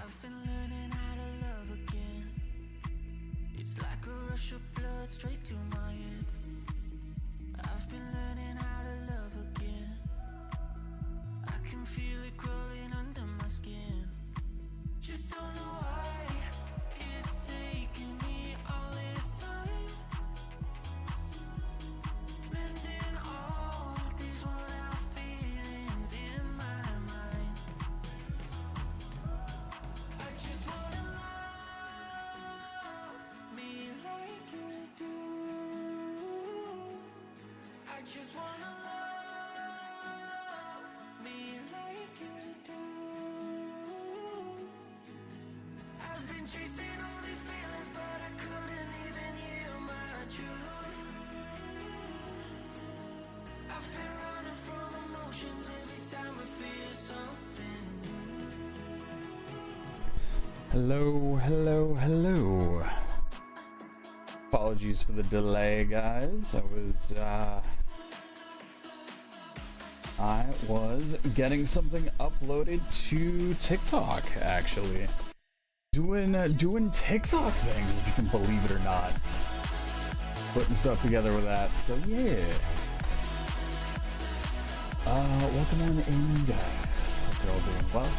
I've been learning how to love again. It's like a rush of blood straight to my head. I've been learning how to love again. I can feel it crawling under my skin. Just don't know why it's taking me all this time. Mending all these worn out feelings in my mind. I just wanna love me like you do. I just wanna love me like you do. I've been chasing all these feelings, but I couldn't even hear my truth. I've been running from emotions every time I feel something new. Hello, hello, hello. Apologies for the delay, guys. I was getting something uploaded to TikTok, actually. Doing TikTok things, if you can believe it or not. Putting stuff together with that. So yeah. Welcome on in, guys. Hope you're all doing well.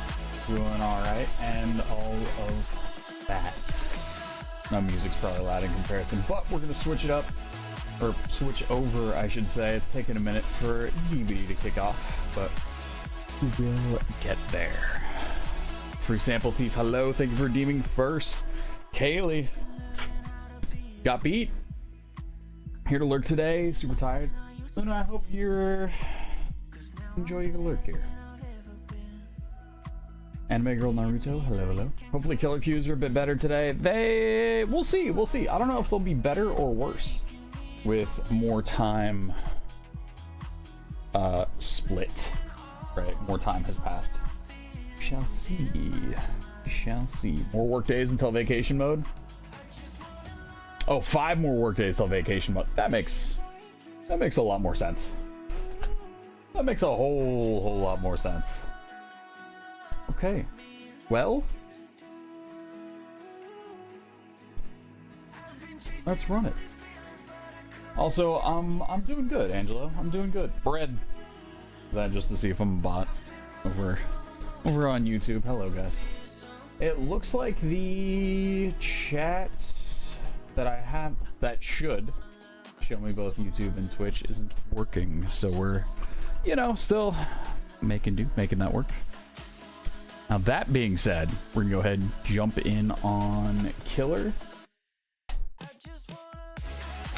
Doing alright, and all of that. My music's probably loud in comparison, but we're gonna switch it up. Or switch over, I should say. It's taking a minute for DB to kick off, but we will get there. Free Sample Thief, hello, thank you for redeeming first. Kaylee got beat. Here to lurk today, super tired. Luna, I hope you're enjoying your lurk here. Anime Girl Naruto, hello, hello. Hopefully killer queues are a bit better today. We'll see. I don't know if they'll be better or worse with more time split, right? More time has passed. Shall see. More work days until vacation mode. Oh, 5 more work days till vacation mode. That makes a lot more sense. That makes a whole lot more sense. Okay, well, Let's run it. Also, I'm doing good, Angelo. I'm doing good. Bread. Is that just to see if I'm a bot over on YouTube? Hello, guys. It looks like the chat that I have that should show me both YouTube and Twitch isn't working, so we're, you know, still making that work. Now that being said, we're gonna go ahead and jump in on Killer.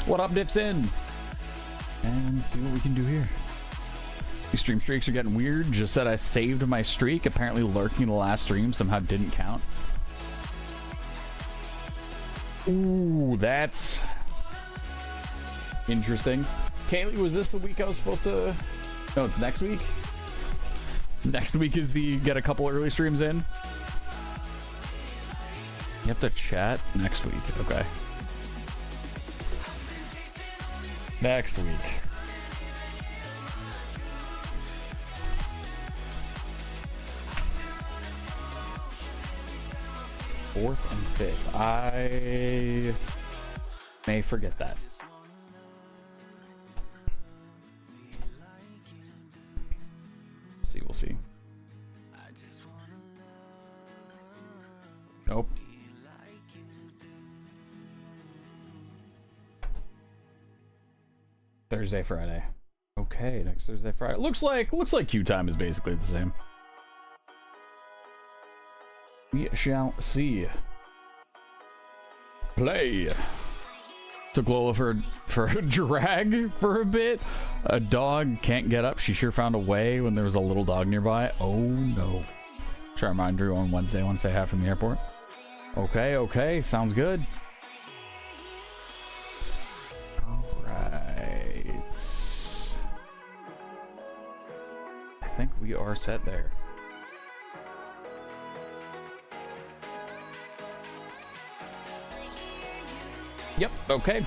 What up, Dips in? And see what we can do here. These stream streaks are getting weird. Just said I saved my streak. Apparently lurking the last stream somehow didn't count. Ooh, that's interesting. Kaylee, was this the week I was supposed to... No, it's next week? Next week is the get a couple early streams in? You have to chat next week. Okay. Next week. Fourth and fifth. I may forget that. We'll see. Nope. Thursday, Friday. Okay, next Thursday, Friday. Looks like queue time is basically the same. We shall see. Play. Took Lola for a drag for a bit. A dog can't get up. She sure found a way when there was a little dog nearby. Oh no. Try to remind her on Wednesday once I have from the airport. Okay, sounds good. Alright. I think we are set there. Yep, okay.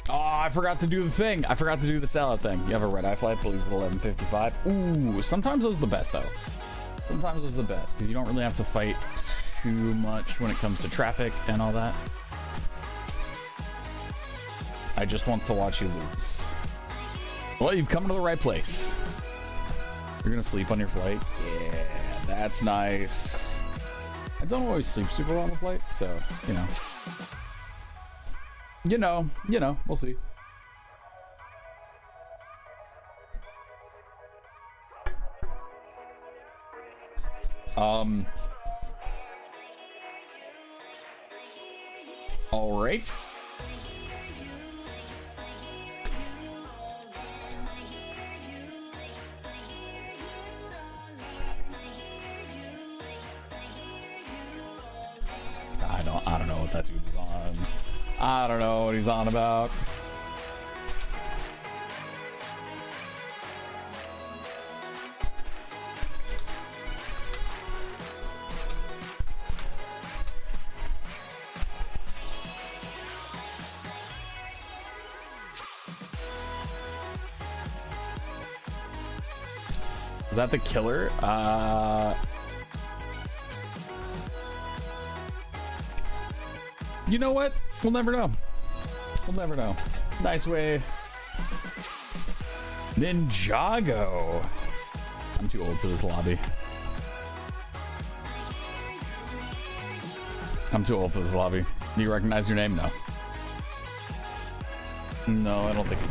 Oh, I forgot to do the thing. I forgot to do the salad thing. You have a red-eye flight, believes at 11:55. Ooh, sometimes those are the best, though. Sometimes those are the best, because you don't really have to fight too much when it comes to traffic and all that. I just want to watch you lose. Well, you've come to the right place. You're gonna sleep on your flight? Yeah, that's nice. I don't always sleep super well on the flight, so, you know. You know, we'll see. All right. I don't know what that dude is on. I don't know what he's on about. Is that the killer? You know what? We'll never know. We'll never know. Nice way. Ninjago. I'm too old for this lobby. I'm too old for this lobby. Do you recognize your name? No. No, I don't think you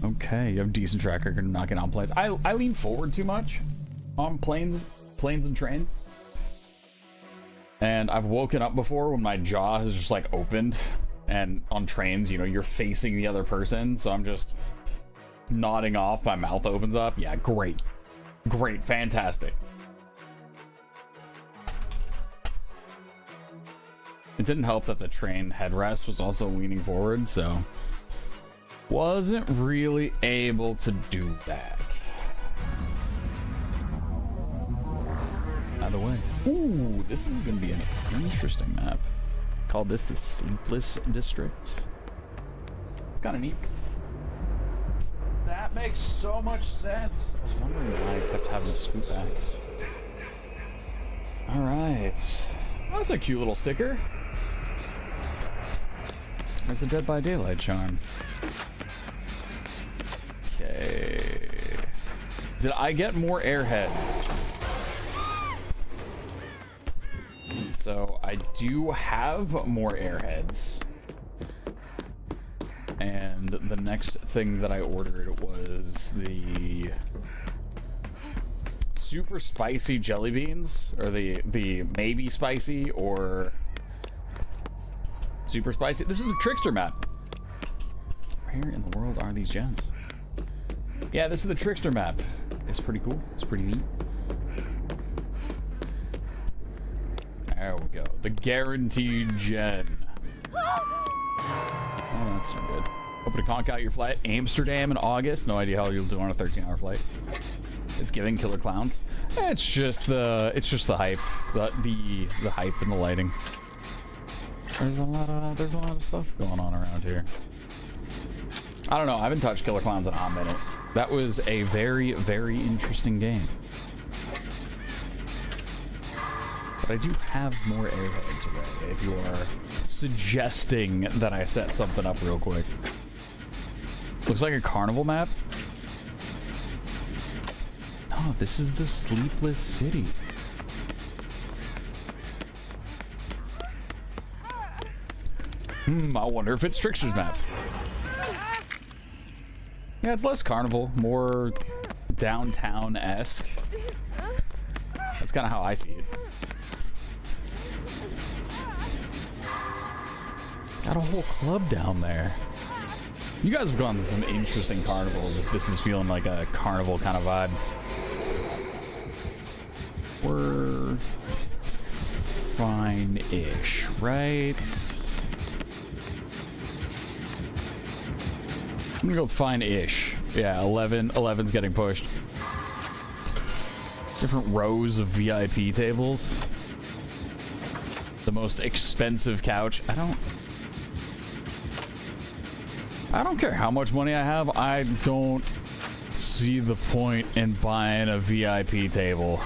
do. Okay, you have a decent track record of knocking out planes. I lean forward too much on planes and trains. And I've woken up before when my jaw has just like opened, and on trains, you know, you're facing the other person, so I'm just nodding off, my mouth opens up. Yeah, great. Great, fantastic. It didn't help that the train headrest was also leaning forward, so wasn't really able to do that. Out of the way. Ooh, this is gonna be an interesting map. Call this the Sleepless District. It's kind of neat. That makes so much sense. I was wondering why I kept having to scoot back. All right. Oh, that's a cute little sticker. There's the Dead by Daylight charm. Okay. Did I get more airheads? So I do have more airheads. And the next thing that I ordered was the super spicy jelly beans, or the maybe spicy or super spicy. This is the Trickster map. Where in the world are these gens? Yeah, this is the Trickster map. It's pretty cool. It's pretty neat. There we go. The guaranteed gen. Oh, that's so good. Hoping to conk out your flight. Amsterdam in August. No idea how you'll do on a 13-hour flight. It's giving Killer Clowns. It's just the hype. The hype and the lighting. There's a lot of stuff going on around here. I don't know. I haven't touched Killer Clowns in a minute. That was a very, very interesting game. But I do have more airheads already, if you are suggesting that I set something up real quick. Looks like a carnival map. No, this is the Sleepless City. I wonder if it's Trickster's map. Yeah, it's less carnival, more downtown-esque. That's kind of how I see it. Got a whole club down there. You guys have gone to some interesting carnivals if this is feeling like a carnival kind of vibe. We're fine-ish, right? I'm gonna go fine-ish. Yeah, 11's getting pushed. Different rows of VIP tables. The most expensive couch. I don't care how much money I have. I don't see the point in buying a VIP table.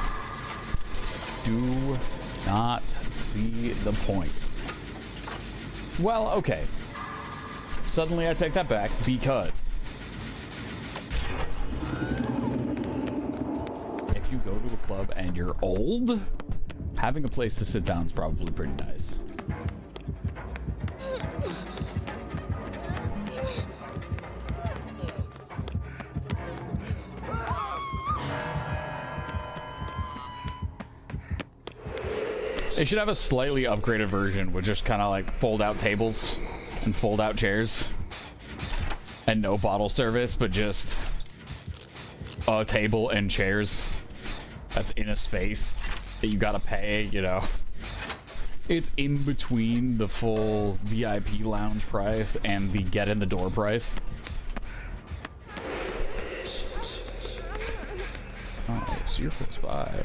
Do not see the point. Well, okay. Suddenly I take that back because if you go to a club and you're old, having a place to sit down is probably pretty nice. They should have a slightly upgraded version with just kind of like fold out tables and fold out chairs and no bottle service, but just a table and chairs that's in a space that you gotta pay, you know. It's in between the full VIP lounge price and the get in the door price. Oh, so you're close by.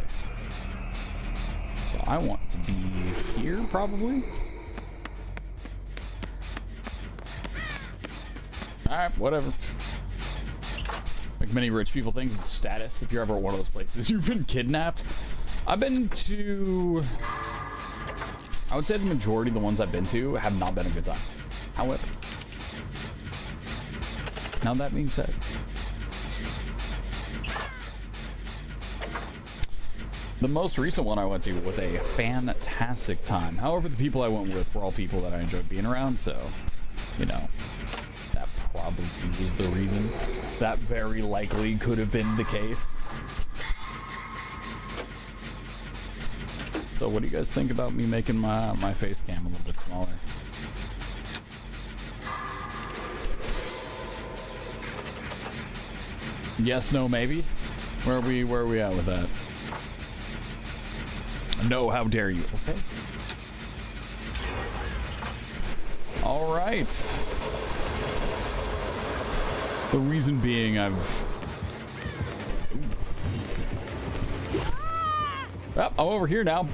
So I want to be here, probably. Alright, whatever. Like many rich people things, it's status. If you're ever at one of those places, you've been kidnapped. I've been to... I would say the majority of the ones I've been to have not been a good time. However, now that being said, the most recent one I went to was a fantastic time. However, the people I went with were all people that I enjoyed being around, so, you know, that probably was the reason. That very likely could have been the case. So what do you guys think about me making my face cam a little bit smaller? Yes, no, maybe? Where are we at with that? No, how dare you? Okay. All right. The reason being I'm over here now.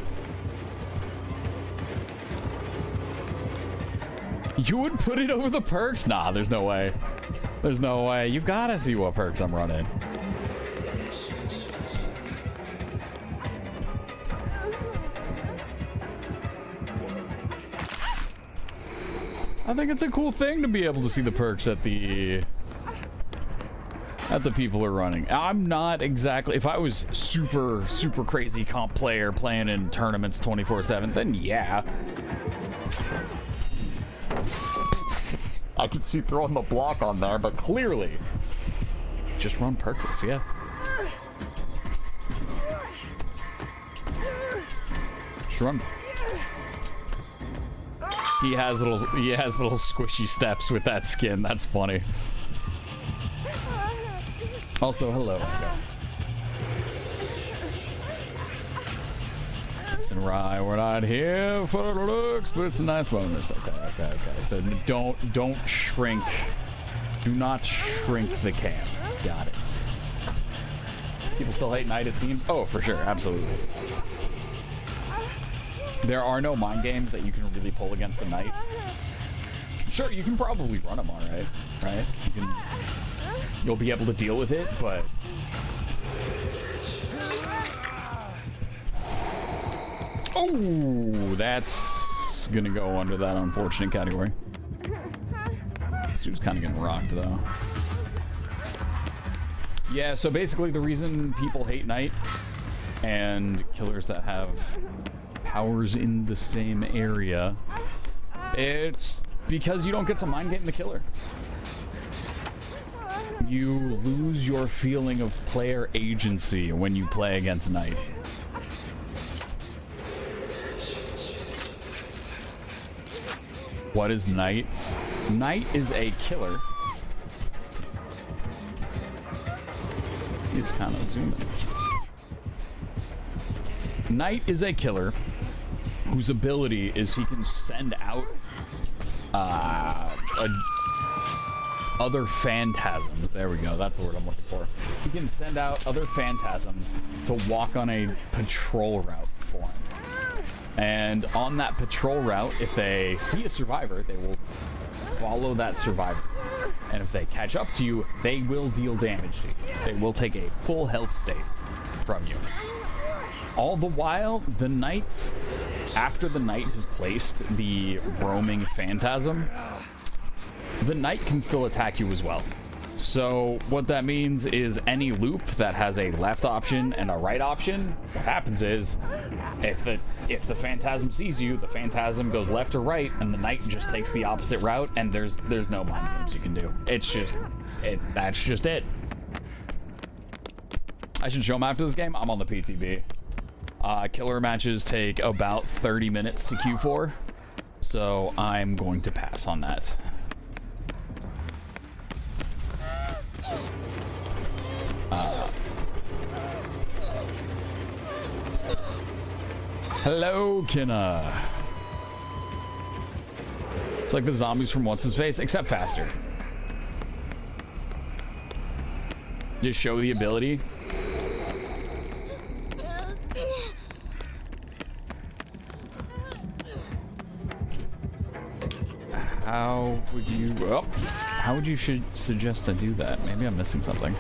You would put it over the perks? Nah, there's no way. There's no way. You gotta see what perks I'm running. I think it's a cool thing to be able to see the perks that the people are running. I'm not exactly, if I was super crazy comp player playing in tournaments 24/7, then yeah. I could see throwing the block on there, but clearly just run perks, yeah. Just run. He has little squishy steps with that skin. That's funny. Also, hello. Listen, Rye, we're not here for the looks, but it's a nice bonus. Okay. So don't shrink. Do not shrink the cam. Got it. People still hate Knight, it seems. Oh, for sure, absolutely. There are no mind games that you can really pull against the Knight. Sure, you can probably run them all right, right? You'll be able to deal with it, but oh, that's gonna go under that unfortunate category. She was kind of getting rocked though. Yeah, so basically the reason people hate Knight and killers that have powers in the same area, it's because you don't get to mind game the killer. You lose your feeling of player agency when you play against Knight. What is Knight? Knight is a killer. He's kind of zooming. Knight is a killer whose ability is he can send out other phantasms. There we go. That's the word I'm looking for. He can send out other phantasms to walk on a patrol route for him. And on that patrol route, if they see a survivor, they will follow that survivor. And if they catch up to you, they will deal damage to you. They will take a full health state from you. All the while, the Knight, after the Knight has placed the roaming phantasm, the Knight can still attack you as well. So what that means is any loop that has a left option and a right option, what happens is if the phantasm sees you, the phantasm goes left or right, and the Knight just takes the opposite route, and there's no mind games you can do. It's just that's just it. I should show them after this game. I'm on the PTB. Killer matches take about 30 minutes to queue for, so I'm going to pass on that. Hello, Kinna. It's like the zombies from What's His Face, except faster. Just show the ability. How would you... Oh, how would you suggest I do that? Maybe I'm missing something.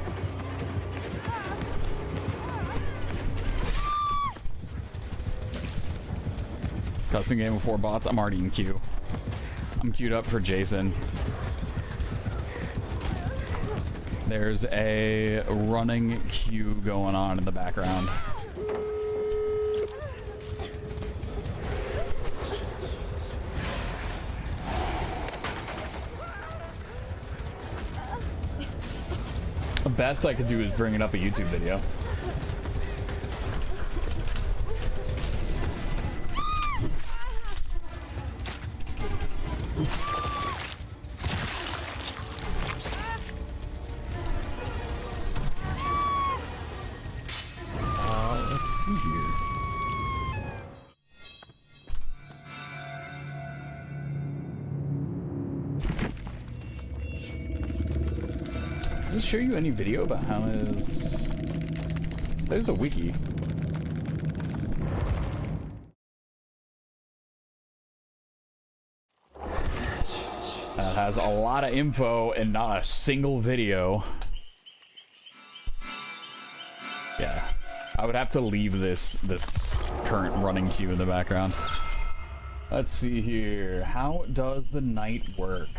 Custom game with 4 bots. I'm already in queue. I'm queued up for Jason. There's a running queue going on in the background. The best I could do is bring it up a YouTube video. Let's see here. Does this show you any video about how his... So there's the wiki. has a lot of info and not a single video. Yeah, I would have to leave this current running queue in the background. Let's see here. How does the night work?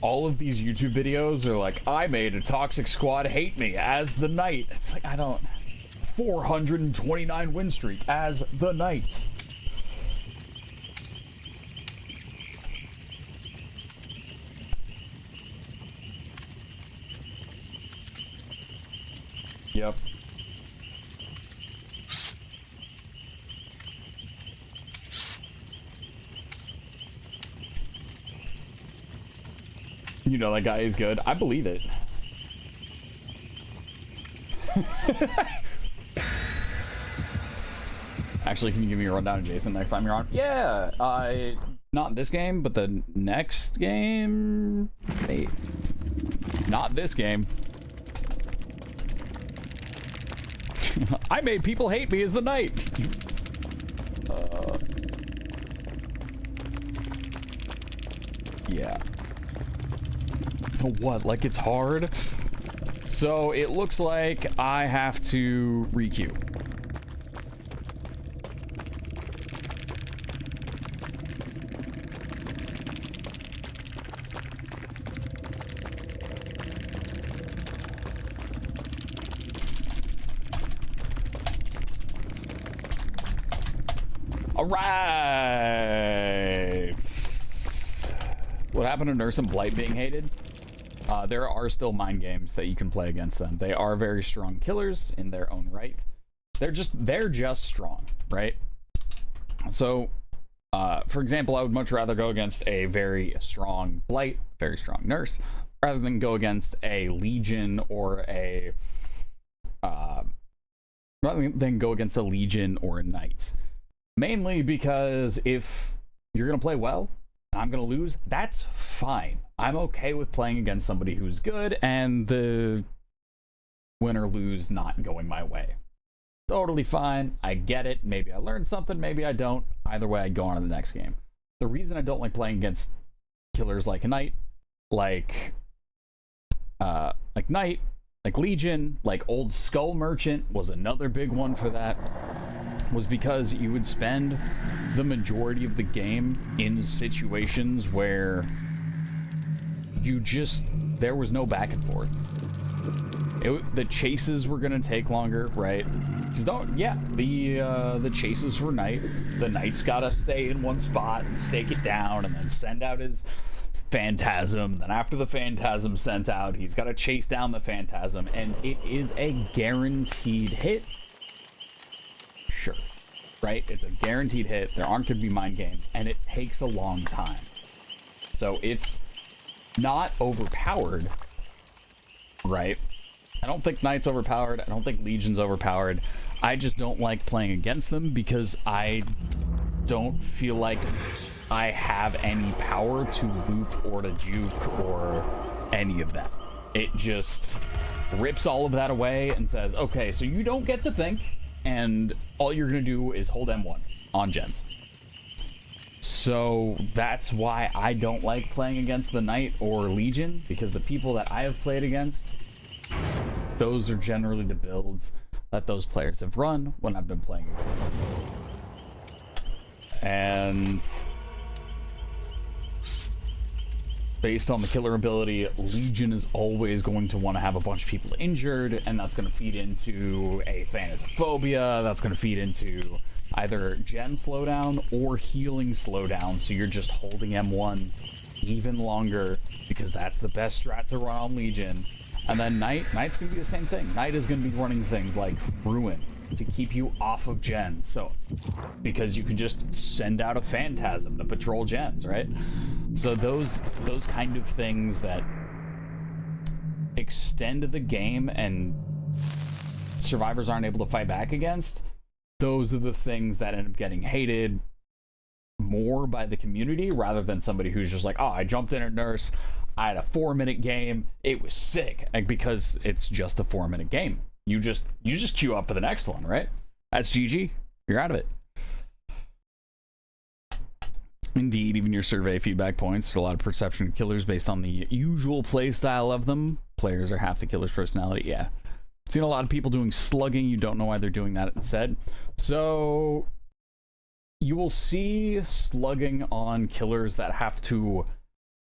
All of these YouTube videos are like, I made a toxic squad hate me as the Knight. It's like, I don't... 429 win streak as the Knight. Yep. You know that guy is good. I believe it. Actually, can you give me a rundown of Jason next time you're on? Yeah, not this game, but the next game? Wait. Not this game. I made people hate me as the Knight. Yeah. What? Like it's hard? So it looks like I have to re-queue. All right. What happened to Nurse and Blight being hated? There are still mind games that you can play against them. They are very strong killers in their own right. They're just strong, right? So, for example, I would much rather go against a very strong Blight, very strong Nurse, rather than go against a Legion or a rather than go against a Legion or a Knight. Mainly because if you're gonna play well, I'm gonna lose, that's fine. I'm okay with playing against somebody who's good and the win or lose not going my way. Totally fine. I get it. Maybe I learned something, maybe I don't. Either way, I go on to the next game. The reason I don't like playing against killers like a Knight, like Knight, like Legion, like Old Skull Merchant was another big one for that, was because you would spend the majority of the game in situations where there was no back and forth. The chases were gonna take longer, right? Because the chases for Knight, the Knight's gotta stay in one spot and stake it down and then send out his Phantasm. Then after the Phantasm sent out, he's gotta chase down the Phantasm, and it is a guaranteed hit. Sure. Right? It's a guaranteed hit. There aren't going to be mind games, and it takes a long time. So it's not overpowered, right? I don't think Knight's overpowered. I don't think Legion's overpowered. I just don't like playing against them because I don't feel like I have any power to loop or to juke or any of that. It just rips all of that away and says, okay, so you don't get to think, and all you're gonna do is hold M1 on gens. So that's why I don't like playing against the Knight or Legion, because the people that I have played against, those are generally the builds that those players have run when I've been playing against them. And based on the killer ability, Legion is always going to want to have a bunch of people injured, and that's going to feed into a Thanatophobia, that's going to feed into either gen slowdown or healing slowdown, so you're just holding M1 even longer, because that's the best strat to run on Legion. And then Knight's going to be the same thing. Knight is going to be running things like Ruin to keep you off of gens, so because you can just send out a Phantasm to patrol gens, right? So those kind of things that extend the game and survivors aren't able to fight back against, those are the things that end up getting hated more by the community rather than somebody who's just like, oh, I jumped in at nurse, I had a 4-minute game, it was sick. Like, because it's just a 4-minute game. You just queue up for the next one, right? That's GG. You're out of it. Indeed, even your survey feedback points, a lot of perception of killers based on the usual play style of them. Players are half the killer's personality. Yeah. Seen a lot of people doing slugging. You don't know why they're doing that instead. So you will see slugging on killers that have to,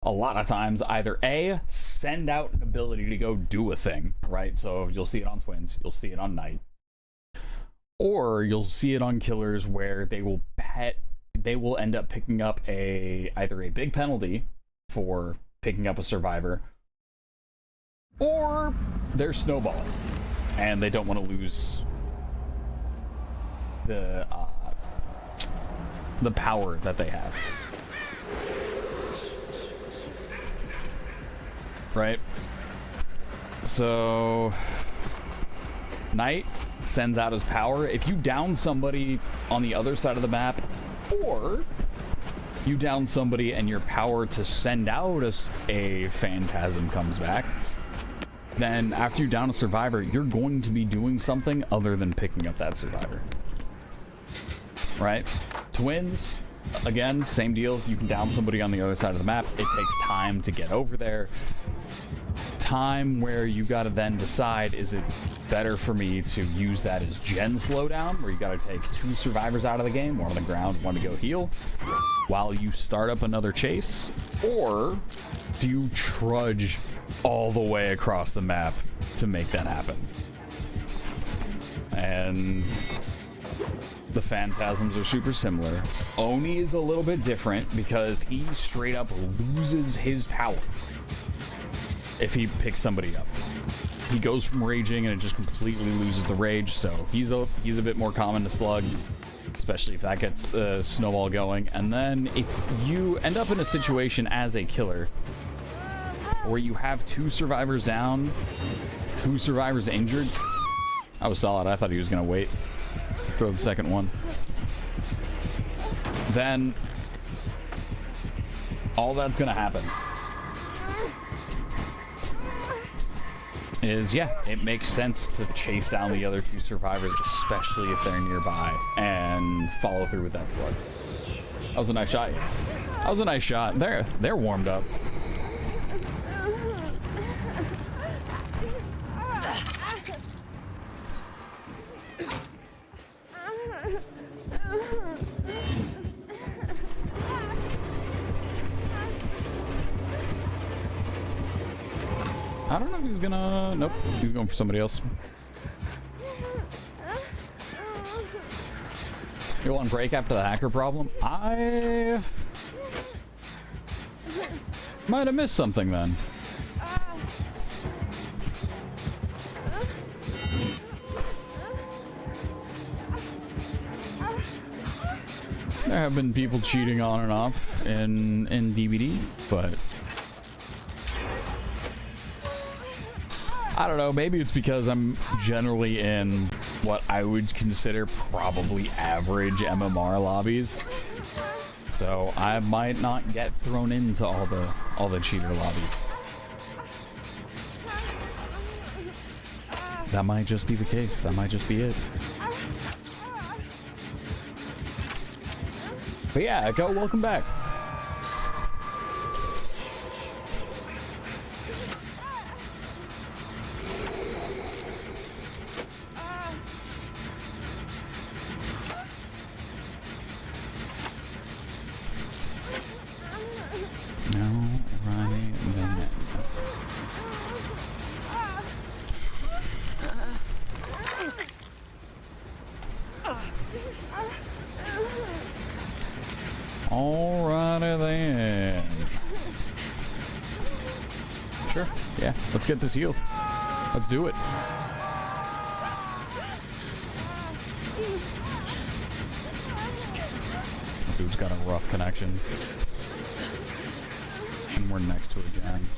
a lot of times, either A, send out an ability to go do a thing, right? So you'll see it on twins, you'll see it on Knight. Or you'll see it on killers where they will end up picking up either a big penalty for picking up a survivor, or they're snowballing and they don't want to lose the power that they have. Right? So Knight sends out his power. If you down somebody on the other side of the map, or you down somebody and your power to send out a phantasm comes back, then after you down a survivor, you're going to be doing something other than picking up that survivor. Right? Twins, again, same deal. You can down somebody on the other side of the map. It takes time to get over there. Time where you gotta then decide, is it better for me to use that as gen slowdown, where you gotta take 2 survivors out of the game, one on the ground, one to go heal, while you start up another chase? Or do you trudge all the way across the map to make that happen? And the phantasms are super similar. Oni is a little bit different because he straight up loses his power if he picks somebody up. He goes from raging and it just completely loses the rage, so he's a bit more common to slug, especially if that gets the snowball going. And then if you end up in a situation as a killer where you have 2 survivors down, 2 survivors injured, I was solid. I thought he was gonna wait to throw the second one. Then all that's gonna happen is, yeah, it makes sense to chase down the other 2 survivors, especially if they're nearby, and follow through with that slug. That was a nice shot. That was a nice shot. They're warmed up. I don't know if he's gonna... Nope, he's going for somebody else. You want break after the hacker problem? I might have missed something then. There have been people cheating on and off in DBD, but I don't know, maybe it's because I'm generally in what I would consider probably average MMR lobbies. So I might not get thrown into all the cheater lobbies. That might just be the case. That might just be it. But yeah, Echo, welcome back. Alrighty then. Sure. Yeah. Let's get this heal. Let's do it. Dude's got a rough connection. And we're next to it again.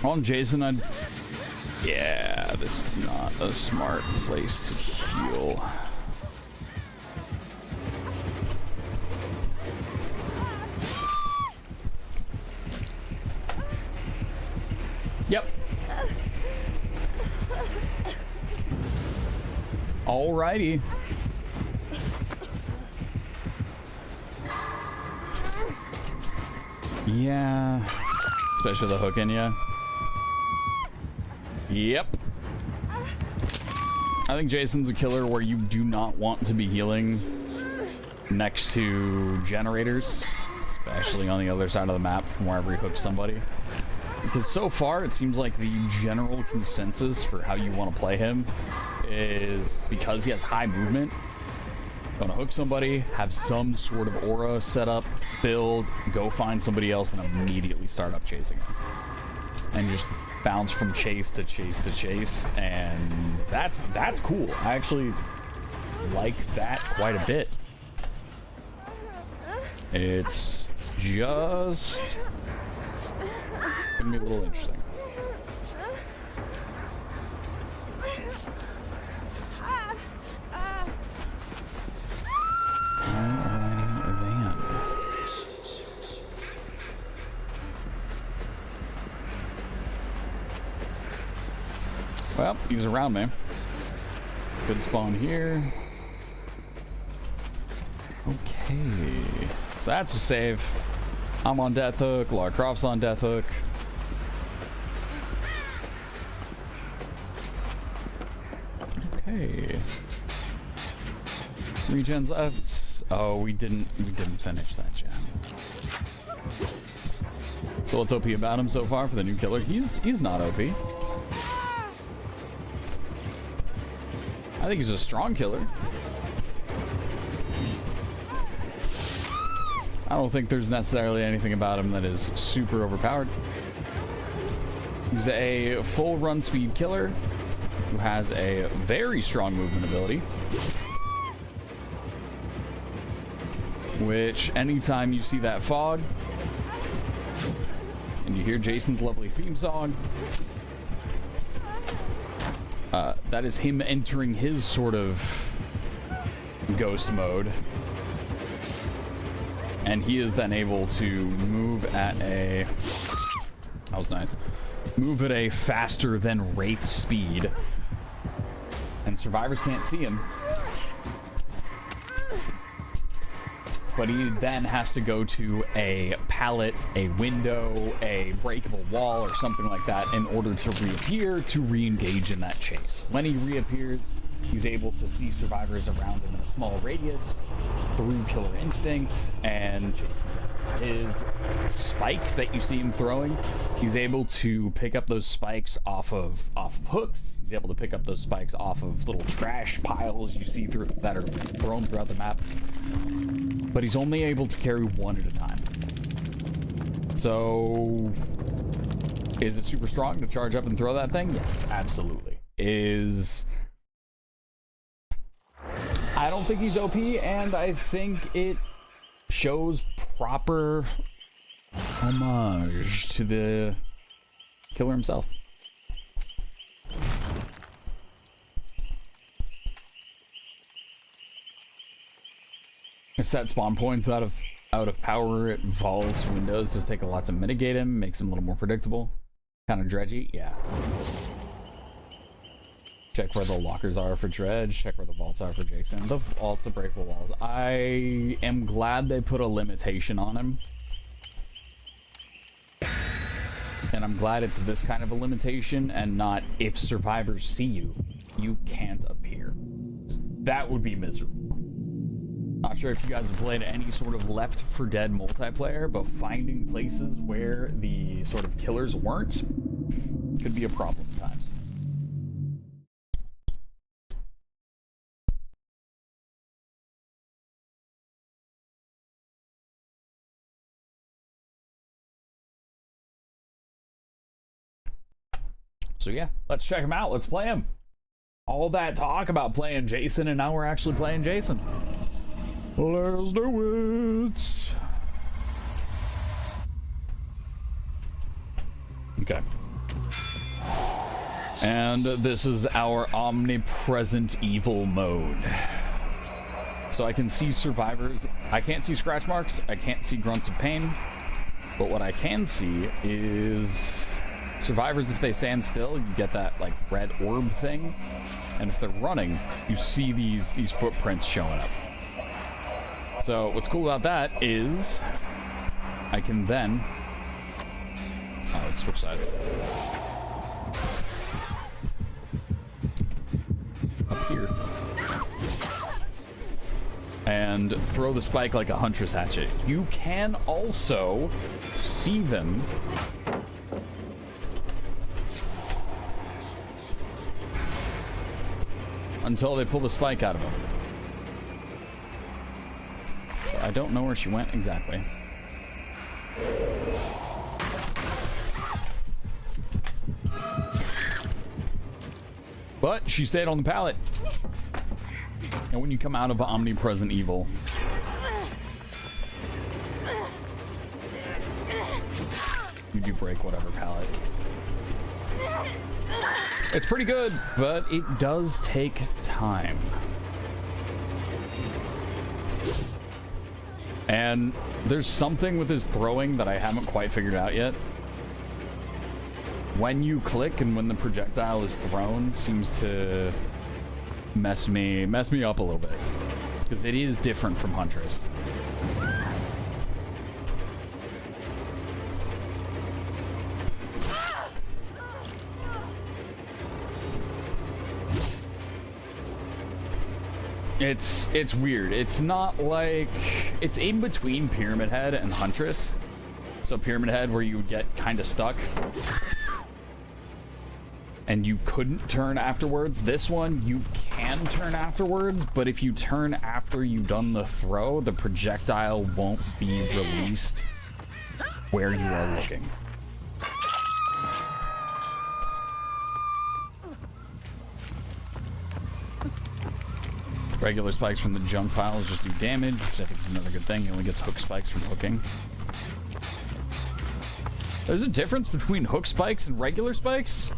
On Jason, I'd... Yeah, this is not a smart place to heal. Yep. Alrighty. Yeah. Especially the hook in ya. Yep. I think Jason's a killer where you do not want to be healing next to generators, especially on the other side of the map from wherever he hooks somebody. Because so far, it seems like the general consensus for how you want to play him is because he has high movement, gonna hook somebody, have some sort of aura set up, build, go find somebody else, and immediately start up chasing him. And just bounce from chase to chase to chase, and that's cool. I actually like that quite a bit. It's just gonna be a little interesting. Alrighty then. Well, he's around me. Good spawn here. Okay. So that's a save. I'm on death hook. Lara Croft's on death hook. Okay. Regen's left. Oh, we didn't finish that gen. So what's OP about him so far for the new killer? He's not OP. I think he's a strong killer. I don't think there's necessarily anything about him that is super overpowered. He's a full run speed killer who has a very strong movement ability. Which, anytime you see that fog, and you hear Jason's lovely theme song, that is him entering his sort of ghost mode. And he is then able to move at a... That was nice. Move at a faster than Wraith speed. And survivors can't see him. But he then has to go to a pallet, a window, a breakable wall, or something like that in order to reappear to re-engage in that chase. When he reappears, he's able to see survivors around him in a small radius through Killer Instinct and chase them down. His spike that you see him throwing, he's able to pick up those spikes off of hooks. He's able to pick up those spikes off of little trash piles you see that are thrown throughout the map. But he's only able to carry one at a time. So, is it super strong to charge up and throw that thing? Yes, absolutely. I don't think he's OP, and I think it shows proper homage to the killer himself. Set spawn points out of power at vaults, windows. Does take a lot to mitigate him, makes him a little more predictable. Kind of dredgy, yeah. Check where the lockers are for Dredge. Check where the vaults are for Jason. The vaults, the breakable walls. I am glad they put a limitation on him. And I'm glad it's this kind of a limitation and not if survivors see you, you can't appear. That would be miserable. Not sure if you guys have played any sort of Left 4 Dead multiplayer, but finding places where the sort of killers weren't could be a problem at times. So yeah, let's check him out. Let's play him. All that talk about playing Jason, and now we're actually playing Jason. Let's do it. Okay. And this is our omnipresent evil mode. So I can see survivors. I can't see scratch marks. I can't see grunts of pain. But what I can see is survivors. If they stand still, you get that like red orb thing. And if they're running, you see these footprints showing up. So what's cool about that is I can then... Oh, let's switch sides. Up here. And throw the spike like a huntress hatchet. You can also see them until they pull the spike out of them. So I don't know where she went exactly. But she stayed on the pallet. And when you come out of omnipresent evil, you do break whatever pallet. It's pretty good, but it does take time. And there's something with his throwing that I haven't quite figured out yet. When you click and when the projectile is thrown, seems to mess me up a little bit, because it is different from Huntress. It's weird. It's not like... It's in between Pyramid Head and Huntress. So Pyramid Head, where you would get kind of stuck and you couldn't turn afterwards. This one, you can turn afterwards, but if you turn after you've done the throw, the projectile won't be released where you are looking. Regular spikes from the junk piles just do damage, which I think is another good thing. He only gets hook spikes from hooking. There's a difference between hook spikes and regular spikes?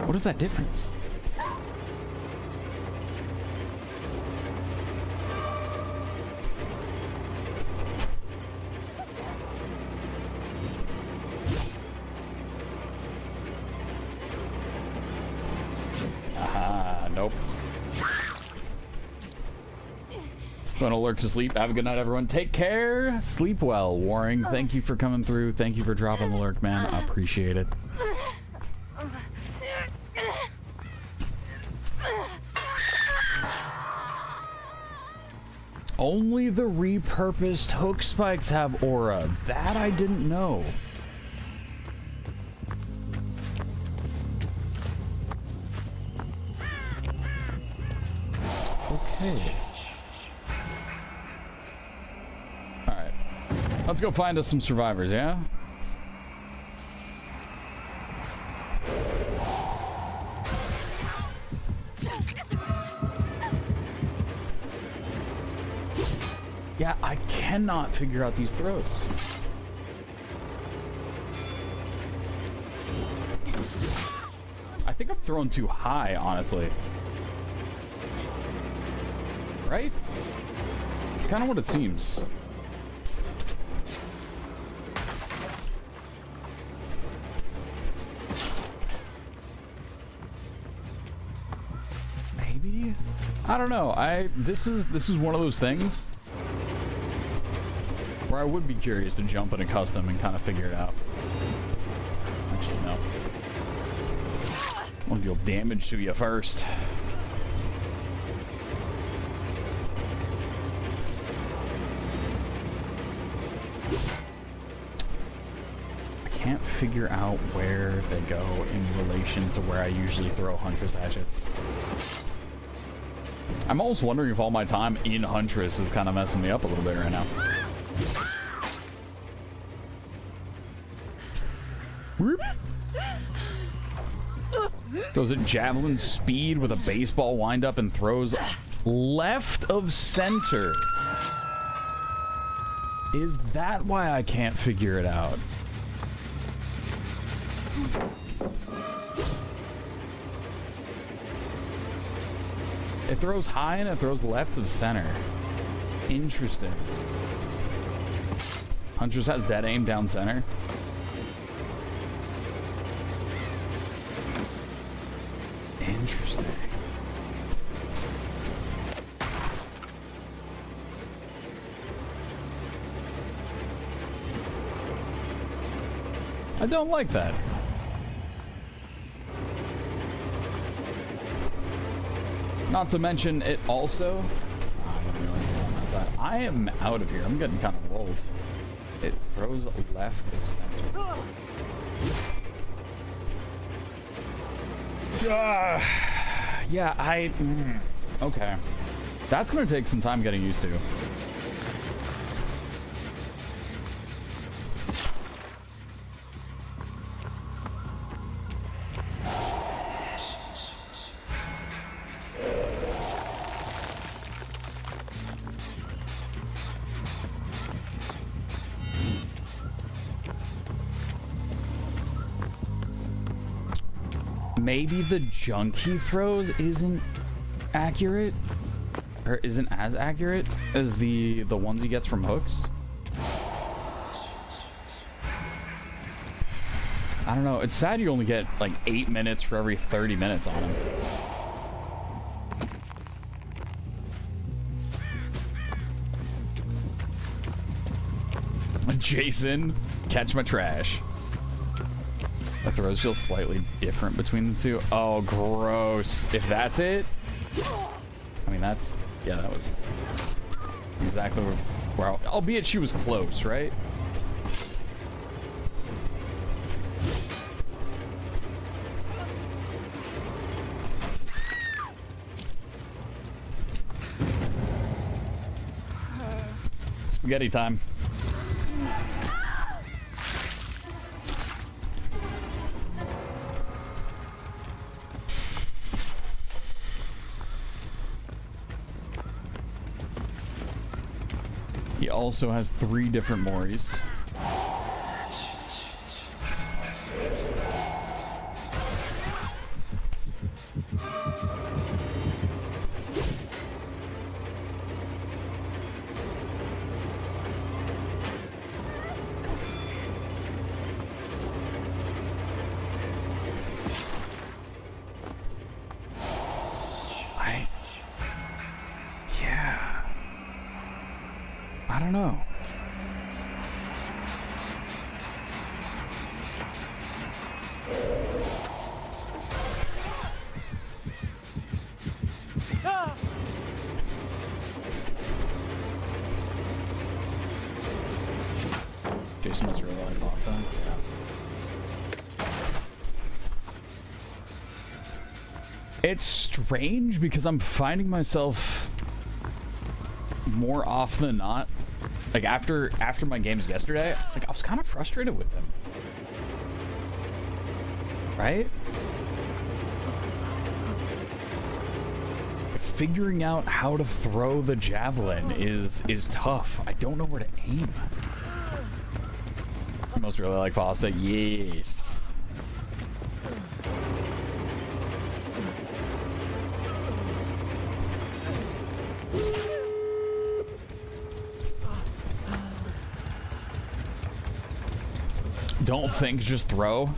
What is that difference? Nope. Going to alert to sleep. Have a good night, everyone. Take care. Sleep well. Waring, thank you for coming through. Thank you for dropping the lurk, man. I appreciate it. Only the repurposed hook spikes have aura. That I didn't know. Okay. Alright. Let's go find us some survivors, yeah? Yeah, I cannot figure out these throws. I think I'm throwing too high, honestly. Right? It's kind of what it seems. Maybe? I don't know. This is one of those things where I would be curious to jump in a custom and kind of figure it out. Actually, no. I want to deal damage to you first. Can't figure out where they go in relation to where I usually throw Huntress hatchets. I'm almost wondering if all my time in Huntress is kind of messing me up a little bit right now. Whoop. Goes at javelin speed with a baseball windup and throws Left of center. Is that why I can't figure it out? It throws high and it throws left of center. Interesting. Huntress has dead aim down center. Interesting. I don't like that. Not to mention it also... Oh, I didn't realize it was on that side. I am out of here. I'm getting kind of rolled. It throws left of center. Yeah, okay. That's going to take some time getting used to. Maybe the junk he throws isn't accurate, or isn't as accurate as the ones he gets from hooks. I don't know. It's sad you only get like 8 minutes for every 30 minutes on him. Jason, catch my trash. The throws feel slightly different between the two. Oh, gross. If that's it, I mean, that's, yeah, that was exactly where, albeit she was close, right? Spaghetti time. He also has 3 different Moris. I don't know. Jason must really like boss that. Yeah. It's strange because I'm finding myself more often than not, like after my games yesterday, I was kind of frustrated with him. Right? Figuring out how to throw the javelin is tough. I don't know where to aim. I must really like pasta. Yes. Don't think, just throw.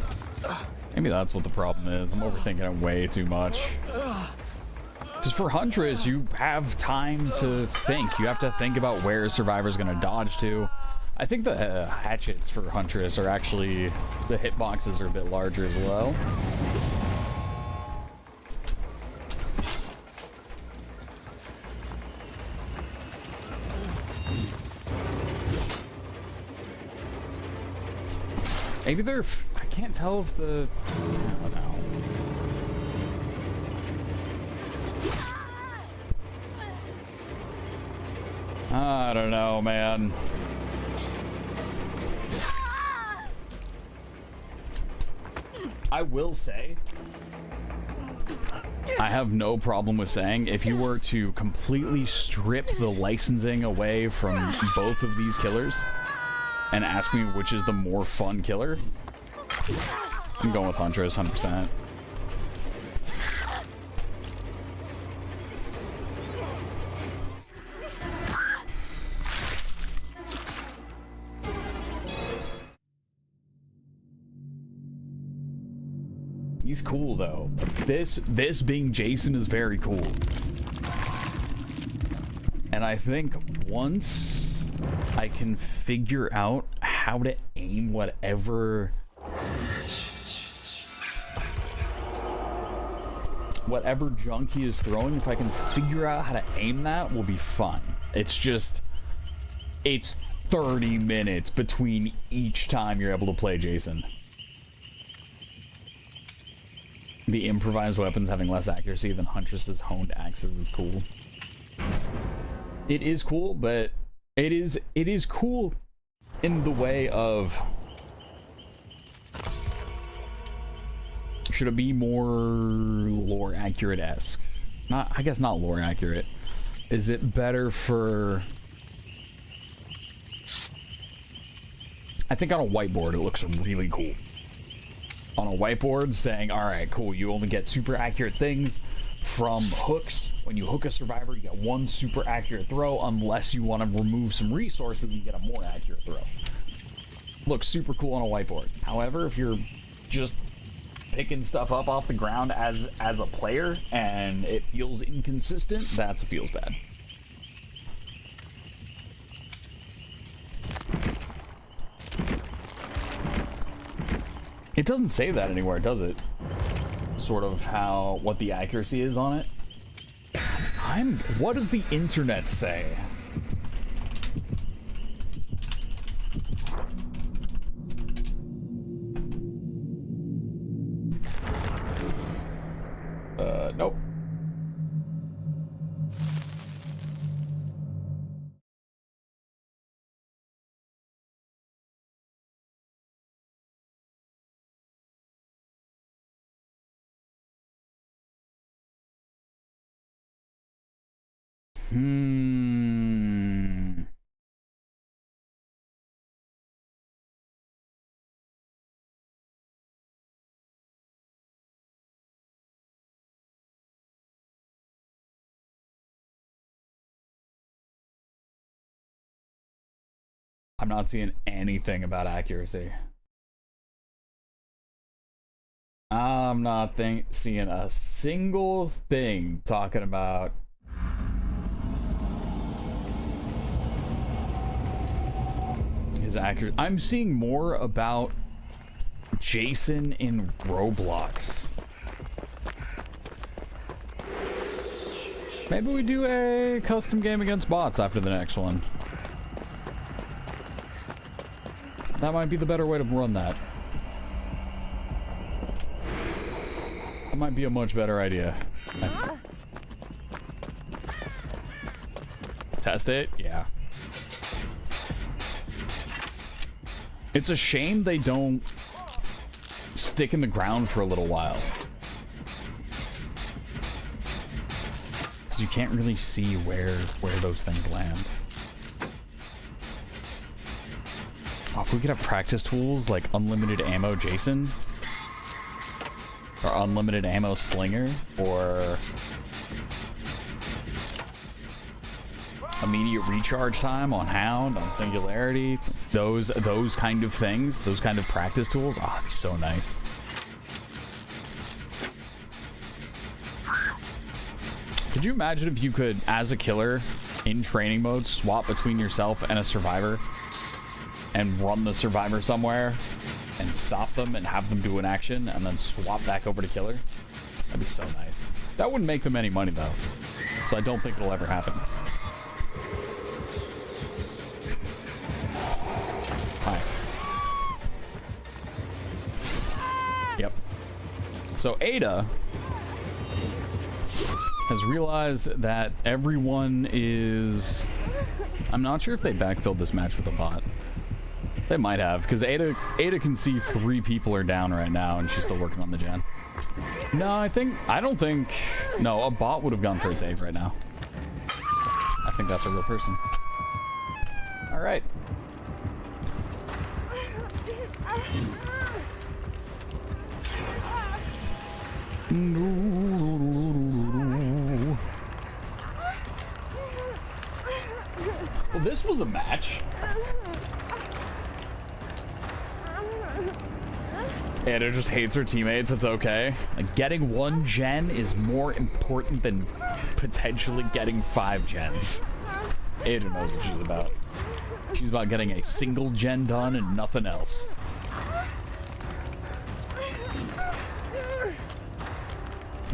Maybe that's what the problem is. I'm overthinking it way too much. Because for Huntress, you have time to think. You have to think about where a survivor's going to dodge to. I think the hatchets for Huntress are actually, the hitboxes are a bit larger as well. Maybe they're, I can't tell if the, I don't know. I don't know, man. I will say, I have no problem with saying if you were to completely strip the licensing away from both of these killers and ask me which is the more fun killer, I'm going with Huntress, 100%. He's cool though. This being Jason is very cool. And I think once I can figure out how to aim whatever junk he is throwing, if I can figure out how to aim that, will be fun. It's just, it's 30 minutes between each time you're able to play Jason. The improvised weapons having less accuracy than Huntress's honed axes is cool. It is cool, but it is cool in the way of, should it be more lore accurate-esque? Not, I guess not lore accurate. Is it better for, I think on a whiteboard it looks really cool. On a whiteboard saying, all right, cool, you only get super accurate things from hooks. When you hook a survivor, you get one super accurate throw unless you want to remove some resources and get a more accurate throw. Looks super cool on a whiteboard. However, if you're just picking stuff up off the ground as a player and it feels inconsistent, that feels bad. It doesn't say that anywhere, does it? Sort of what the accuracy is on it. What does the internet say? Nope. I'm not seeing anything about accuracy. I'm not seeing a single thing talking about his accuracy. I'm seeing more about Jason in Roblox. Maybe we do a custom game against bots after the next one. That might be the better way to run that. That might be a much better idea. Test it? Yeah. It's a shame they don't stick in the ground for a little while. Because you can't really see where those things land. Oh, if we could have practice tools like unlimited ammo Jason, or unlimited ammo Slinger, or immediate recharge time on Hound, on Singularity, those kind of things, those kind of practice tools, oh, that'd be so nice. Could you imagine if you could, as a killer, in training mode, swap between yourself and a survivor? And run the survivor somewhere and stop them and have them do an action and then swap back over to killer? That'd be so nice. That wouldn't make them any money though, so I don't think it'll ever happen. Hi. Yep. So Ada has realized that everyone is... I'm not sure if they backfilled this match with a bot. They might have, because Ada can see 3 people are down right now, and she's still working on the gen. No, I don't think, no, a bot would have gone for a save right now. I think that's a real person. All right. Well, this was a match. And it just hates her teammates. It's okay. Like, getting 1 gen is more important than potentially getting 5 gens. Ada knows what she's about. She's about getting a single gen done and nothing else.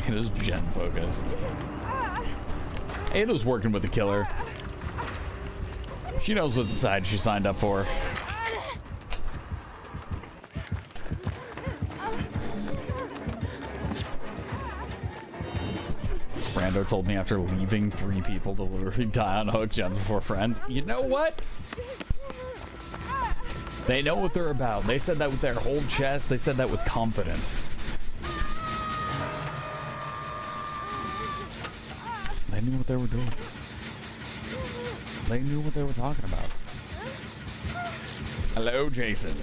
Ada's gen focused. Ada's working with the killer. She knows what side she signed up for. Brando told me after leaving 3 people to literally die on hook gens before friends. You know what? They know what they're about. They said that with their whole chest. They said that with confidence. They knew what they were doing. They knew what they were talking about. Hello, Jason.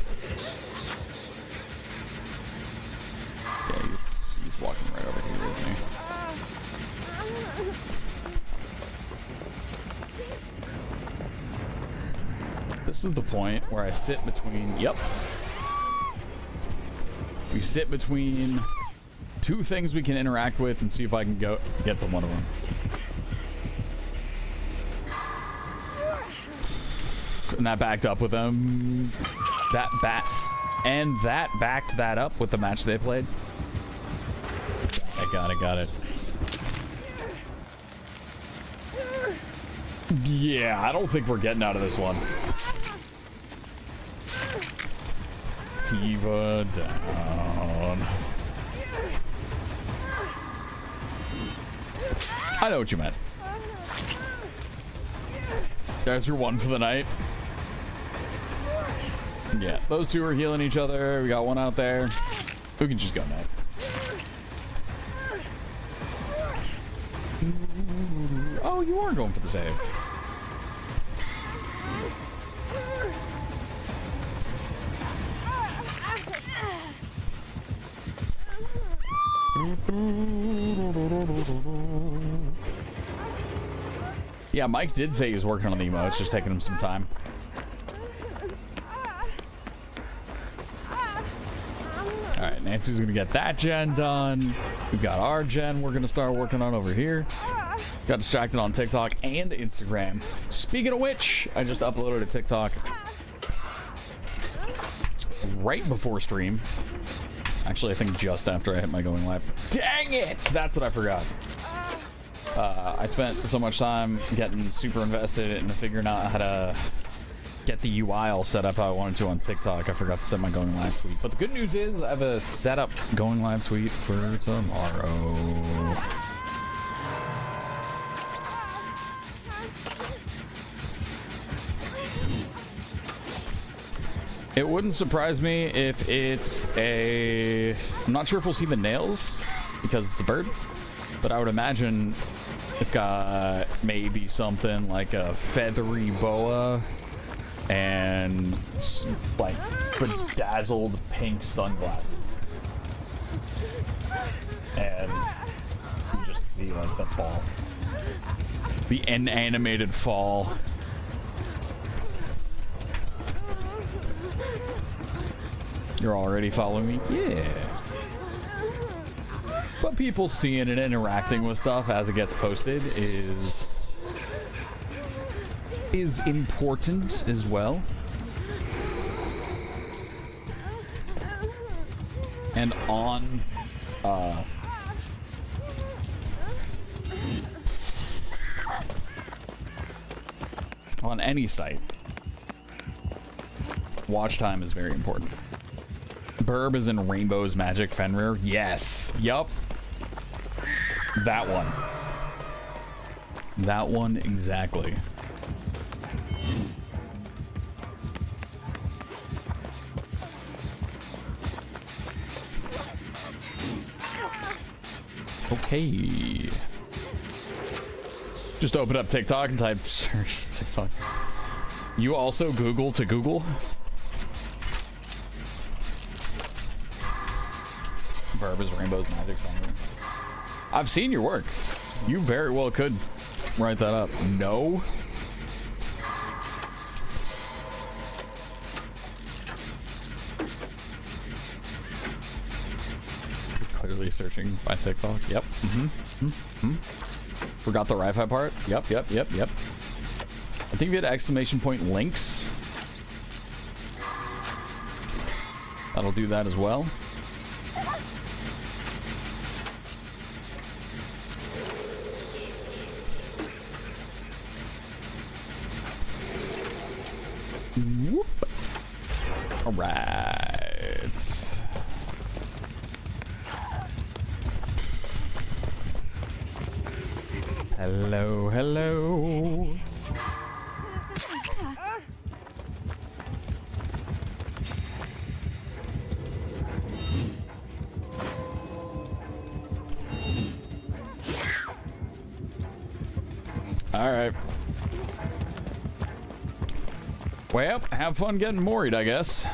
Yeah, he's walking right over here, isn't he? This is the point where I sit between, yep. We sit between 2 things we can interact with and see if I can get to one of them. And that backed up with them. That backed that up with the match they played. I got it. Yeah, I don't think we're getting out of this one. Tiva down. I know what you meant. There's your 1 for the night. Yeah, those 2 are healing each other. We got 1 out there. Who can just go next? Oh, you are going for the save. Yeah, Mike did say he was working on the emotes, just taking him some time. Alright, Nancy's gonna get that gen done. We've got our gen we're gonna start working on over here. Got distracted on TikTok and Instagram. Speaking of which, I just uploaded a TikTok right before stream. Actually, I think just after I hit my going live. Dang it! That's what I forgot. I spent so much time getting super invested in figuring out how to get the UI all set up how I wanted to on TikTok. I forgot to set my going live tweet. But the good news is I have a set up going live tweet for tomorrow. It wouldn't surprise me if it's a... I'm not sure if we'll see the nails because it's a bird, but I would imagine it's got maybe something like a feathery boa and like bedazzled pink sunglasses. And you just see like the fall. The animated fall. You're already following me? Yeah. But people seeing and interacting with stuff as it gets posted is important as well. And on any site, watch time is very important. Burb is in Rainbow's Magic Fenrir. Yes. Yup. That one. That one exactly. Hey. Just open up TikTok and type search TikTok. You also Google to Google? Verb is Rainbow's Magic Finger. I've seen your work. You very well could write that up. No? Clearly searching by TikTok. Yep. Forgot the RyyFii part. Yep. I think we had exclamation point links. That'll do that as well. Whoop. All right. Hello, hello. All right. Well, have fun getting moried, I guess.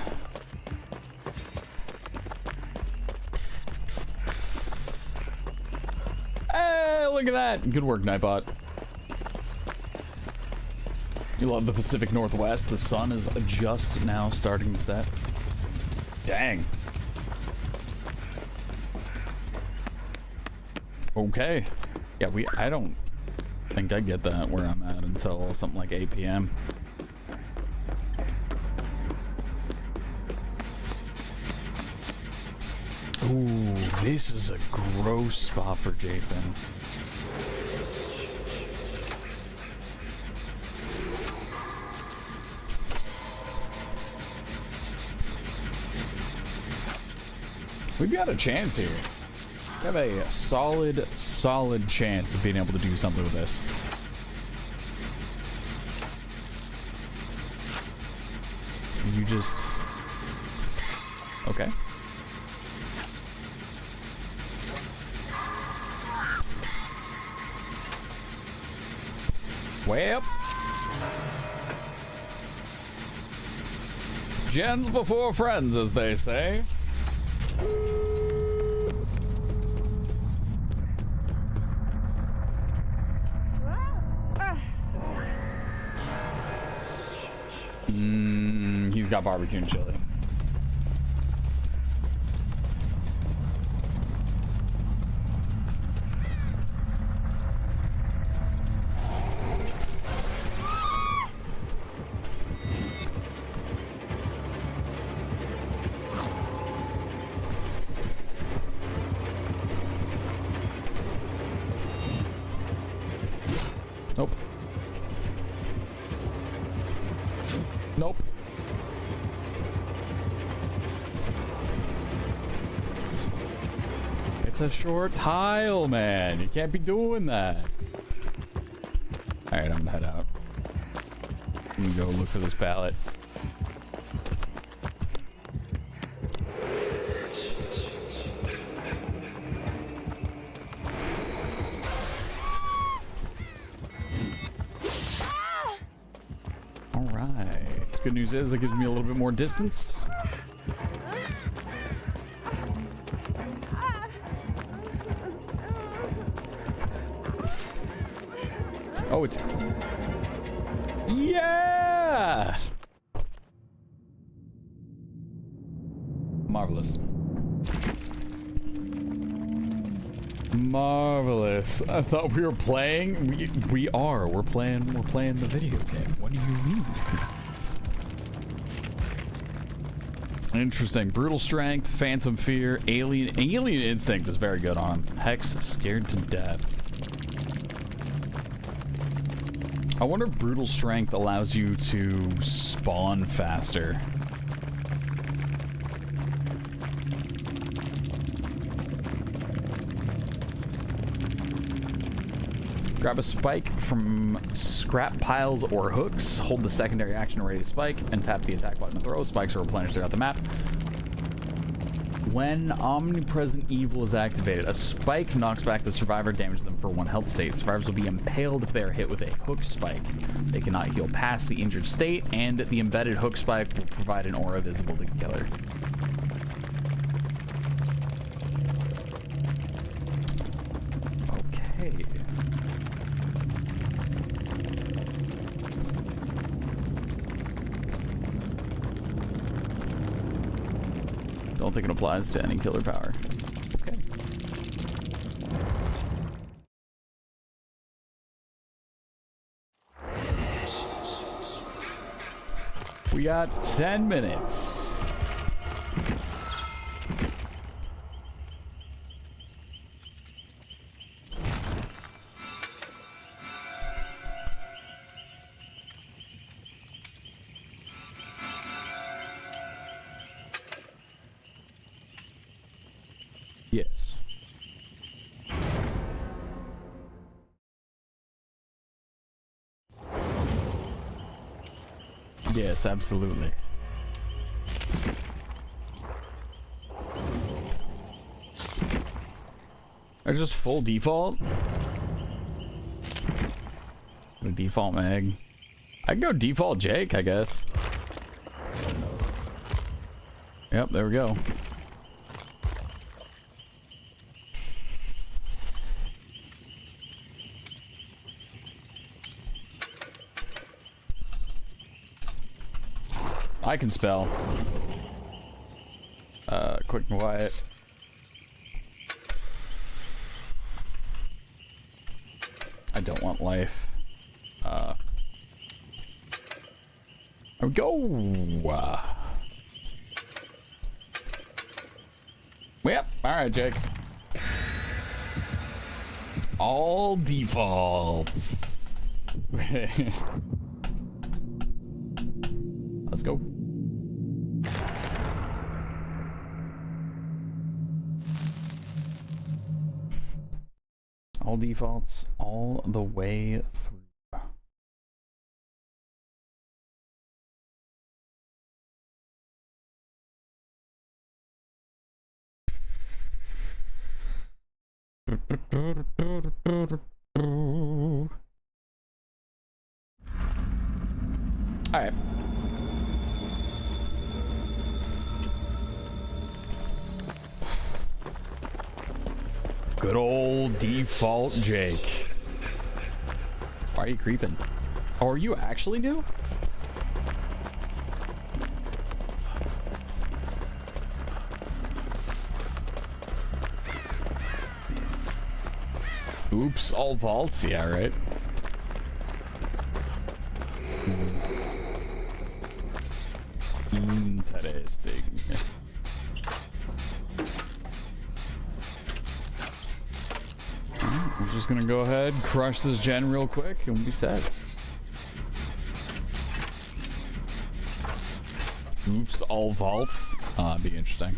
Hey, look at that. Good work, Nightbot. You love the Pacific Northwest. The sun is just now starting to set. Dang. Okay. Yeah, I don't think I get that where I'm at until something like 8 p.m. Ooh, this is a gross spot for Jason. We've got a chance here. We have a solid chance of being able to do something with this. You just... Okay. Well, gens before friends, as they say. He's got barbecue and chili. Nope. Nope. It's a short tile, man. You can't be doing that. Alright, I'm gonna head out. I'm gonna go look for this pallet. Alright. Good news is that gives me a little bit more distance. Oh, it's... Yeah! Marvelous. Marvelous. I thought we were playing. We are. We're playing the video game. What do you mean? Interesting. Brutal strength, phantom fear, alien instinct is very good on him. Hex, scared to death. I wonder if brutal strength allows you to spawn faster. Grab a spike from scrap piles or hooks. Hold the secondary action to ready to spike and tap the attack button to throw. Spikes are replenished throughout the map. When omnipresent evil is activated, a spike knocks back the survivor, damages them for 1 health state. Survivors will be impaled if they are hit with a hook spike. They cannot heal past the injured state, and the embedded hook spike will provide an aura visible to the killer. Okay. Don't think it applies to any killer power. Okay. We got 10 minutes. Yes. Yes, absolutely. Or just full default? The default mag. I can go default Jake, I guess. Yep, there we go. I can spell. Quick and quiet. I don't want life. There we go. Yep. All right, Jake. All defaults. Let's go. All defaults all the way through. All right. Good old default Jake. Why are you creeping? Oh, are you actually new? Oops, all vaults? Yeah, right. Interesting. I'm just gonna go ahead, crush this gen real quick, and we'll be set. Oops, all vaults. It'd be interesting.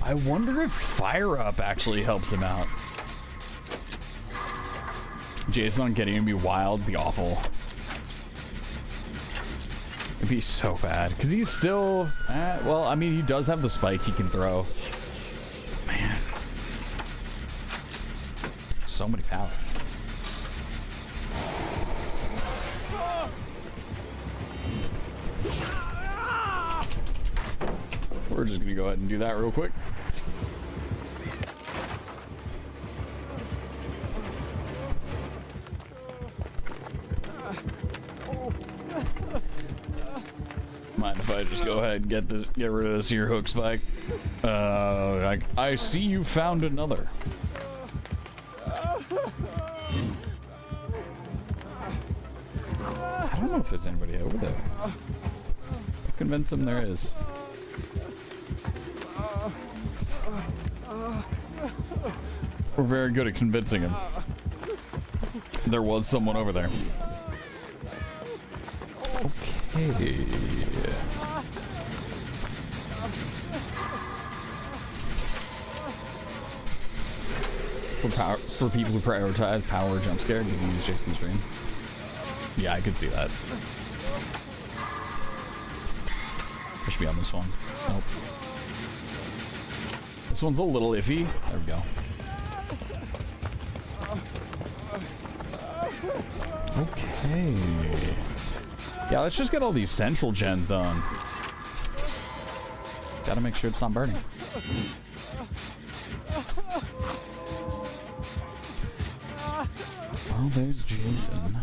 I wonder if Fire Up actually helps him out. Jason on getting him be wild, be awful. It'd be so bad, because he's still, well, I mean, he does have the spike he can throw. Man. So many pallets. We're just gonna go ahead and do that real quick. Mind if I just go ahead and get rid of this here hook spike? I see you found another. I don't know if there's anybody over there. Let's convince him there is. We're very good at convincing him. There was someone over there. Okay. For people who prioritize power jump scare, you can use Jason's stream. Yeah, I could see that. I should be on this one. Nope. This one's a little iffy. There we go. Okay. Yeah, let's just get all these central gens done. Gotta make sure it's not burning. Oh, there's Jason.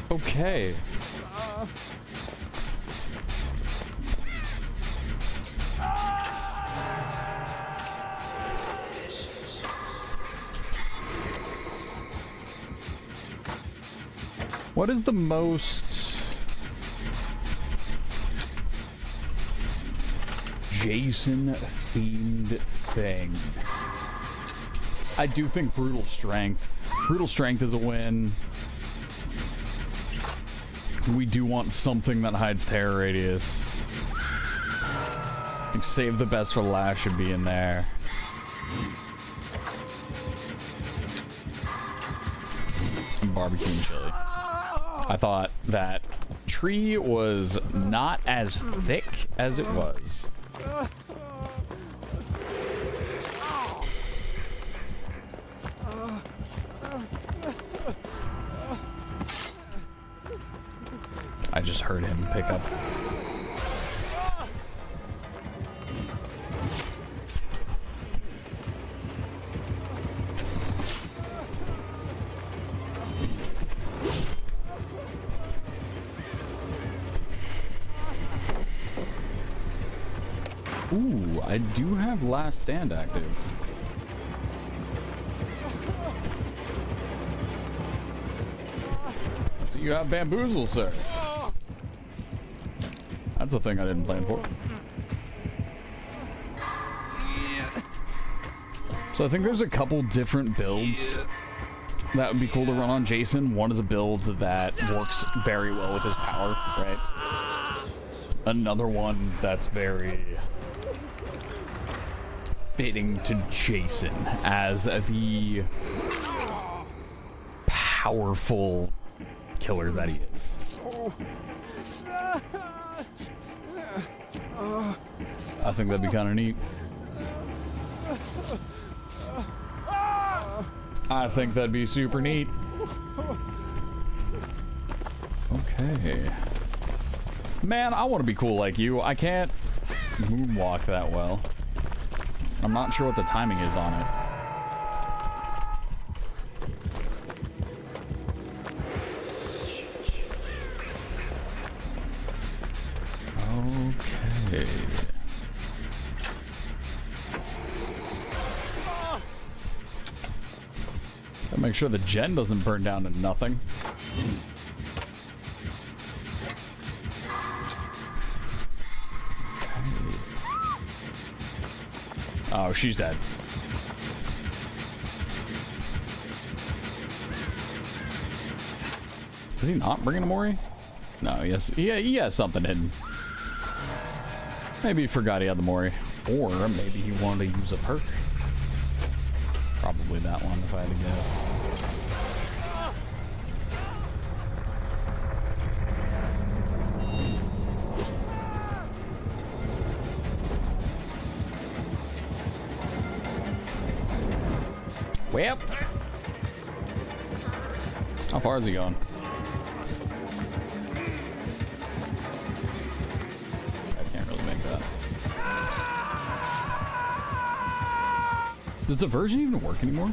Okay. What is the most Jason-themed thing? I do think Brutal Strength. Brutal Strength is a win. We do want something that hides terror radius. I think Save the Best for Last should be in there. And barbecue and chili. I thought that tree was not as thick as it was. I just heard him pick up. Ooh, I do have Last Stand active. So you have Bamboozle, sir. That's a thing I didn't plan for. So I think there's a couple different builds that would be cool to run on Jason. One is a build that works very well with his power, right? Another one that's very fitting to Jason as the powerful killer that he is. I think that'd be kind of neat. I think that'd be super neat. Okay. Man, I want to be cool like you. I can't moonwalk that well. I'm not sure what the timing is on it. Okay. Gotta make sure the gen doesn't burn down to nothing. Oh, she's dead. Is he not bringing a Mori? No, he has something hidden. Maybe he forgot he had the Mori. Or maybe he wanted to use a perk. Probably that one, if I had to guess. Well, how far is he going? I can't really make that. Does diversion even work anymore?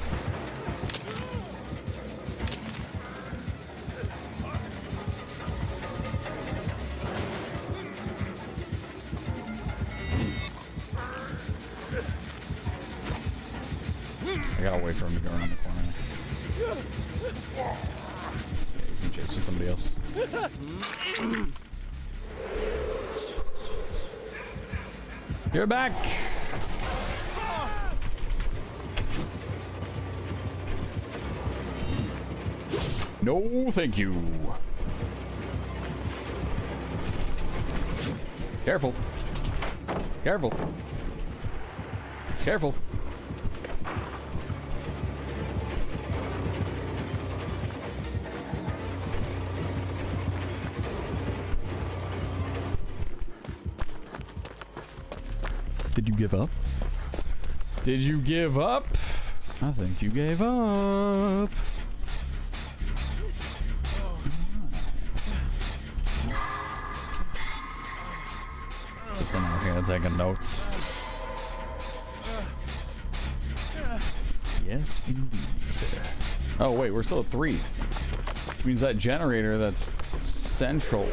I gotta wait for him to go around the corner. Yeah, he's in chase with somebody else. You're back! No, thank you. Careful. Careful. Careful. give up? Did you give up? I think you gave up. Keeps in here taking notes. Yes, indeed. Oh wait, we're still at 3. Which means that generator that's central.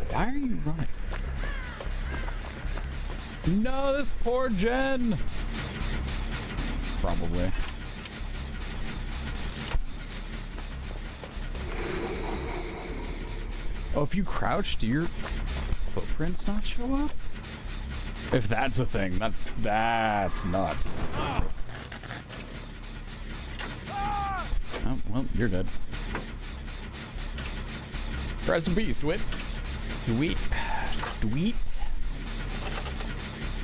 Why are you running? No, this poor gen. Probably. Oh, if you crouch, do your footprints not show up? If that's a thing, that's nuts. Oh, well, you're dead. Rest in peace, Dwit. Dwit.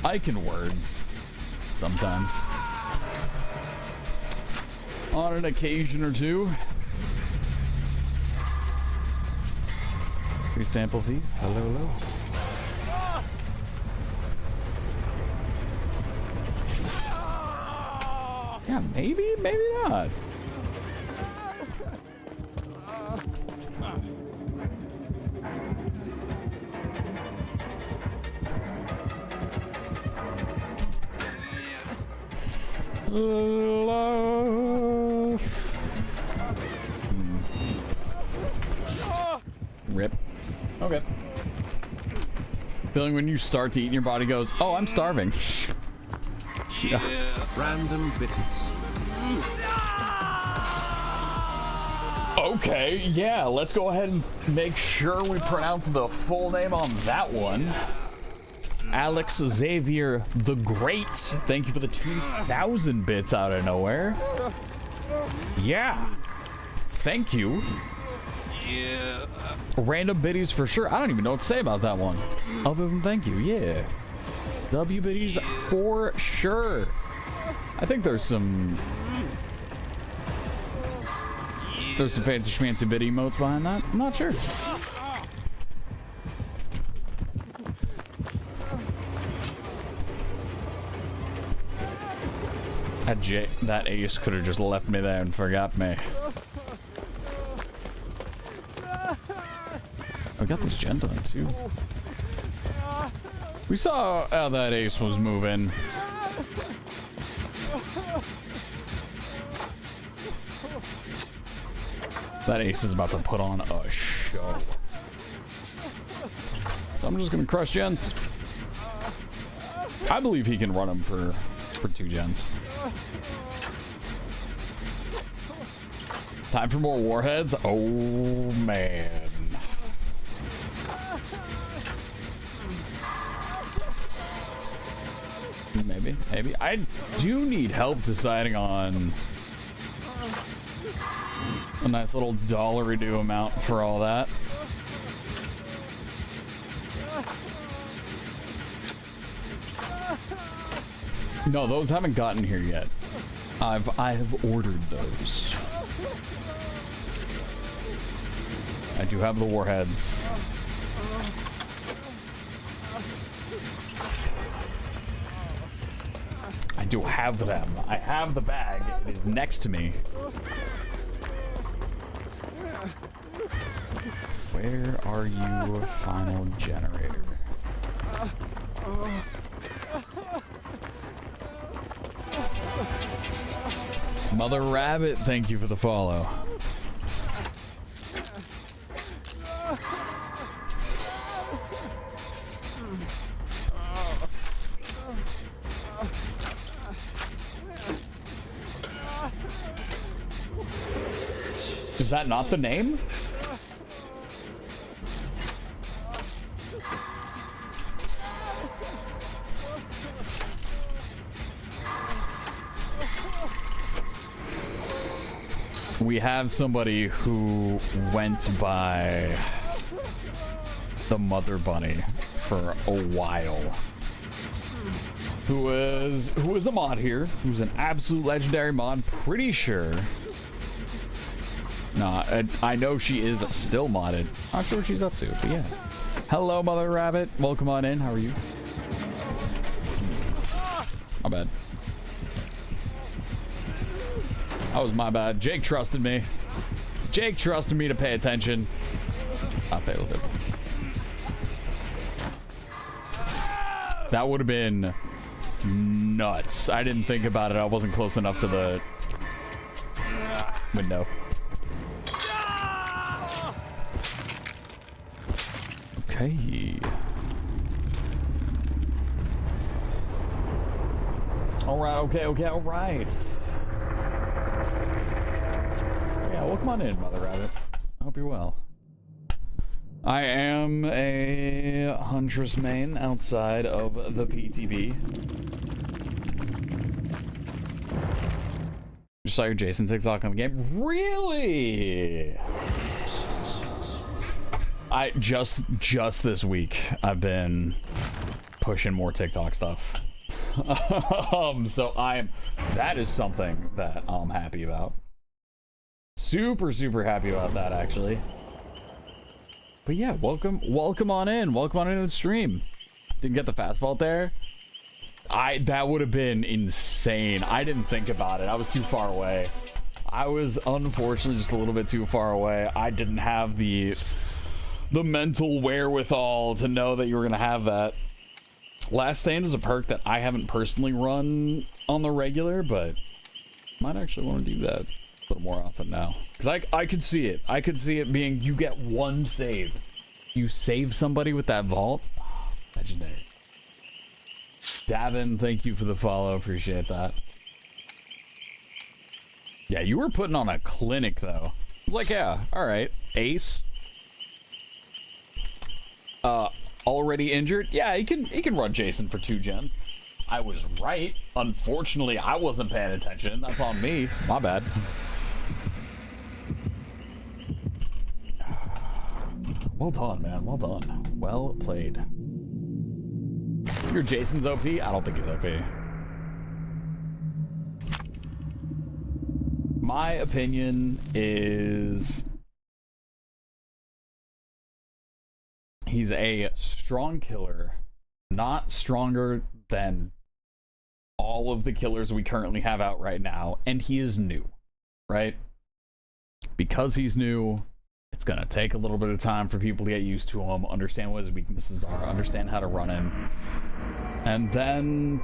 Icon words. Sometimes. On an occasion or two. Free sample thief. Hello, hello. Yeah, maybe not. Rip. Okay. Feeling when you start to eat and your body goes, oh, I'm starving. Yeah. Random bits. Okay, yeah, let's go ahead and make sure we pronounce the full name on that one. Alex Xavier the Great. Thank you for the 2,000 bits out of nowhere. Yeah. Thank you. Yeah. Random biddies for sure. I don't even know what to say about that one. Other than thank you, yeah. W biddies for sure. I think there's some fancy schmancy biddy emotes behind that. I'm not sure. That ace could have just left me there and forgot me. I got this gen done too. We saw how that ace was moving. That ace is about to put on a show. So I'm just gonna crush gens. I believe he can run them for 2 gens. Time for more warheads? Oh man. Maybe. I do need help deciding on a nice little dollar-a-do amount for all that. No, those haven't gotten here yet. I have ordered those. I do have the warheads. I do have them. I have the bag. It is next to me. Where are you, final generator? Mother Rabbit, thank you for the follow. Is that not the name? We have somebody who went by the Mother Bunny for a while. Who is a mod here, who's an absolute legendary mod, pretty sure. Nah, I know she is still modded. Not sure what she's up to, but yeah. Hello, Mother Rabbit. Welcome on in. How are you? My bad. That was my bad. Jake trusted me. Jake trusted me to pay attention. I failed it. That would have been nuts. I didn't think about it. I wasn't close enough to the window. Okay. All right. Okay. All right. Yeah. Well, come on in, Mother Rabbit. I hope you're well. I am a Huntress main outside of the PTB. Just saw your Jason TikTok on the game. Really? I just this week I've been pushing more TikTok stuff. So that is something that I'm happy about. Super happy about that, actually. But yeah, welcome on in. Welcome on into the stream. Didn't get the fast vault there. That would have been insane. I didn't think about it. I was too far away. I was unfortunately just a little bit too far away. I didn't have the mental wherewithal to know that you were gonna have that. Last Stand is a perk that I haven't personally run on the regular, but might actually want to do that a little more often now. Because I could see it. I could see it being, you get one save. You save somebody with that vault. Oh, legendary. Davin, thank you for the follow. Appreciate that. Yeah, you were putting on a clinic, though. It's like, yeah, alright. Ace. Already injured? Yeah, he can run Jason for 2 gens. I was right. Unfortunately, I wasn't paying attention. That's on me. My bad. Well done, man. Well done. Well played. Your Jason's OP? I don't think he's OP. My opinion is he's a strong killer, not stronger than all of the killers we currently have out right now, and he is new, right? Because he's new, it's gonna take a little bit of time for people to get used to him, understand what his weaknesses are, understand how to run him, and then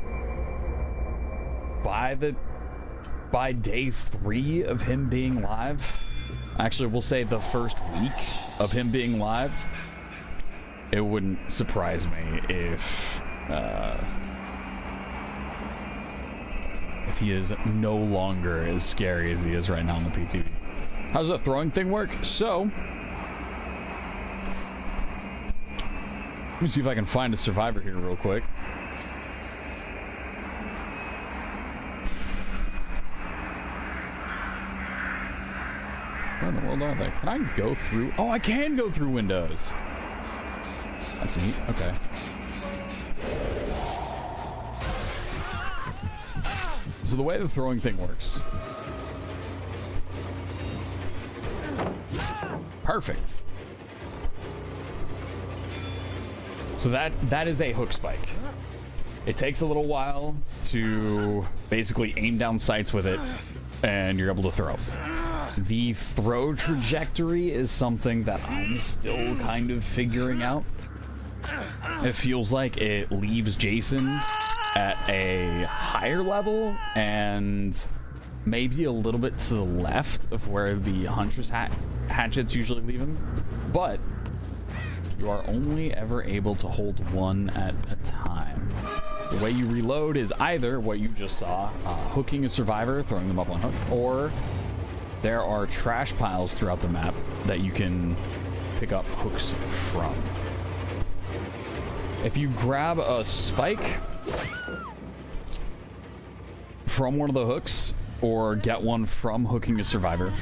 by day 3 of him being live, actually we'll say the first week of him being live, it wouldn't surprise me if he is no longer as scary as he is right now on the PTB. How does that throwing thing work? So, let me see if I can find a survivor here real quick. Where in the world are they? Can I go through? Oh, I can go through windows. That's neat. Okay. So the way the throwing thing works. Perfect. So that is a hook spike. It takes a little while to basically aim down sights with it, and you're able to throw. The throw trajectory is something that I'm still kind of figuring out. It feels like it leaves Jason at a higher level and maybe a little bit to the left of where the Huntress hatchets usually leave him, but you are only ever able to hold one at a time. The way you reload is either what you just saw, hooking a survivor, throwing them up on hook, or there are trash piles throughout the map that you can pick up hooks from. If you grab a spike from one of the hooks, or get one from hooking a survivor,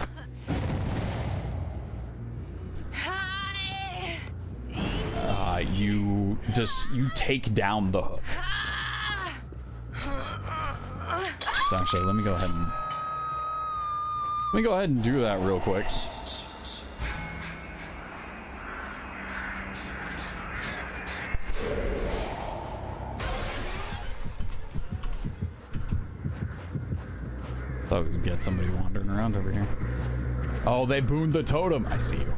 you take down the hook. So actually, let me go ahead and do that real quick. Thought we would get somebody wandering around over here. Oh, they booned the totem. I see you.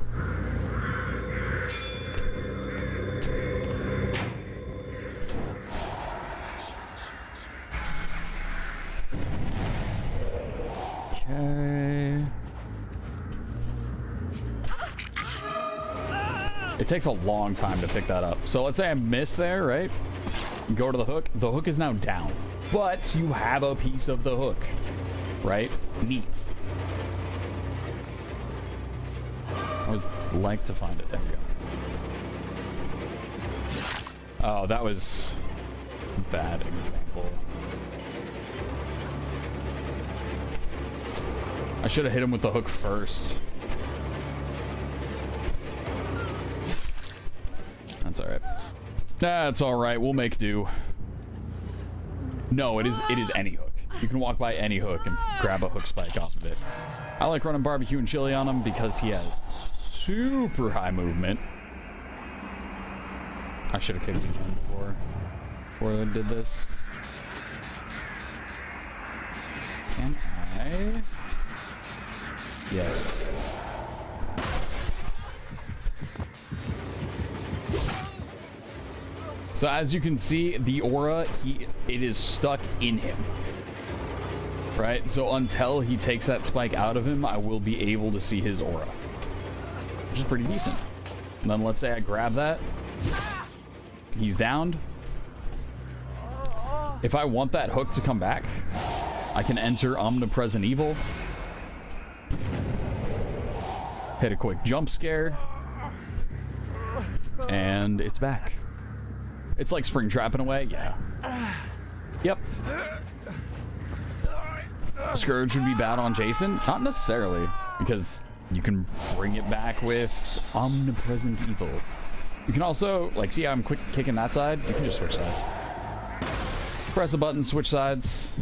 Okay. It takes a long time to pick that up. So let's say I miss there, right? Go to the hook. The hook is now down. But you have a piece of the hook, right? Neat. I would like to find it. There we go. Oh, that was a bad example. I should have hit him with the hook first. That's all right. That's all right. We'll make do. No, it is any hook. You can walk by any hook and grab a hook spike off of it. I like running barbecue and chili on him because he has super high movement. I should have kicked him before I did this. Can I? Yes. So as you can see, the aura, it is stuck in him. Right? So until he takes that spike out of him, I will be able to see his aura. Which is pretty decent. And then let's say I grab that. He's downed. If I want that hook to come back, I can enter Omnipresent Evil. Hit a quick jump scare. And it's back. It's like spring trap in a way, yeah. Yep. Scourge would be bad on Jason? Not necessarily, because you can bring it back with Omnipresent Evil. You can also, like, see how I'm quick kicking that side? You can just switch sides. Press a button, switch sides.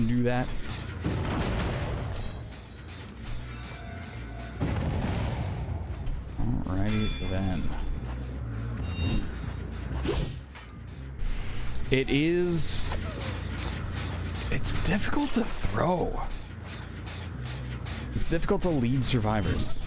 Do that. Alrighty then. It's difficult to throw. It's difficult to lead survivors.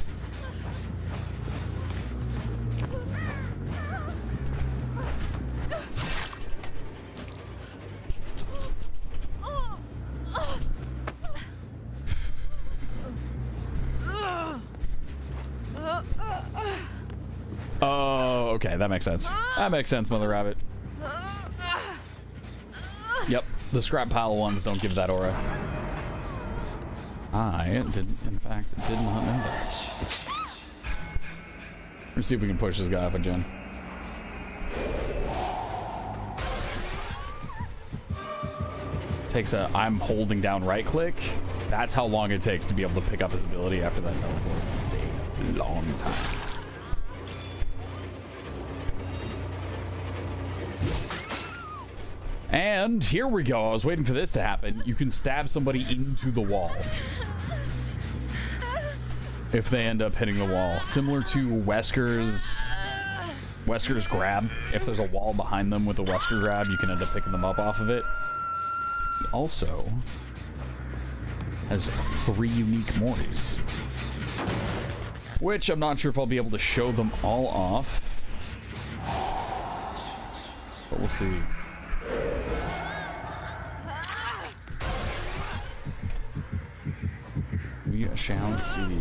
Oh, okay, that makes sense. That makes sense, Mother Rabbit. Yep, the scrap pile ones don't give that aura. I did not know that. Let's see if we can push this guy off a gen. Takes a, I'm holding down right click. That's how long it takes to be able to pick up his ability after that teleport. It's a long time. And here we go. I was waiting for this to happen. You can stab somebody into the wall if they end up hitting the wall. Similar to Wesker's grab. If there's a wall behind them with a Wesker grab, you can end up picking them up off of it. He also has 3 unique Moris, which I'm not sure if I'll be able to show them all off, but we'll see. We shall see.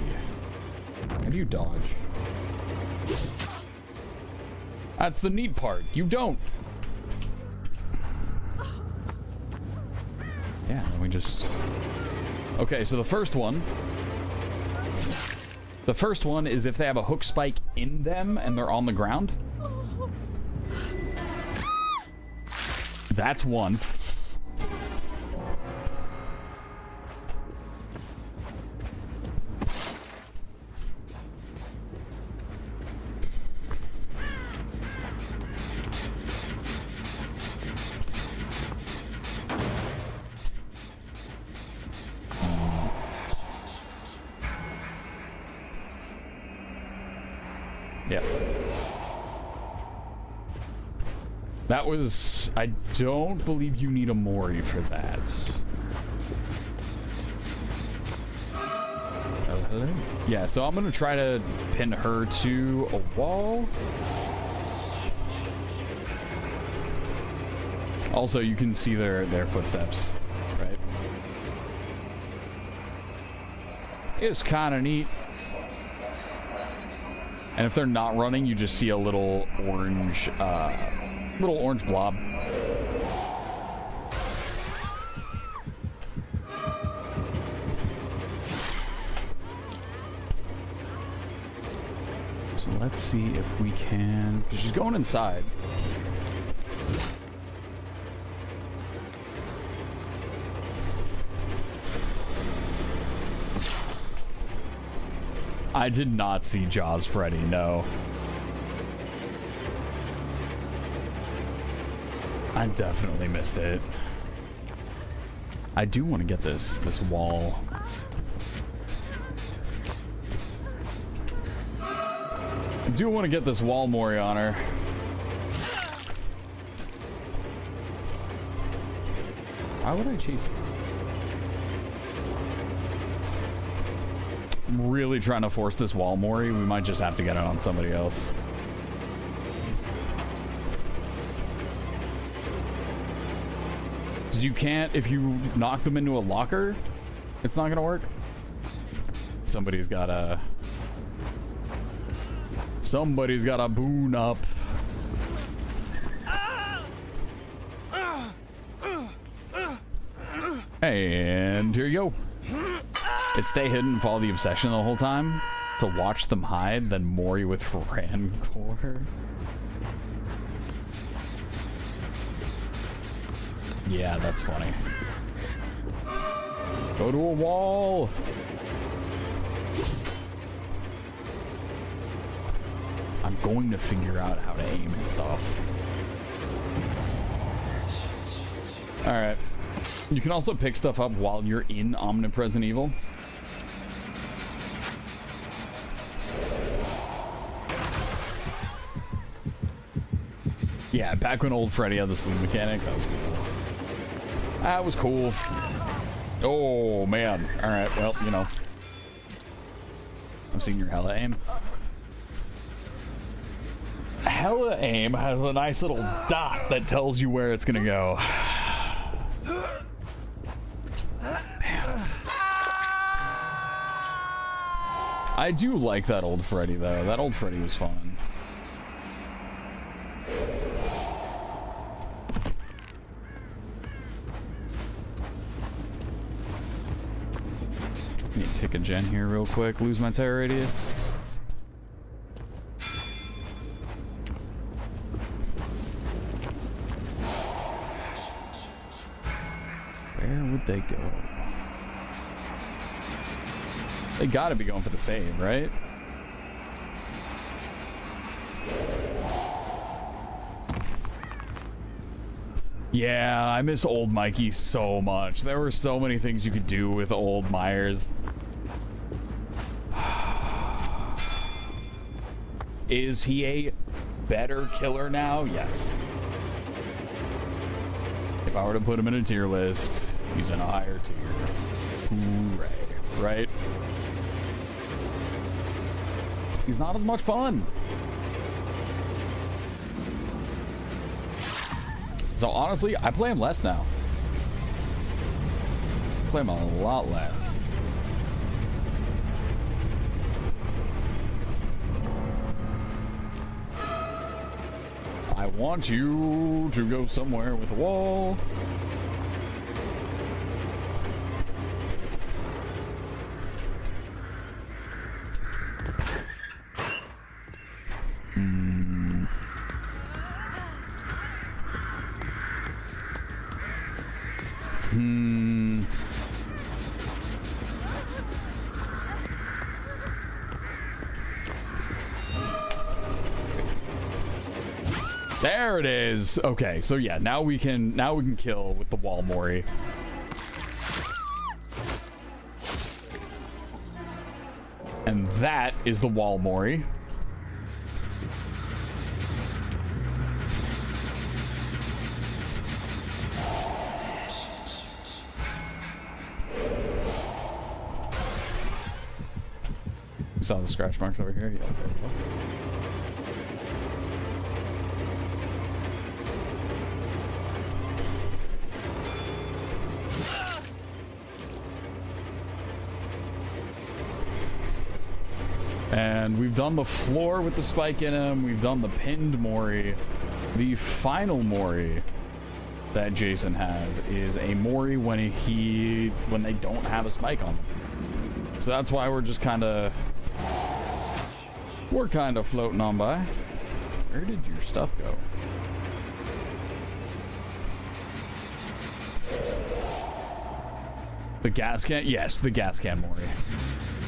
How do you dodge? That's the neat part. You don't. Yeah, then we just... Okay, so the first one is if they have a hook spike in them and they're on the ground. That's one. Yeah. That was... I don't believe you need a Mori for that. hello. Yeah, so I'm gonna try to pin her to a wall. Also, you can see their footsteps, right? It's kind of neat. And if they're not running, you just see a little orange blob. So let's see if we can. She's going inside. I did not see Jaws Freddy, no. I definitely missed it. I do want to get this wall. I do want to get this wall Mori on her. Why would I chase her? I'm really trying to force this wall Mori. We might just have to get it on somebody else. Because you can't, if you knock them into a locker, it's not gonna work. Somebody's gotta boon up. And here you go. It stay hidden and follow the obsession the whole time to watch them hide, then Mori with Rancor. Yeah, that's funny. Go to a wall. I'm going to figure out how to aim and stuff. Alright. You can also pick stuff up while you're in Omnipresent Evil. Yeah, back when old Freddy had the sleep mechanic, that was cool. That was cool. Oh, man. Alright, well, you know. I'm seeing your hella aim. Hella aim has a nice little dot that tells you where it's gonna go. Man. I do like that old Freddy, though. That old Freddy was fun. Need to kick a gen here real quick. Lose my terror radius. Where would they go? They gotta be going for the save, right? Yeah, I miss old Mikey so much. There were so many things you could do with old Myers. Is he a better killer now? Yes. If I were to put him in a tier list, he's in a higher tier. Hooray. Right? He's not as much fun. So honestly, I play him less now. I play him a lot less. I want you to go somewhere with a wall. There it is. Okay, so yeah, now we can kill with the wall Mori. And that is the wall Mori. saw the scratch marks over here. Yeah, there you go. And we've done the floor with the spike in him. We've done the pinned Mori. The final Mori that Jason has is a Mori when they don't have a spike on them. So that's why we're just kind of floating on by. Where did your stuff go? The gas can? Yes, the gas can Mori.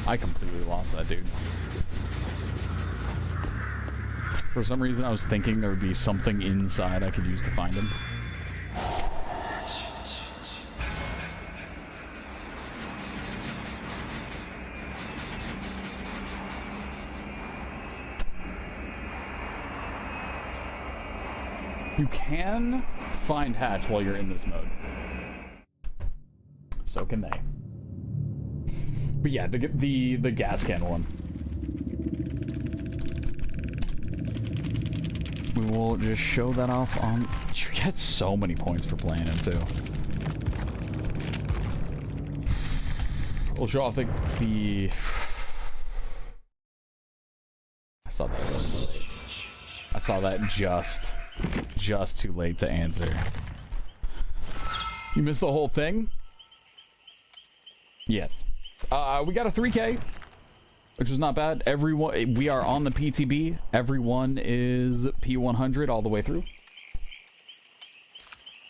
I completely lost that dude. For some reason, I was thinking there would be something inside I could use to find him. You can find hatch while you're in this mode. So can they. But yeah, the gas can one. We will just show that off on... You get so many points for playing him, too. We'll show off the... I saw that just too late. I saw that just too late to answer. You missed the whole thing? Yes. We got a 3K, which was not bad. Everyone, we are on the PTB. Everyone is P100 all the way through.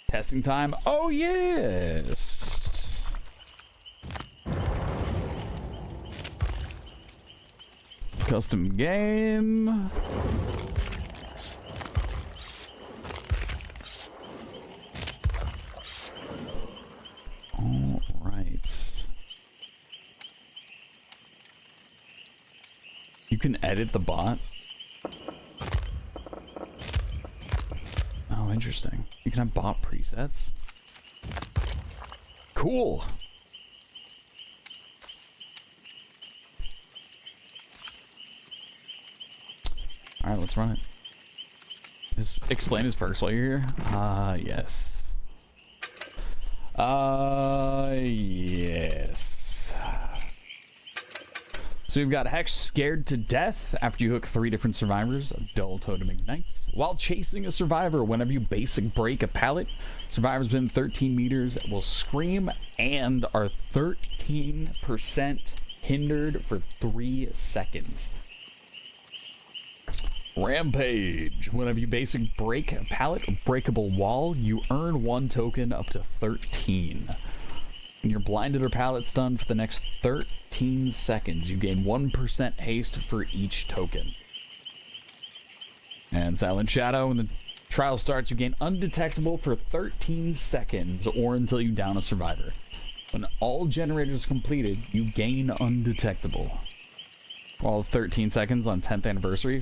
Testing time. Oh, yes. Custom game. All right. You can edit the bot. Oh, interesting. You can have bot presets. Cool. All right, let's run it. Explain his perks while you're here. Yes. Yes. So you've got Hex scared to death after you hook 3 different survivors of dull totem ignites. While chasing a survivor, whenever you basic break a pallet, survivors within 13 meters will scream and are 13% hindered for 3 seconds. Rampage. Whenever you basic break a pallet or breakable wall, you earn 1 token up to 13. When you're blinded or pallet stunned for the next 13 seconds, you gain 1% haste for each token. And Silent Shadow, when the trial starts, you gain undetectable for 13 seconds or until you down a survivor. When all generators are completed, you gain undetectable. All 13 seconds on 10th anniversary.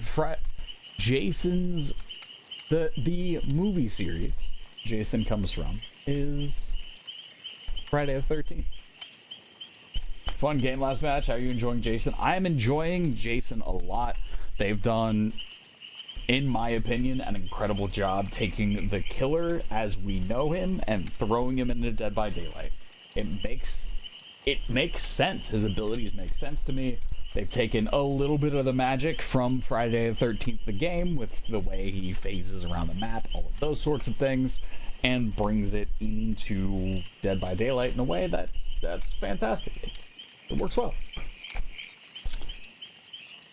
Jason's the movie series Jason comes from is Friday the 13th. Fun game last match. How are you enjoying Jason? I am enjoying Jason a lot. They've done, in my opinion, an incredible job taking the killer as we know him and throwing him into Dead by Daylight. It makes sense. His abilities make sense to me. They've taken a little bit of the magic from Friday the 13th, the game, with the way he phases around the map, all of those sorts of things, and brings it into Dead by Daylight in a way that's fantastic. It works well.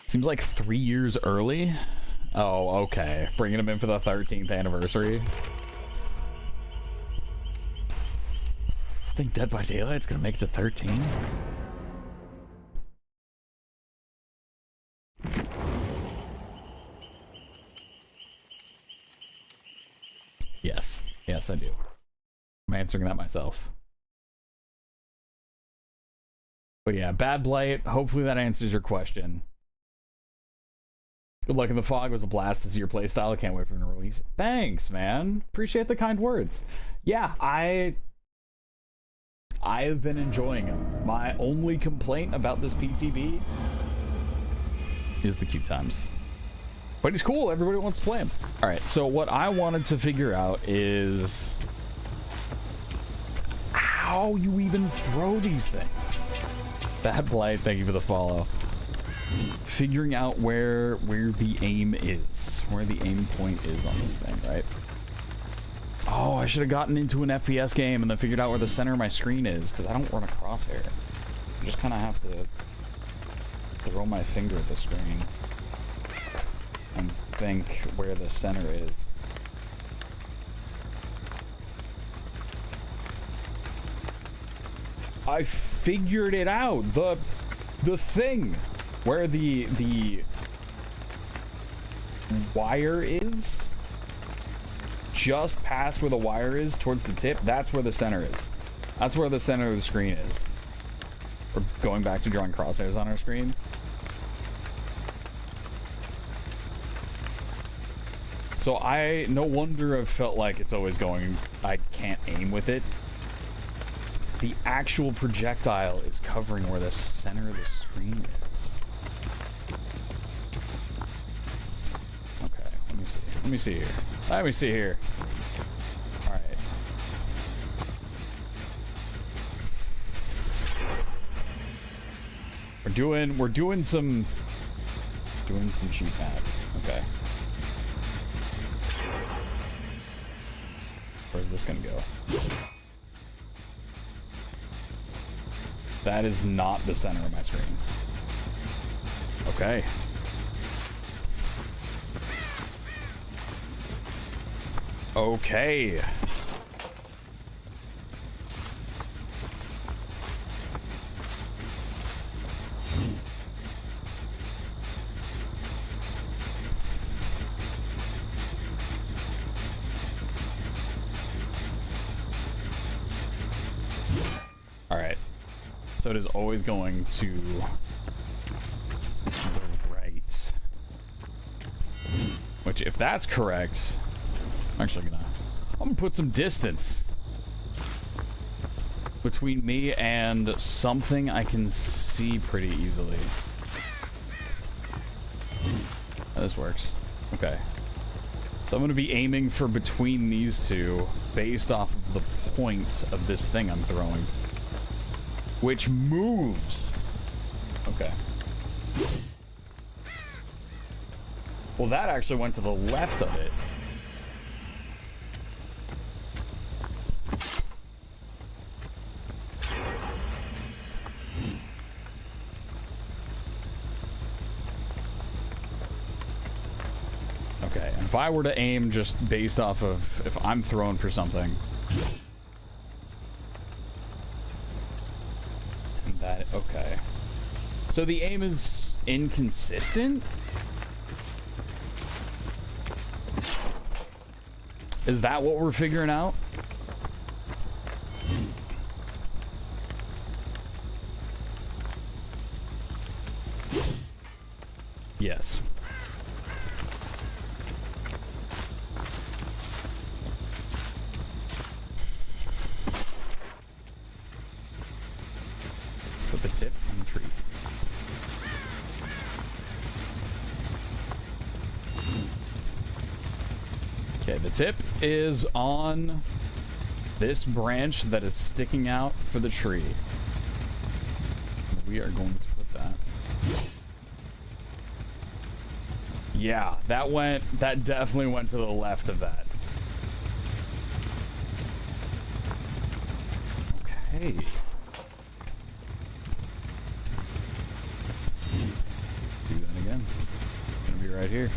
Seems like 3 years early. Oh, okay. Bringing him in for the 13th anniversary. I think Dead by Daylight's gonna make it to 13. Yes. Yes, I do. I'm answering that myself. But yeah, Bad Blight. Hopefully that answers your question. Good luck in the fog. It was a blast to see your playstyle. I can't wait for the release. Thanks, man. Appreciate the kind words. Yeah, I have been enjoying them. My only complaint about this PTB is the queue times. But he's cool. Everybody wants to play him. All right. So what I wanted to figure out is how you even throw these things. Bad Blight, thank you for the follow. Figuring out where the aim is, where the aim point is on this thing, right? Oh, I should have gotten into an FPS game and then figured out where the center of my screen is, because I don't run a crosshair. I just kind of have to throw my finger at the screen and think where the center is. I figured it out. The thing where the wire is, just past where the wire is towards the tip, that's where the center is. That's where the center of the screen is. We're going back to drawing crosshairs on our screen. So no wonder I've felt like it's always going, I can't aim with it. The actual projectile is covering where the center of the screen is. Okay, let me see. Let me see here. Let me see here. All right. We're doing some cheap math. Okay. Where's this gonna go? That is not the center of my screen. Okay. Okay. All right. So it is always going to the right. Which, if that's correct, I'm gonna put some distance between me and something I can see pretty easily. Oh, this works. Okay. So I'm gonna be aiming for between these two based off of the point of this thing I'm throwing. Which moves. Okay. Well, that actually went to the left of it. Okay, and if I were to aim just based off of if I'm throwing for something. Okay. So the aim is inconsistent? Is that what we're figuring out? Yes. Put the tip on the tree. Okay, the tip is on this branch that is sticking out for the tree. We are going to put that. Yeah, that definitely went to the left of that. Okay. Do that again. It's gonna be right here.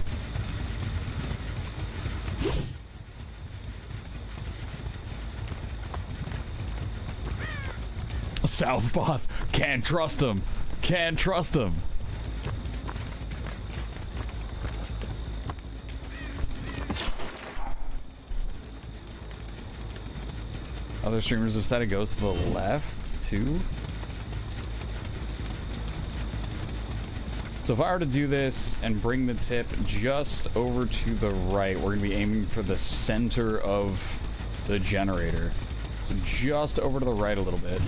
South boss. Can't trust him. Can't trust him. Other streamers have said it goes to the left too. So if I were to do this and bring the tip just over to the right, we're gonna be aiming for the center of the generator. So just over to the right a little bit.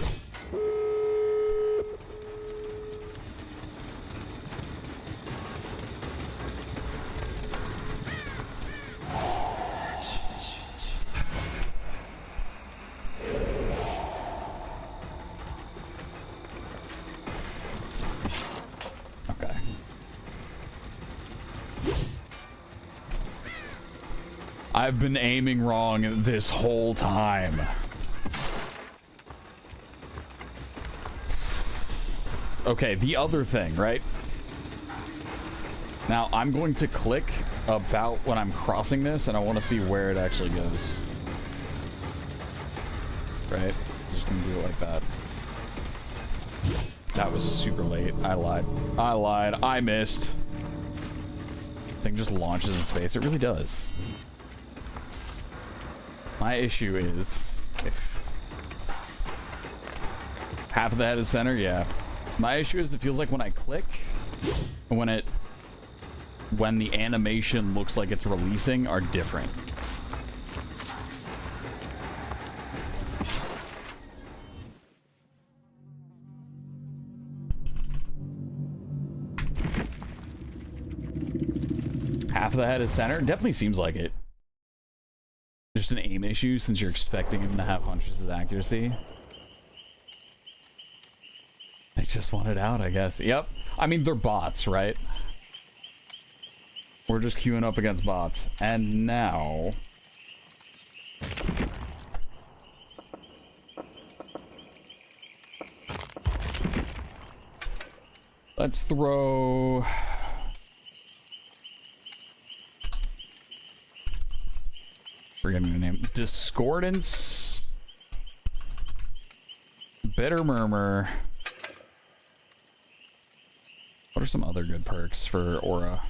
I've been aiming wrong this whole time. Okay, the other thing, right? Now, I'm going to click about when I'm crossing this, and I want to see where it actually goes. Right? Just gonna do it like that. That was super late. I lied. I lied. I missed. Thing just launches in space. It really does. My issue is if half of the head is center, yeah. My issue is it feels like when I click, when the animation looks like it's releasing are different. Half of the head is center. Definitely seems like it. Just an aim issue since you're expecting him to have Huntress's accuracy. I just want it out, I guess. Yep. I mean, they're bots, right? We're just queuing up against bots. And now... let's throw... forget the name. Discordance. Bitter Murmur. What are some other good perks for Aura?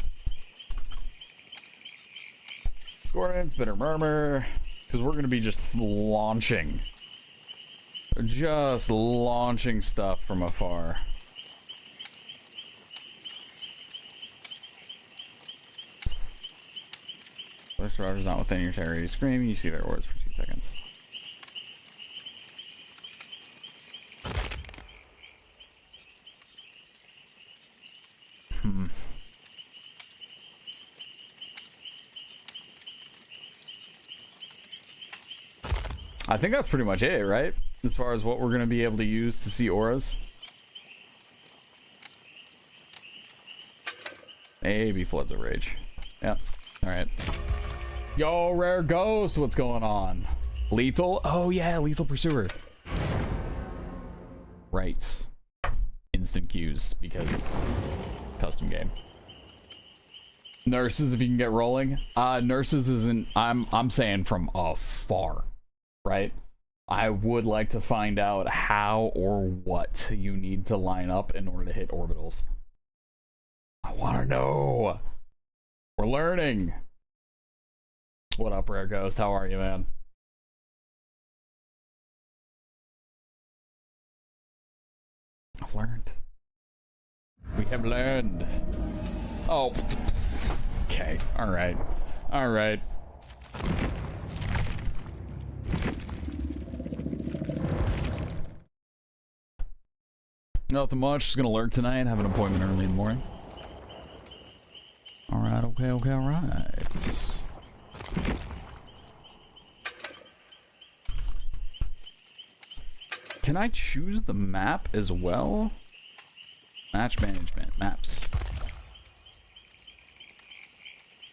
Discordance, Bitter Murmur. Because we're going to be just launching. Just launching stuff from afar. First Roger's not within your territory. Screaming, you see their auras for 2 seconds. I think that's pretty much it, right? As far as what we're going to be able to use to see auras. Maybe Floods of Rage. Yeah. Alright. Yo, Rare Ghost, what's going on? Lethal? Oh yeah, Lethal Pursuer. Right. Instant queues, because custom game. Nurses, if you can get rolling. Nurses isn't, I'm saying from afar, right? I would like to find out how or what you need to line up in order to hit orbitals. I want to know. We're learning. What up, Rare Ghost? How are you, man? I've learned. We have learned. Oh. Okay. Alright. Alright. Nothing much. Just gonna lurk tonight. Have an appointment early in the morning. Alright, okay, alright. Can I choose the map as well? Match management, maps.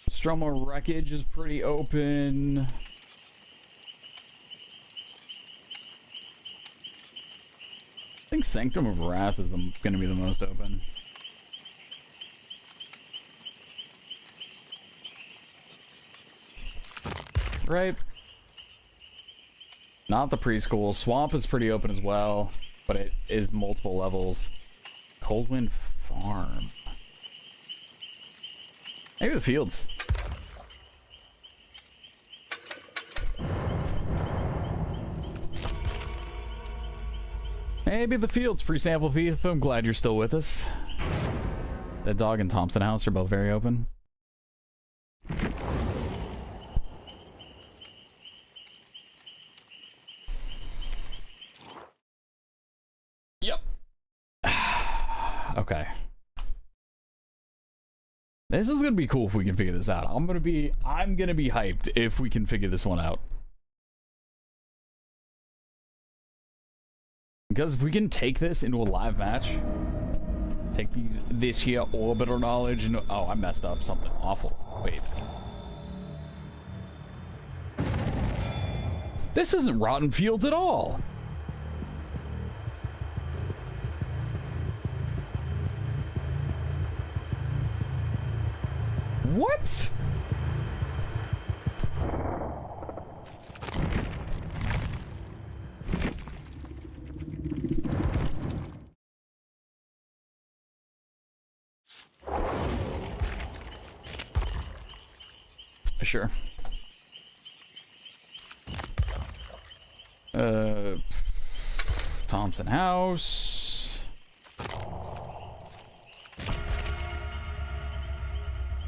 Stroma Wreckage is pretty open. I think Sanctum of Wrath is going to be the most open. Right? Not the preschool. Swamp is pretty open as well, but it is multiple levels. Coldwind Farm. Maybe the fields. Maybe the fields. Free sample fee. I'm glad you're still with us. Dead Dog and Thompson House are both very open. Yep. Okay. This is gonna be cool if we can figure this out. I'm gonna be hyped if we can figure this one out. Because if we can take this into a live match, take this here orbital knowledge and oh, I messed up something awful. Wait. This isn't Rotten Fields at all. What? Sure. Thompson House.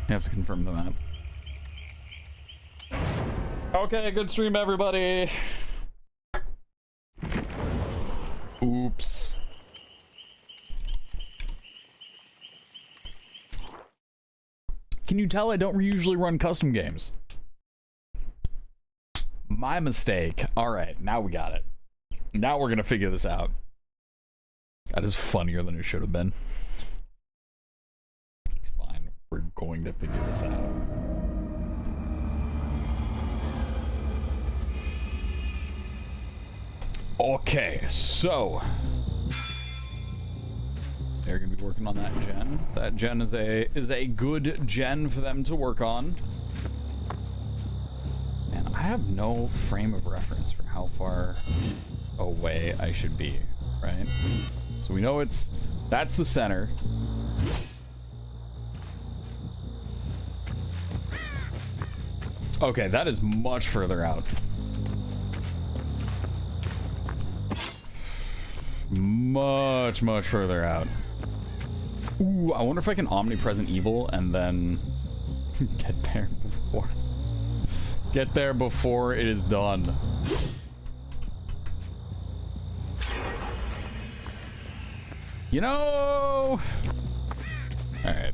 You have to confirm that. Okay, good stream, everybody. Oops. Can you tell I don't usually run custom games? My mistake. Alright, now we got it. Now we're gonna figure this out. That is funnier than it should have been. It's fine. We're going to figure this out. Okay, so they're gonna be working on that gen. That gen is a good gen for them to work on. And I have no frame of reference for how far away I should be, right? So we know that's the center. Okay, that is much further out. Much, much further out. Ooh, I wonder if I can omnipresent evil and then get there before it is done. You know. All right.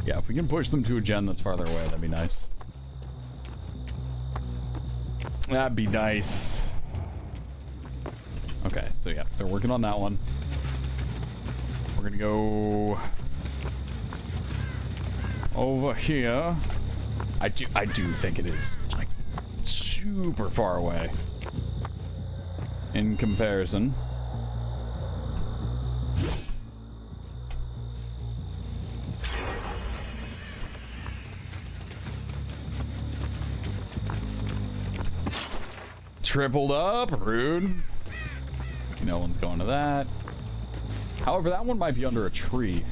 Yeah, if we can push them to a gen that's farther away, that'd be nice. That'd be nice. Okay, so yeah, they're working on that one. We're gonna go over here. I do think it is like super far away in comparison. Tripled up, rude. No one's going to that. However, that one might be under a tree.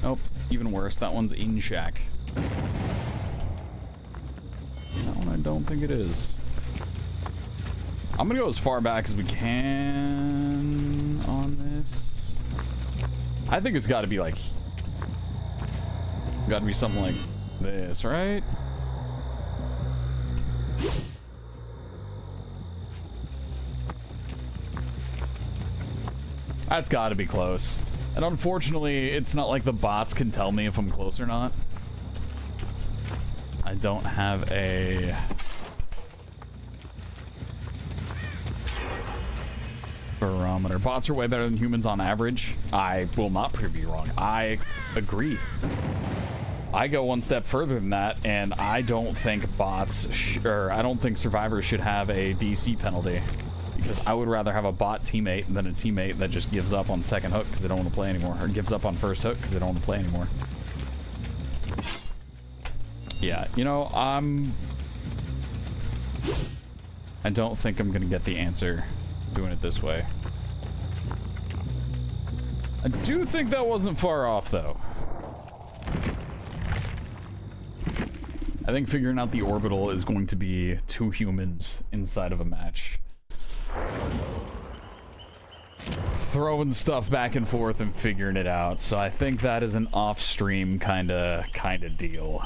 Nope, even worse. That one's in shack. That one I don't think it is. I'm gonna go as far back as we can on this. I think it's got to be like, got to be something like this, right? That's got to be close. And unfortunately, it's not like the bots can tell me if I'm close or not. I don't have a barometer. Bots are way better than humans on average. I will not prove you wrong. I agree. I go one step further than that, and I don't think bots, or I don't think survivors should have a DC penalty. Because I would rather have a bot teammate than a teammate that just gives up on second hook because they don't want to play anymore. Or gives up on first hook because they don't want to play anymore. Yeah, you know, I don't think I'm going to get the answer doing it this way. I do think that wasn't far off, though. I think figuring out the orbital is going to be 2 humans inside of a match. Throwing stuff back and forth and figuring it out. So I think that is an off-stream kind of deal.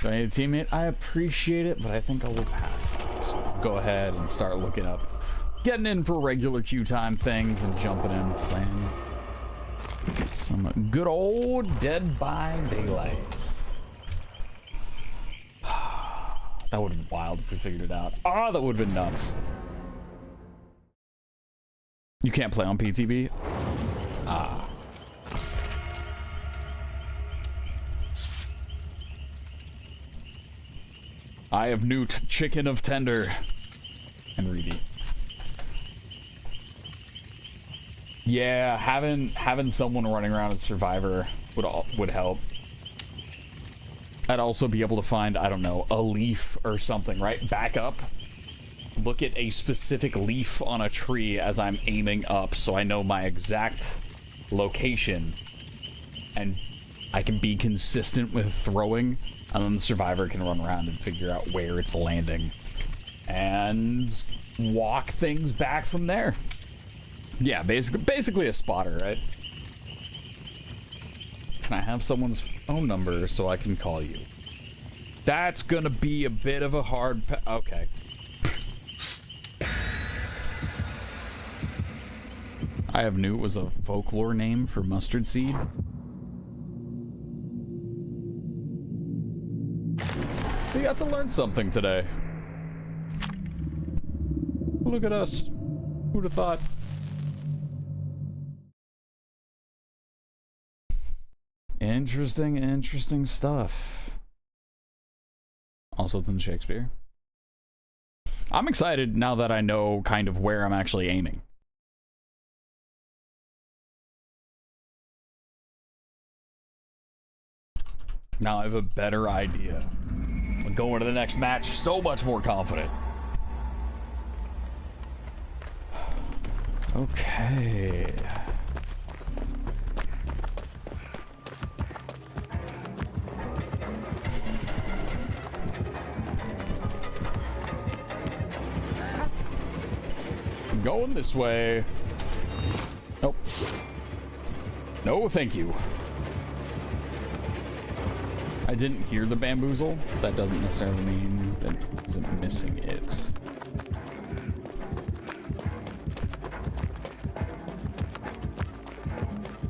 Do I need a teammate? I appreciate it, but I think I will pass. So I'll go ahead and start looking up, getting in for regular queue time things and jumping in, playing some good old Dead by Daylight. That would have been wild if we figured it out. Ah, that would have been nuts. You can't play on PTB? Ah. I have newt chicken of tender. And RyyFii. Yeah, having someone running around as Survivor would help. I'd also be able to find, I don't know, a leaf or something, right? Back up. Look at a specific leaf on a tree as I'm aiming up so I know my exact location. And I can be consistent with throwing, and then the Survivor can run around and figure out where it's landing. And walk things back from there. Yeah, basically a spotter, right? Can I have someone's phone number so I can call you? That's gonna be a bit of a hard okay. I have knew it was a folklore name for mustard seed. We got to learn something today. Look at us. Who'd have thought? Interesting stuff. Also, than Shakespeare. I'm excited now that I know kind of where I'm actually aiming. Now I have a better idea. I'm going to the next match so much more confident. Okay. I'm going this way. Nope. No, thank you. I didn't hear the bamboozle. That doesn't necessarily mean that isn't missing it.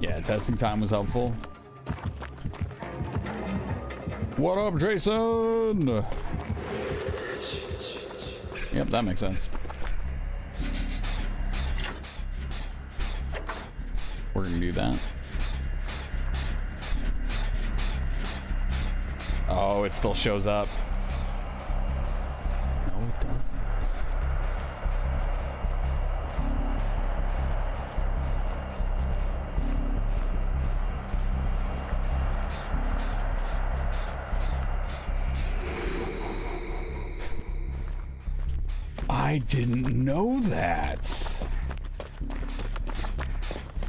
Yeah, testing time was helpful. What up, Jason? Yep, that makes sense. We're gonna do that. Oh, it still shows up. No, it doesn't. I didn't know that.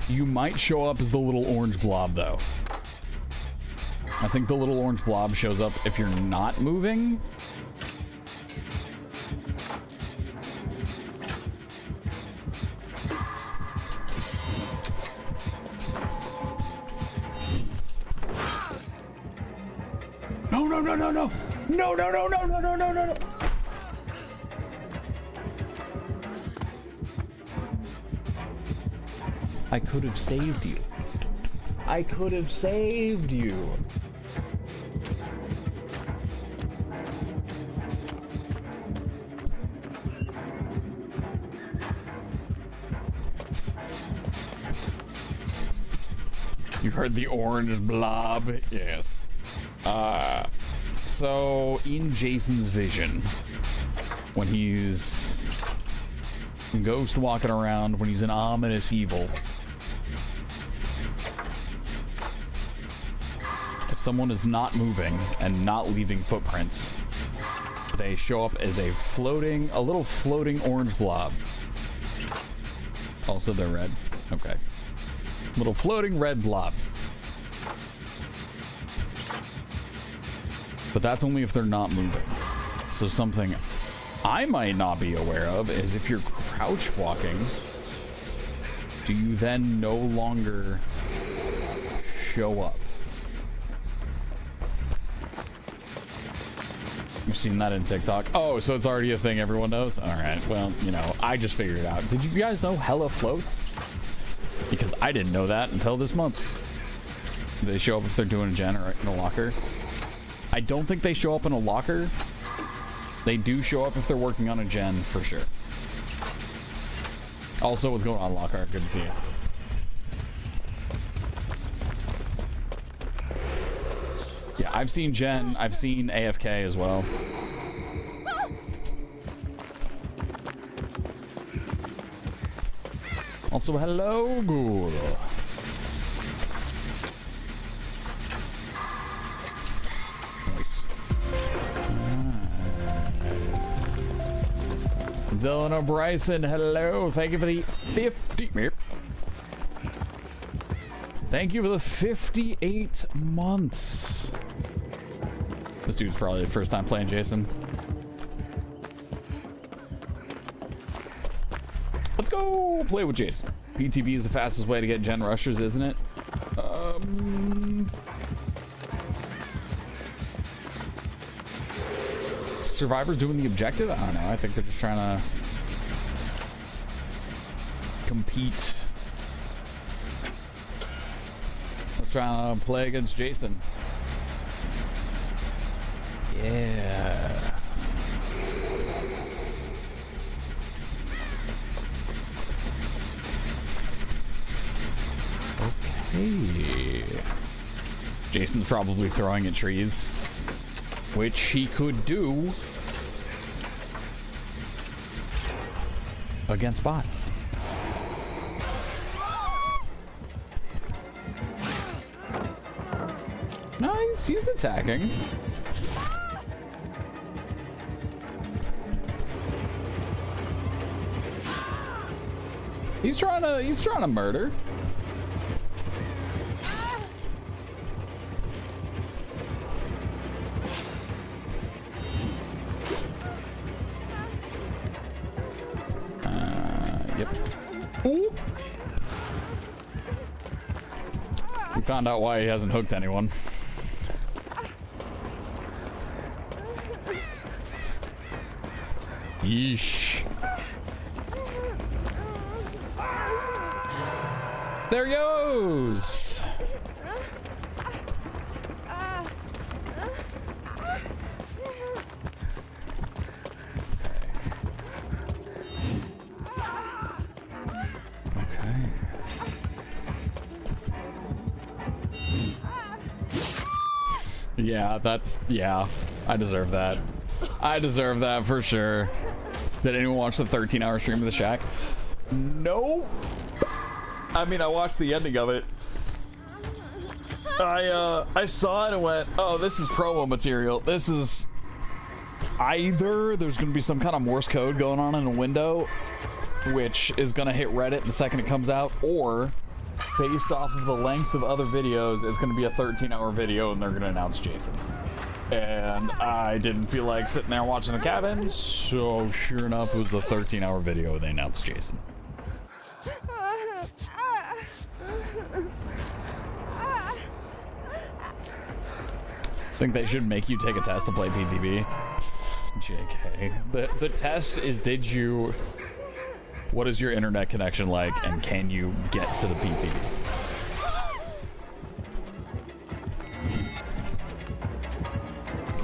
You might show up as the little orange blob, though. I think the little orange blob shows up if you're not moving. No, no, no, no, no. No, no, no, no, no, no, no, no, no. I could have saved you. I could have saved you. You heard the orange blob? Yes. So in Jason's vision, when he's ghost walking around, when he's an ominous evil, if someone is not moving and not leaving footprints, they show up as a little floating orange blob. Also, they're red. Okay. Little floating red blob. But that's only if they're not moving. So something I might not be aware of is if you're crouch walking, do you then no longer show up? You've seen that in TikTok. Oh, so it's already a thing everyone knows? Alright, well, you know, I just figured it out. Did you guys know hella floats? Because I didn't know that until this month. They show up if they're doing a gen or in a locker. I don't think they show up in a locker. They do show up if they're working on a gen, for sure. Also, what's going on, Lockhart? Good to see you. Yeah, I've seen gen. I've seen AFK as well. Also, hello, Ghoul. Nice. Alright. Dylan O'Bryson, hello. Thank you for the 50. Thank you for the 58 months. This dude's probably the first time playing Jason. Let's go play with Jason. PTB is the fastest way to get gen rushers, isn't it? Survivor's doing the objective? I don't know. I think they're just trying to compete. They're trying to play against Jason. Yeah. Okay. Jason's probably throwing at trees, which he could do against bots. Nice, he's attacking. He's trying to murder. Yep. Ooh. We found out why he hasn't hooked anyone. Yeesh. There he goes. Yeah, I deserve that. I deserve that for sure. Did anyone watch the 13-hour stream of the Shack? No. I mean, I watched the ending of it. I saw it and went, oh, this is promo material. This is either there's going to be some kind of Morse code going on in a window, which is going to hit Reddit the second it comes out, or based off of the length of other videos, it's going to be a 13-hour video and they're going to announce Jason. And I didn't feel like sitting there watching the cabin, so sure enough, it was a 13-hour video and they announced Jason. Think they should make you take a test to play PTB? JK. The test is, what is your internet connection like, and can you get to the PTB?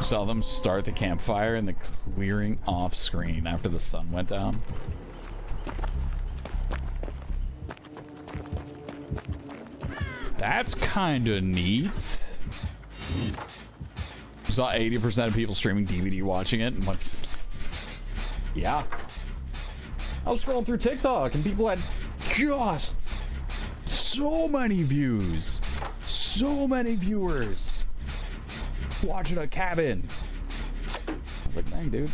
Saw them start the campfire in the clearing off screen after the sun went down. That's kind of neat. Saw 80% of people streaming DVD watching it, and what's... Yeah. I was scrolling through TikTok and people had just so many views, so many viewers watching a cabin. I was like, dang, dude,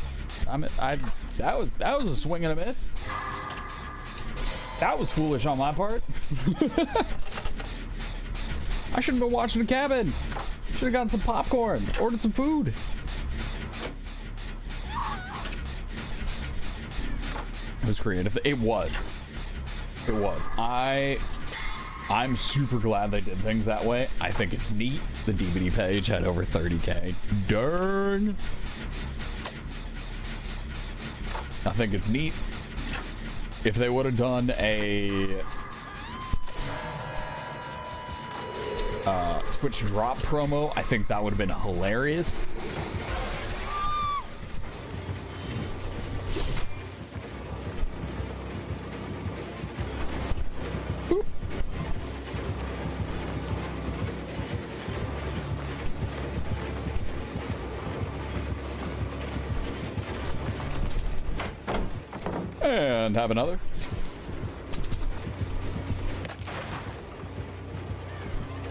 that was a swing and a miss. That was foolish on my part. I should have been watching a cabin. Should have gotten some popcorn, ordered some food. It was creative. It was. I'm super glad they did things that way. I think it's neat. The DVD page had over 30K. Darn. I think it's neat. If they would have done a Twitch drop promo, I think that would have been hilarious. Boop. And have another.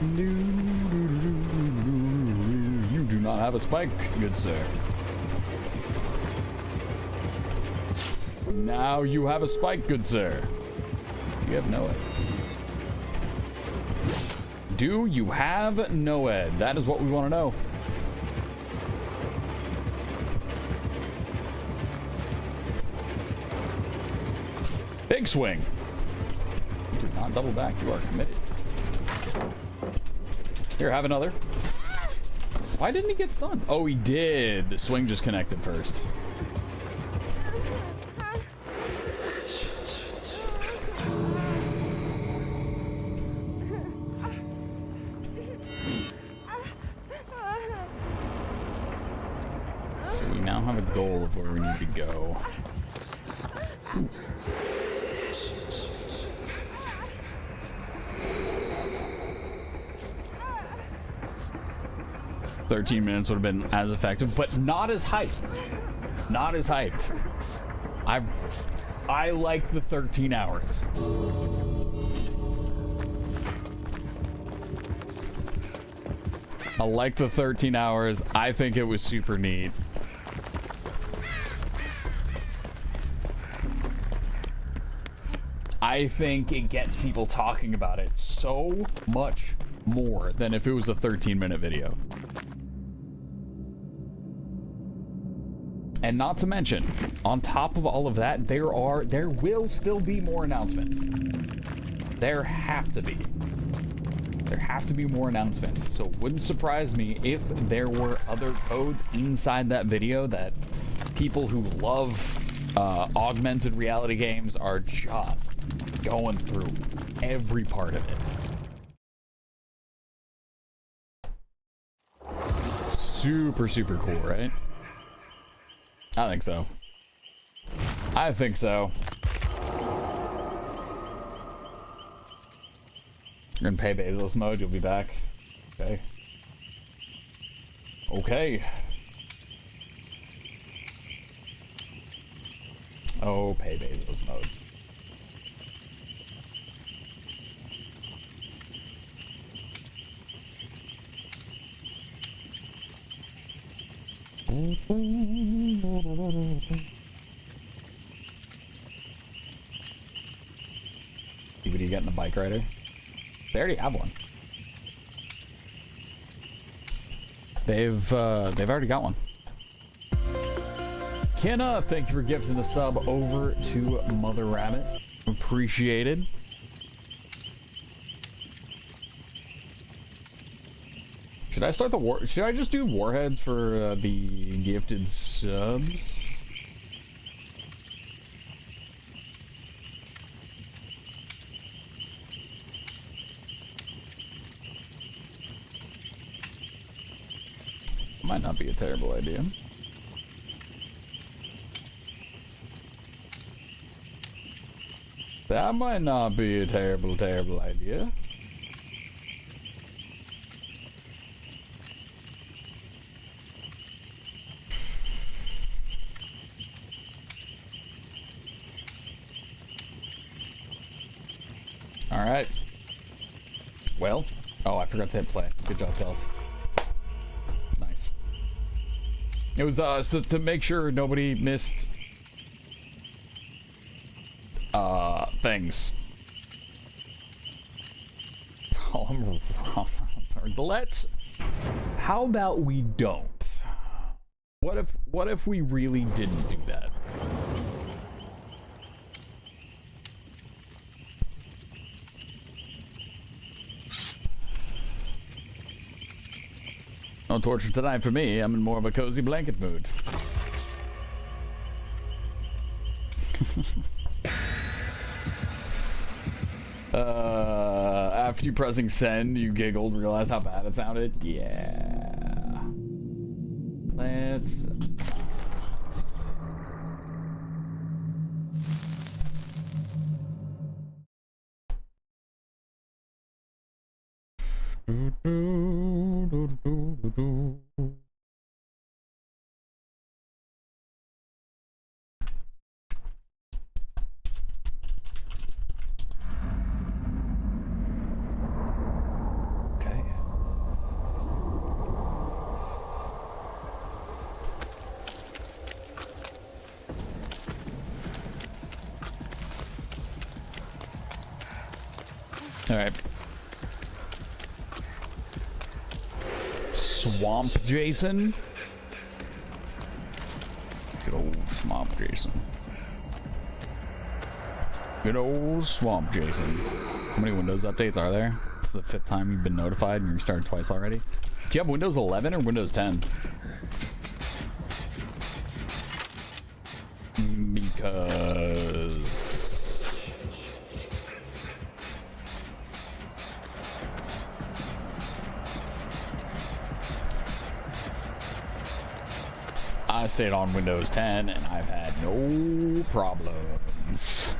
You do not have a spike, good sir. Now you have a spike, good sir. You have no ed. Do you have no ed? That is what we want to know. Big swing. Do not double back. You are committed. Here, have another. Why didn't he get stunned? Oh, he did. The swing just connected first. So we now have a goal of where we need to go. Ooh. 13 minutes would have been as effective, but not as hype. Not as hype. I like the 13 hours. I like the 13 hours. I think it was super neat. I think it gets people talking about it so much more than if it was a 13-minute video. And not to mention, on top of all of that, there will still be more announcements. There have to be. There have to be more announcements. So it wouldn't surprise me if there were other codes inside that video that people who love augmented reality games are just going through every part of it. Super, super cool, right? I think so. I think so. You're gonna pay Bezos mode, you'll be back. Okay. Okay. Oh, pay Bezos mode. Anybody getting a bike rider? They already have one. They've already got one. Kenna, thank you for gifting the sub over to Mother Rabbit. Appreciated. Should I start the war? Should I just do warheads for the gifted subs? Might not be a terrible idea. That might not be a terrible idea. All right. Well, oh, I forgot to hit play. Good job, Self. Nice. It was so to make sure nobody missed things. Oh, I'm wrong. Let's. How about we don't? What if we really didn't do that? No torture tonight for me. I'm in more of a cozy blanket mood. After you pressing send, you giggled, realized how bad it sounded. Yeah. Let's. Okay. All right. Swamp Jason. Good old Swamp Jason. Good old Swamp Jason. How many Windows updates are there? It's the 5th time you've been notified and you restarted twice already. Do you have Windows 11 or Windows 10? Because... I stayed on Windows 10 and I've had no problems.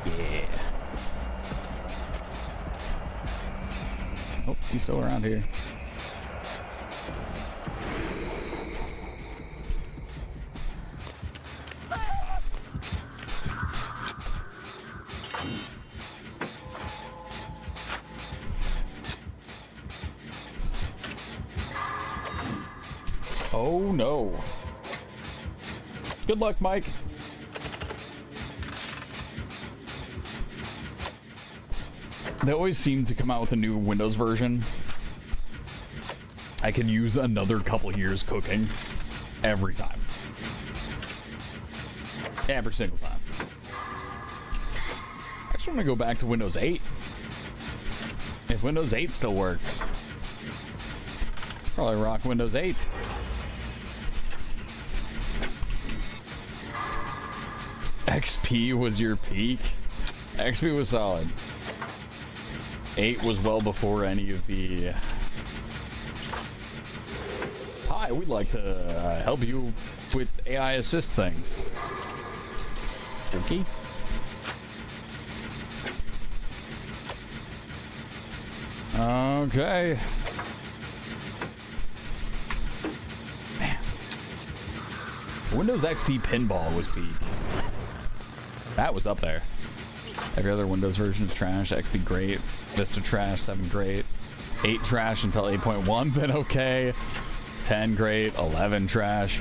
Yeah. Oh, he's still around here. Oh no. Good luck, Mike. They always seem to come out with a new Windows version. I could use another couple years cooking every time. Every single time. I just want to go back to Windows 8. If Windows 8 still works, probably rock Windows 8. XP was your peak? XP was solid. 8 was well before any of the... Hi, we'd like to help you with AI assist things. Okay. Okay. Man. Windows XP Pinball was peak. That was up there. Every other Windows version is trash. XP great. Vista trash. 7 great. 8 trash until 8.1. Then okay. 10 great. 11 trash.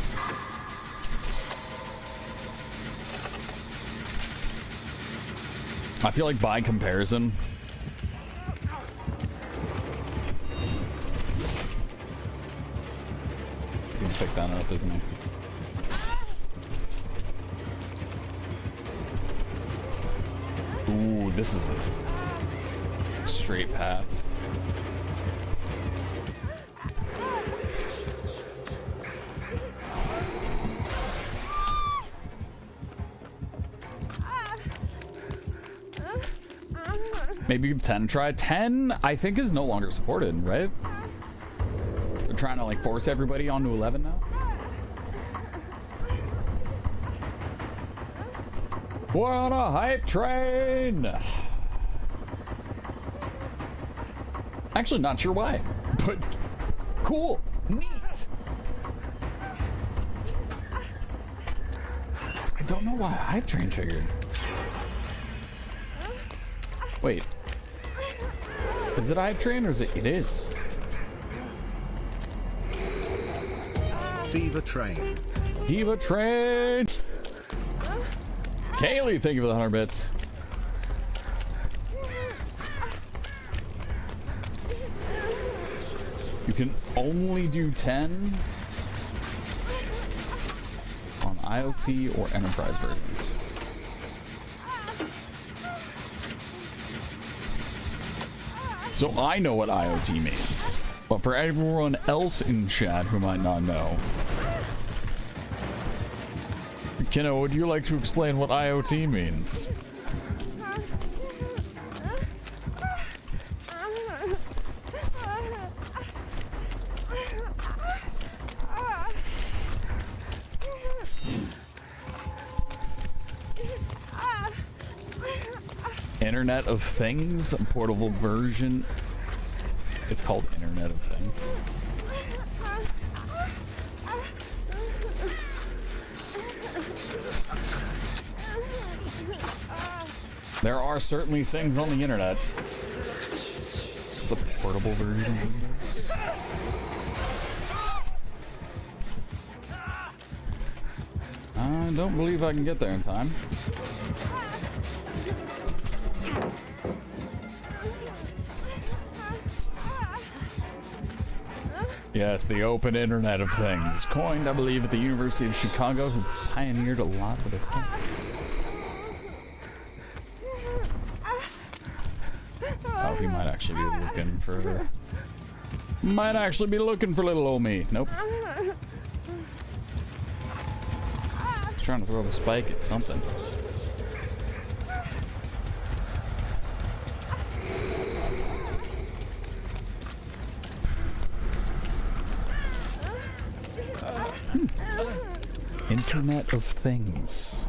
I feel like by comparison, he's gonna pick that up, isn't he? Ooh, this is a straight path. Maybe 10 try. 10, I think, is no longer supported, right? They're trying to like force everybody onto 11 now. We're on a hype train. Actually, not sure why, but cool, neat. I don't know why a hype train triggered. Wait, is it a hype train or is it? It is. Diva train. Diva train. Kaylee, thank you for the 100 bits. You can only do 10 on IoT or enterprise versions. So I know what IoT means, but for everyone else in chat who might not know, Kenna, would you like to explain what IoT means? Internet of Things, a portable version. It's called Internet of Things. There are certainly things on the internet. It's the portable version of Windows. I don't believe I can get there in time. Yes, the open internet of things. Coined, I believe, at the University of Chicago, who pioneered a lot of the tech. Oh, he might actually be looking for... Might actually be looking for little old me. Nope. He's trying to throw the spike at something. Internet of Things.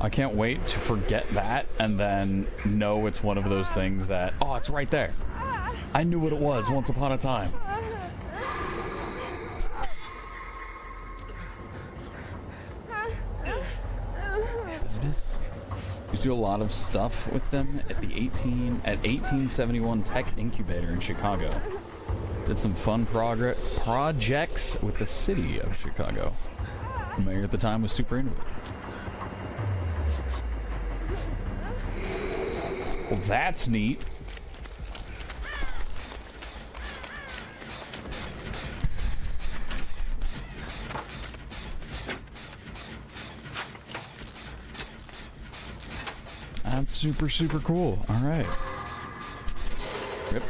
I can't wait to forget that and then know it's one of those things that, oh, it's right there. I knew what it was once upon a time. There it is. We do a lot of stuff with them at the 1871 Tech Incubator in Chicago. Did some fun projects with the city of Chicago. The mayor at the time was super into it. Well, that's neat. That's super, super cool. All right. Yep.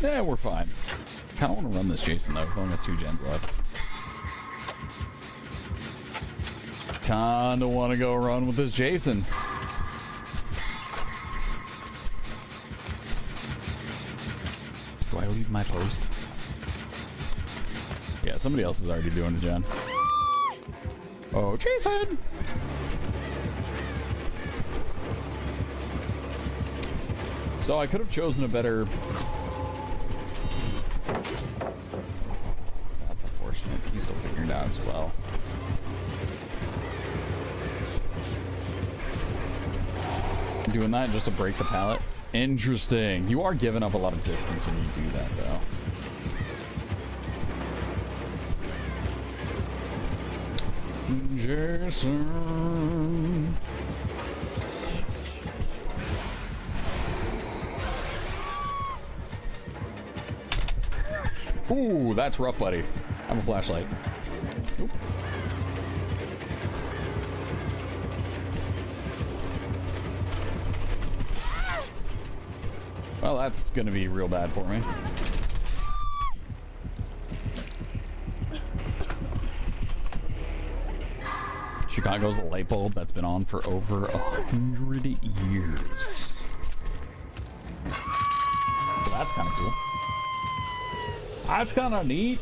Yeah, we're fine. Kind of want to run this Jason though. We've only got 2 gens left. Kind of want to go run with this Jason. Do I leave my post? Yeah, somebody else is already doing the gen. Oh, Jason! So I could have chosen a better... That's unfortunate. He's still figuring it out as well. Doing that just to break the pallet? Interesting. You are giving up a lot of distance when you do that, though. Jason. Ooh, that's rough, buddy. I have a flashlight. Oop. Well, that's gonna be real bad for me. Chicago's a light bulb that's been on for over 100 years. So that's kind of cool. That's kind of neat.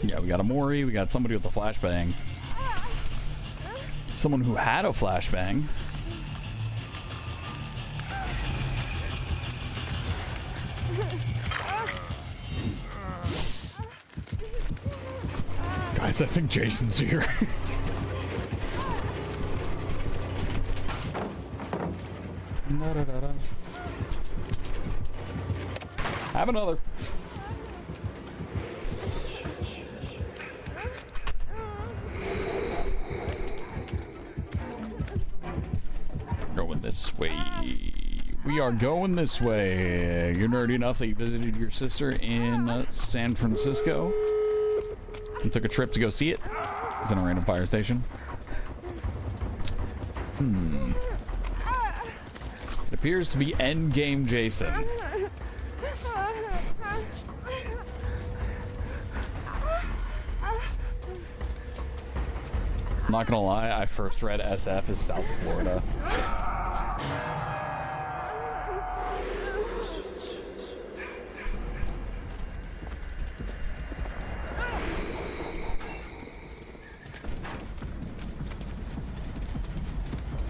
Yeah, we got a Mori. We got somebody with a flashbang. Someone who had a flashbang. Guys, I think Jason's here. Have another. Going this way. We are going this way. You're nerdy enough that you visited your sister in San Francisco and took a trip to go see it. It's in a random fire station. It appears to be endgame Jason. I'm not gonna lie, I first read SF as South Florida.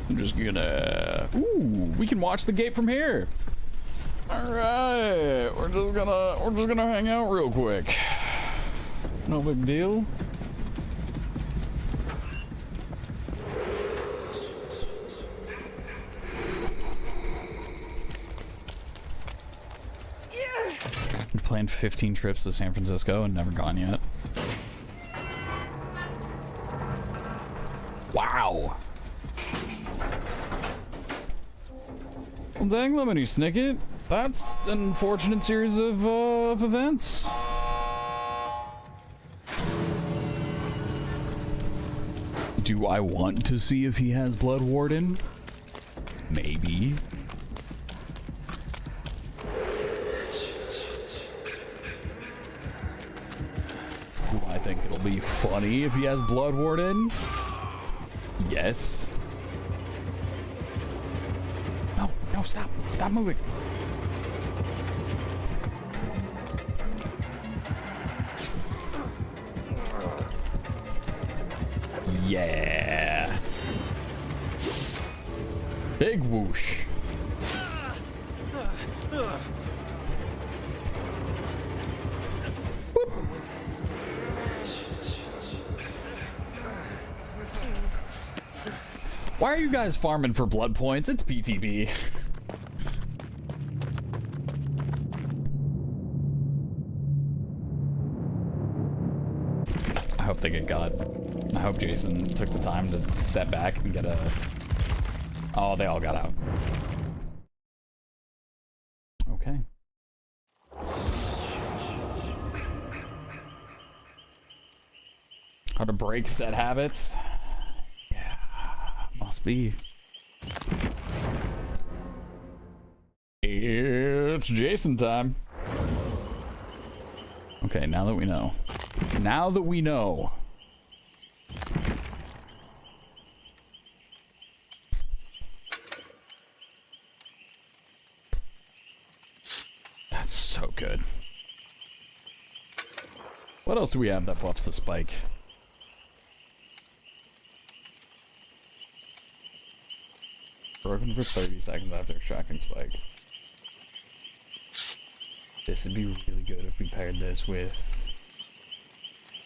I'm just gonna... Ooh, we can watch the gate from here. All right, we're just gonna hang out real quick. No big deal. planned 15 trips to San Francisco and never gone yet. Wow. Well, dang, Lemony Snicket. That's an unfortunate series of events. Do I want to see if he has Blood Warden? Maybe. Do I think it'll be funny if he has Blood Warden? Yes. No, stop. Stop moving. Yeah. Big whoosh. Whoop. Why are you guys farming for blood points? It's PTB. I hope they get got. I hope Jason took the time to step back and get a... Oh, they all got out. Okay. How to break set habits? Yeah, must be. It's Jason time. Okay, now that we know. Now that we know. That's so good. What else do we have that buffs the spike? Broken for 30 seconds after extracting spike. This would be really good if we paired this with...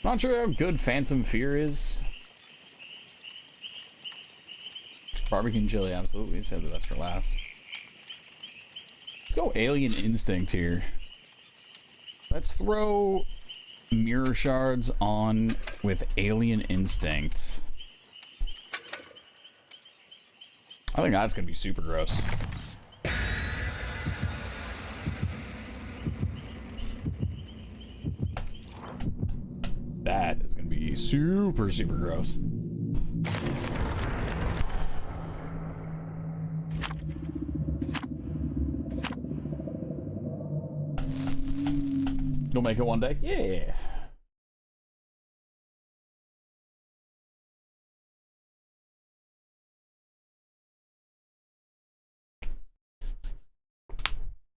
Not sure how good Phantom Fear is. Barbecue and chili, absolutely. Save the best for last. Let's go Alien Instinct here. Let's throw Mirror Shards on with Alien Instinct. I think that's gonna be super gross. That is gonna be super, super gross. You'll make it one day? Yeah.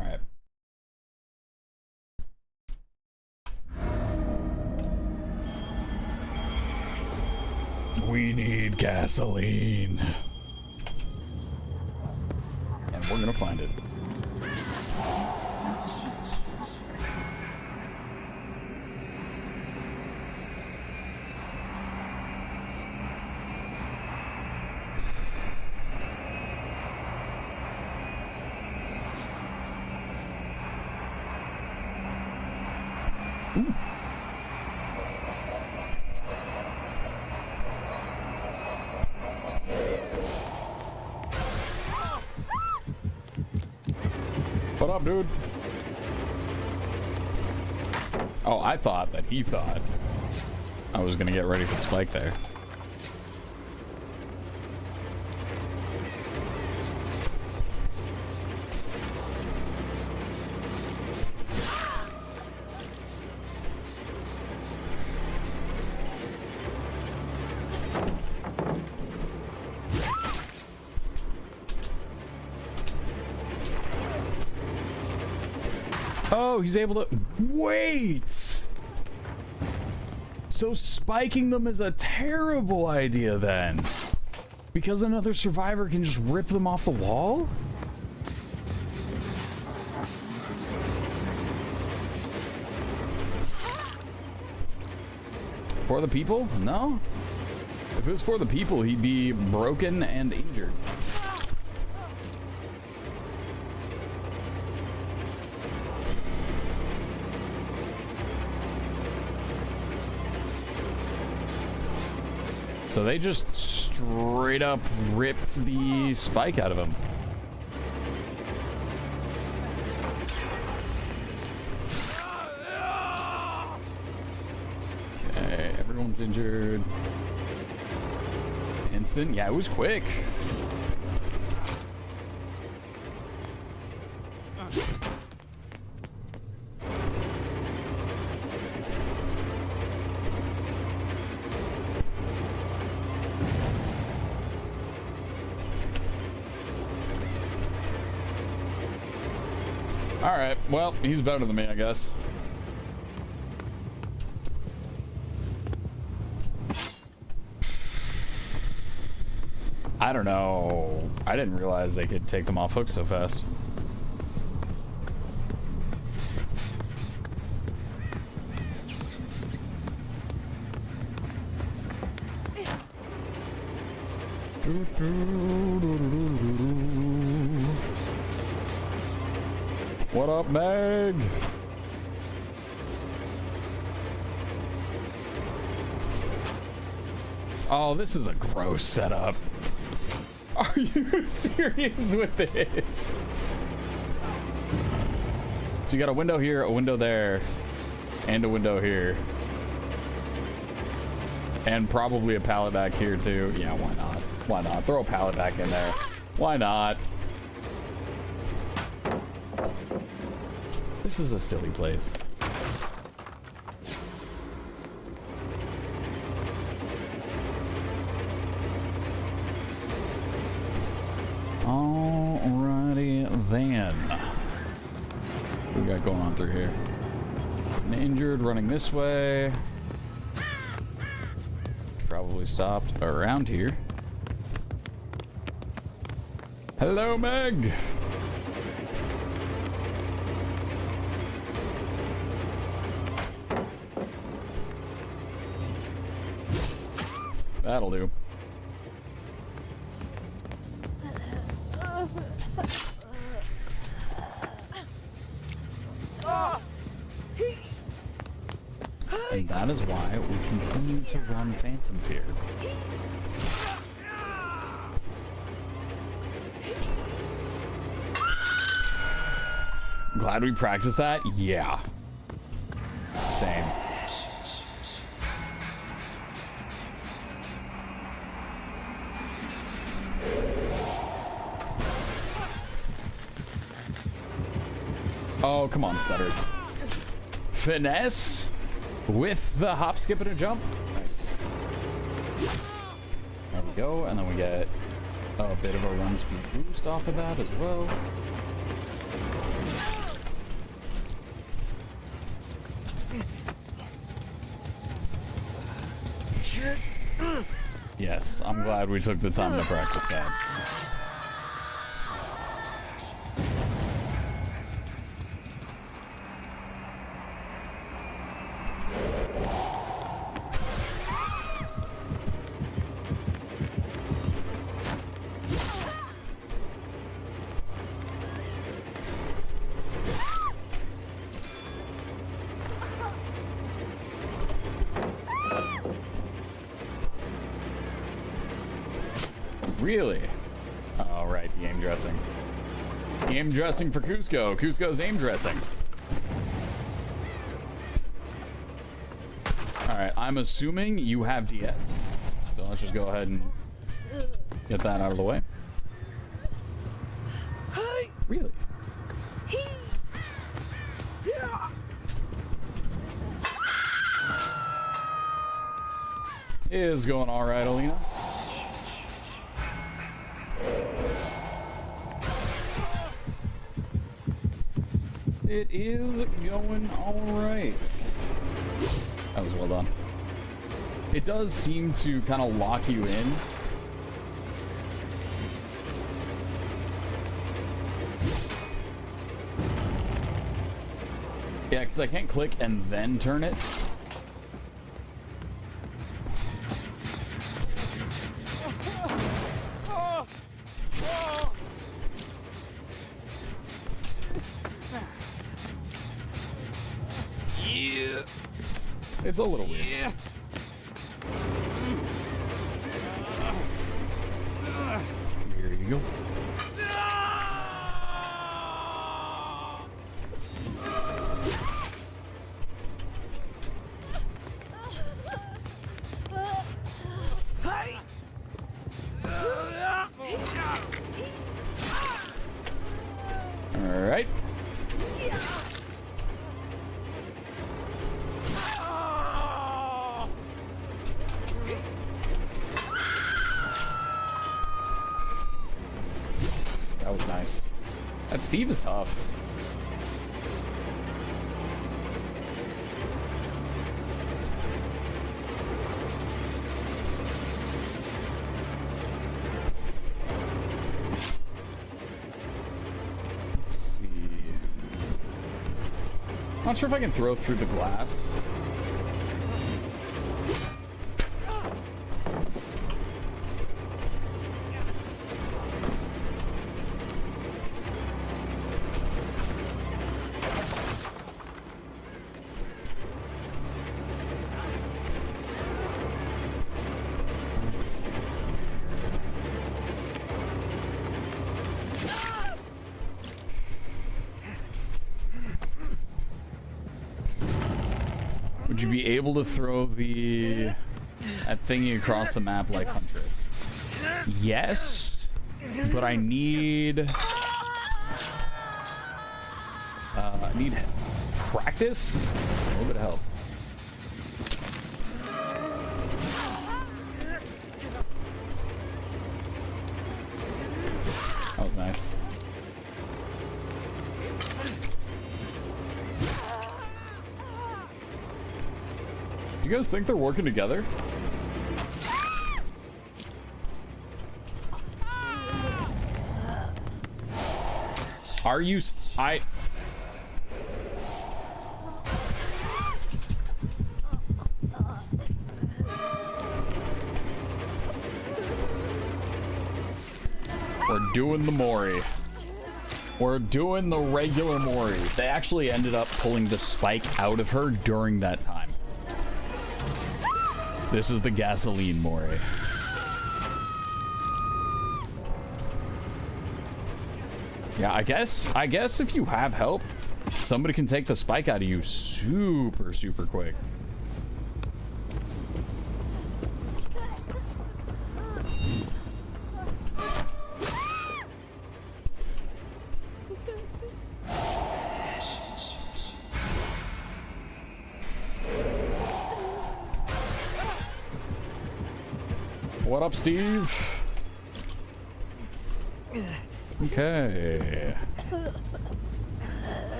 Alright. We need gasoline. And we're gonna find it. Ooh. What up, dude? Oh, I thought that he thought I was gonna get ready for the spike there. Oh, he's able to... Wait! So spiking them is a terrible idea then. Because another survivor can just rip them off the wall? For the people? No? If it was for the people, he'd be broken and injured. So they just straight up ripped the spike out of him. Okay, everyone's injured. Instant? Yeah, it was quick. Alright, well, he's better than me, I guess. I don't know. I didn't realize they could take them off hooks so fast. What up, Meg? Oh, this is a gross setup. Are you serious with this? So you got a window here, a window there, and a window here. And probably a pallet back here too. Yeah, why not? Why not? Throw a pallet back in there. Why not? This is a silly place. Alrighty then. What we got going on through here? An injured running this way. Probably stopped around here. Hello, Meg. That'll do. And that is why we continue to run Phantom Fear. Glad we practiced that? Yeah. Same. Oh, come on, Stutters. Finesse with the hop, skip, and a jump. Nice. There we go, and then we get a bit of a run speed boost off of that as well. Yes, I'm glad we took the time to practice that. Really? Oh, right, the aim dressing. Aim dressing for Cusco. Cusco's aim dressing. Alright, I'm assuming you have DS. So let's just go ahead and get that out of the way. Really? Is going alright, Alina. It is going alright. That was well done. It does seem to kind of lock you in. Yeah, because I can't click and then turn it. It's a little weird. you go. Alright. That was nice. That Steve is tough. Not sure if I can throw through the glass. Would you be able to throw that thingy across the map like Huntress? Yes, but I need practice, a little bit of help. That was nice. Do you guys think they're working together? Are you? We're doing the Mori. We're doing the regular Mori. They actually ended up pulling the spike out of her during that time. This is the gasoline Mori. Yeah, I guess if you have help, somebody can take the spike out of you super, super quick. What up, Steve? Okay.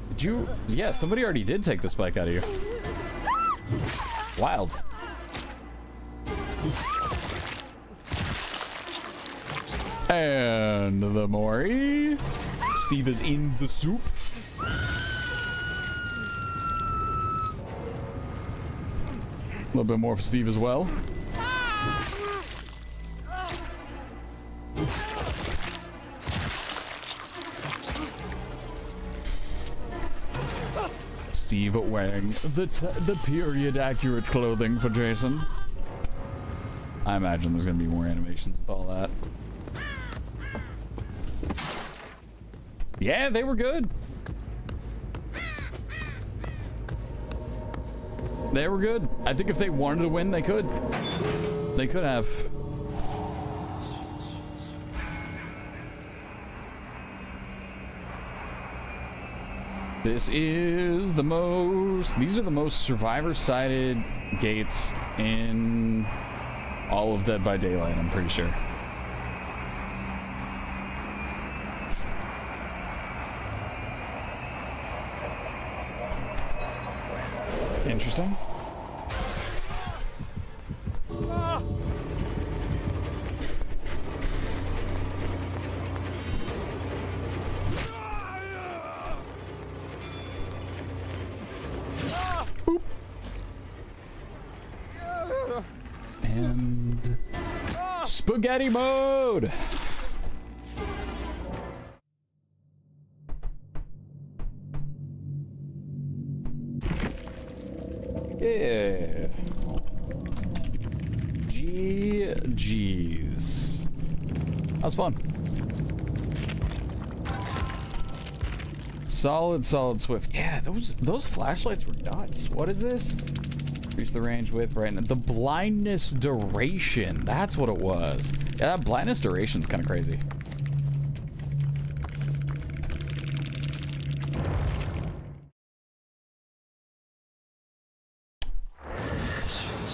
Did you? Yeah, somebody already did take the spike out of you. Wild. And the Mori. Steve is in the soup. A little bit more for Steve as well. Steve wearing the period accurate clothing for Jason. I imagine there's gonna be more animations with all that. Yeah, they were good. They were good. I think if they wanted to win, they could. They could have. This is the most... These are the most survivor-sided gates in all of Dead by Daylight, I'm pretty sure. Interesting. And spaghetti mode. Yeah. GG's. That was fun. Solid Swift. Yeah, those flashlights were nuts. What is this? Increase the range with brightness. The blindness duration. That's what it was. Yeah, that blindness duration's kind of crazy.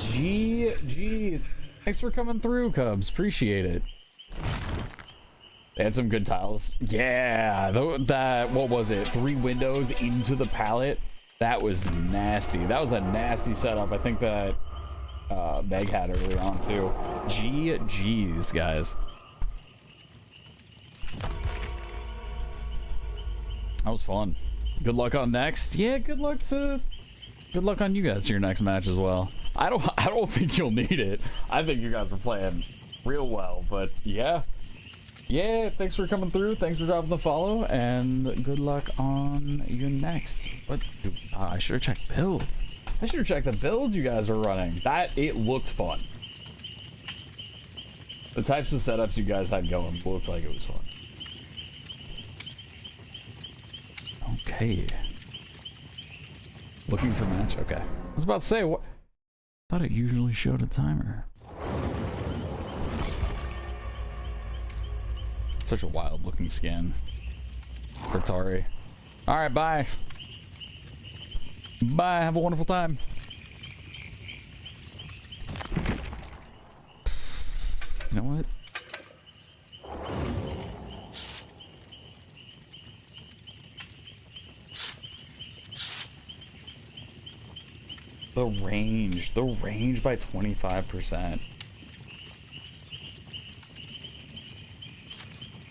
GG's. Thanks for coming through, Cubs. Appreciate it. They had some good tiles. Yeah, that, what was it? 3 windows into the pallet. That was nasty. That was a nasty setup. I think that Meg had earlier on too. GG's, guys. That was fun. Good luck on next. Yeah, good luck on you guys to your next match as well. I don't think you'll need it. I think you guys are playing real well, but yeah. Yeah, thanks for coming through. Thanks for dropping the follow, and good luck on your next. What? I should have checked builds. I should have checked the builds you guys are running. It looked fun. The types of setups you guys had going looked like it was fun. Okay. Looking for match? Okay. I was about to say, what? I thought it usually showed a timer. Such a wild looking skin for Tari. Alright, bye. Bye, have a wonderful time. You know what? The range by 25%.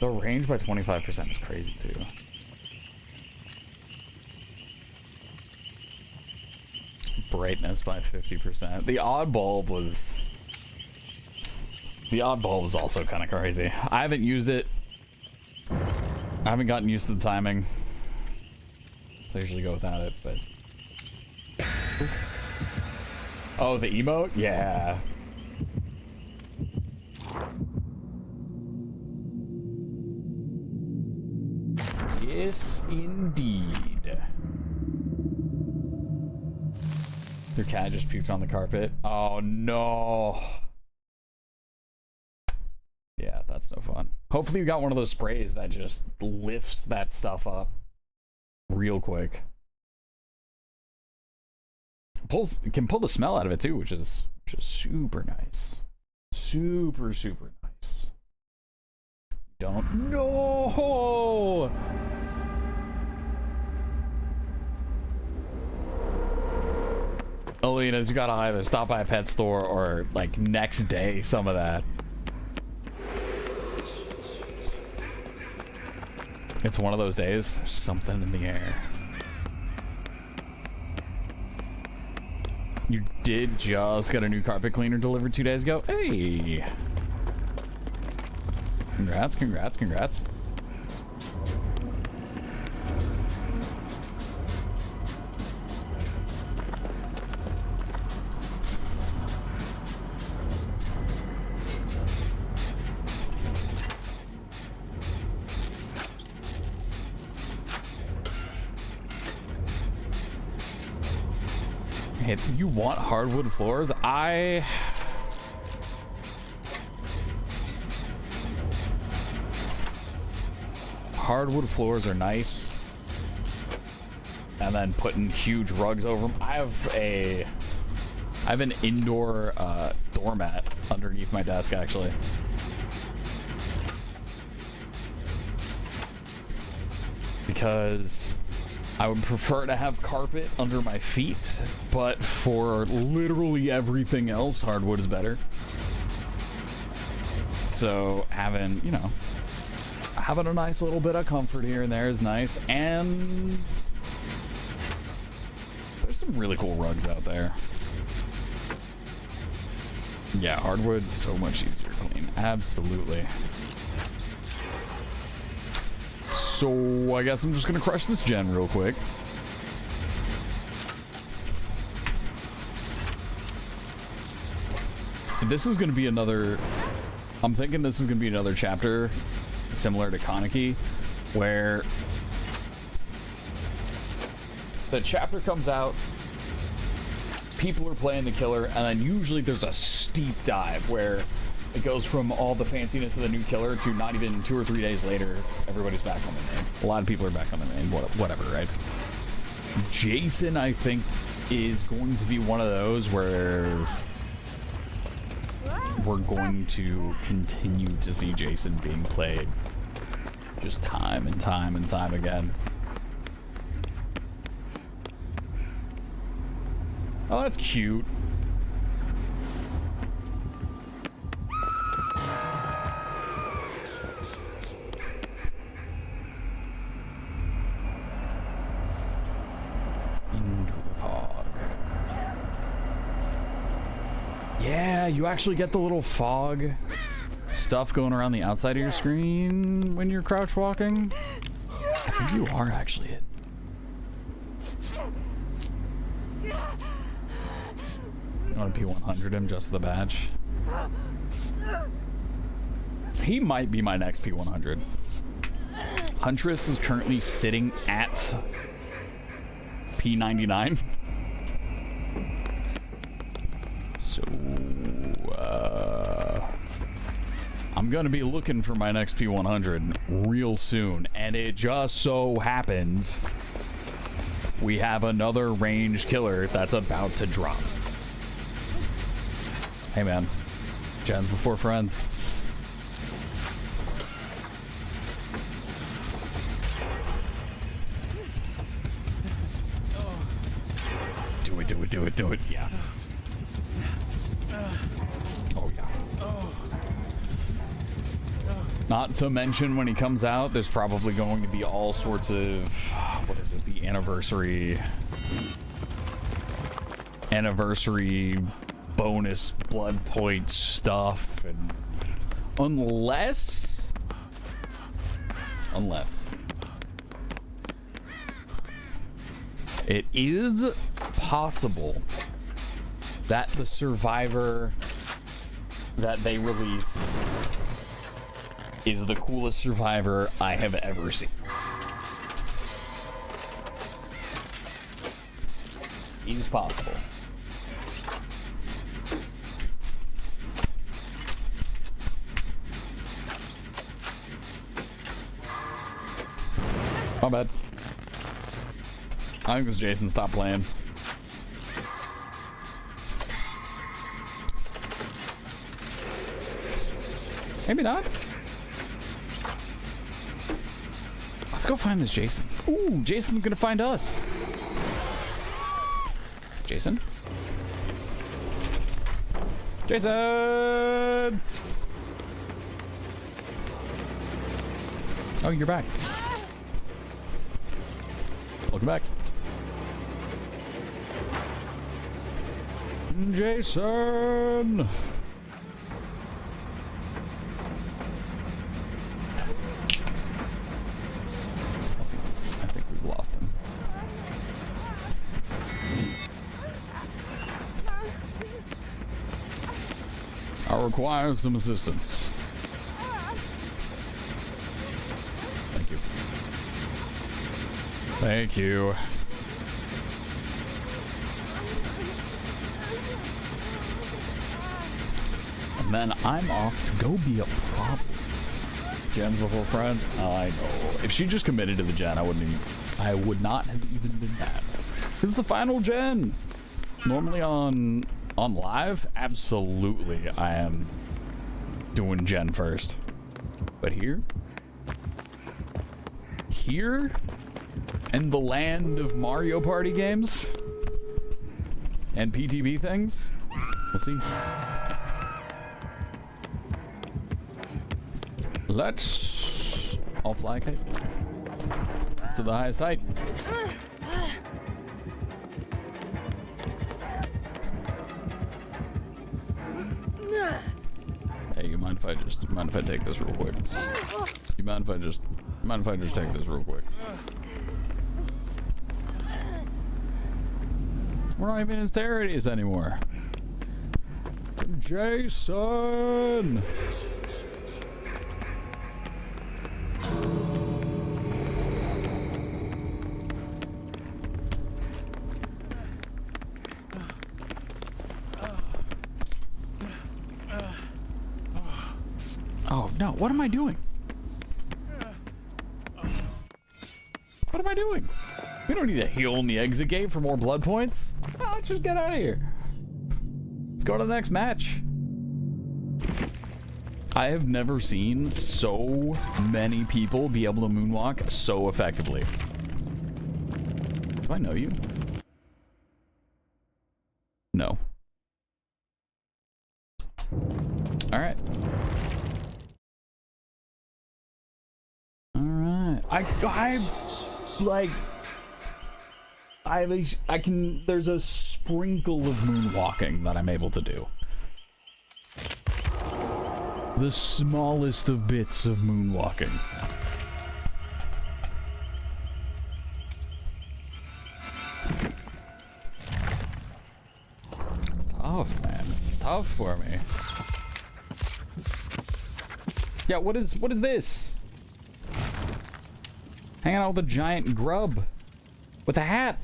The range by 25% is crazy too. Brightness by 50%. The odd bulb was also kind of crazy. I haven't used it. I haven't gotten used to the timing. So I usually go without it, but oh, the emote? Yeah. Yes, indeed. Your cat just puked on the carpet. Oh, no. Yeah, that's no fun. Hopefully you got one of those sprays that just lifts that stuff up real quick. It can pull the smell out of it too, which is super nice. Super nice. Don't. No! Alina's, you gotta either stop by a pet store or like next day some of that. It's one of those days. There's something in the air. You did just get a new carpet cleaner delivered 2 days ago? Hey! Congrats. Hey, you want hardwood floors? Hardwood floors are nice, and then putting huge rugs over them. I have an indoor doormat underneath my desk, actually. Because I would prefer to have carpet under my feet, but for literally everything else, hardwood is better. So having, you know, having a nice little bit of comfort here and there is nice, and there's some really cool rugs out there. Yeah, hardwood's so much easier to clean. Absolutely. So I guess I'm just gonna crush this gen real quick. This is gonna be another, I'm thinking this is gonna be another chapter similar to Kaneki, where the chapter comes out, people are playing the killer, and then usually there's a steep dive where it goes from all the fanciness of the new killer to not even 2 or 3 days later, everybody's back on the main. A lot of people are back on the main, whatever, right? Jason, I think, is going to be one of those where we're going to continue to see Jason being played just time and time and time again. Oh, that's cute. Into the fog. Yeah, you actually get the little fog stuff going around the outside of your screen when you're crouch walking. I think you are actually it. I want to P100 him just for the badge. He might be my next P100. Huntress is currently sitting at P99. So, I'm going to be looking for my next P100 real soon. And it just so happens we have another ranged killer that's about to drop. Hey man, gens before friends. Do it, do it, do it, do it, yeah. Oh yeah. Not to mention when he comes out, there's probably going to be all sorts of, what is it, the anniversary bonus blood point stuff, and unless it is possible that the survivor that they release is the coolest survivor I have ever seen. It is possible. My bad. I think this Jason stopped playing. Maybe not. Let's go find this Jason. Ooh, Jason's gonna find us. Jason? Jason! Oh, you're back. Welcome back. Jason! I think we've lost him. I require some assistance. Thank you. Thank you. And then I'm off to go be a problem. Gens before friends? I know. If she just committed to the gen, I would not have even been mad. This is the final gen. Normally on live, absolutely I am doing gen first. But here in the land of Mario Party games and PTB things, we'll see. I'll fly kite to the highest height. Hey, you mind if I take this real quick? You mind if I just take this real quick? We're not even in austerities anymore. Jason! No, what am I doing? What am I doing? We don't need to heal in the exit gate for more blood points. Oh, let's just get out of here. Let's go to the next match. I have never seen so many people be able to moonwalk so effectively. Do I know you? No. All right. All right. There's a sprinkle of moonwalking that I'm able to do. The smallest of bits of moonwalking. It's tough, man. It's tough for me. Yeah, what is this? Hanging out with a giant grub with a hat.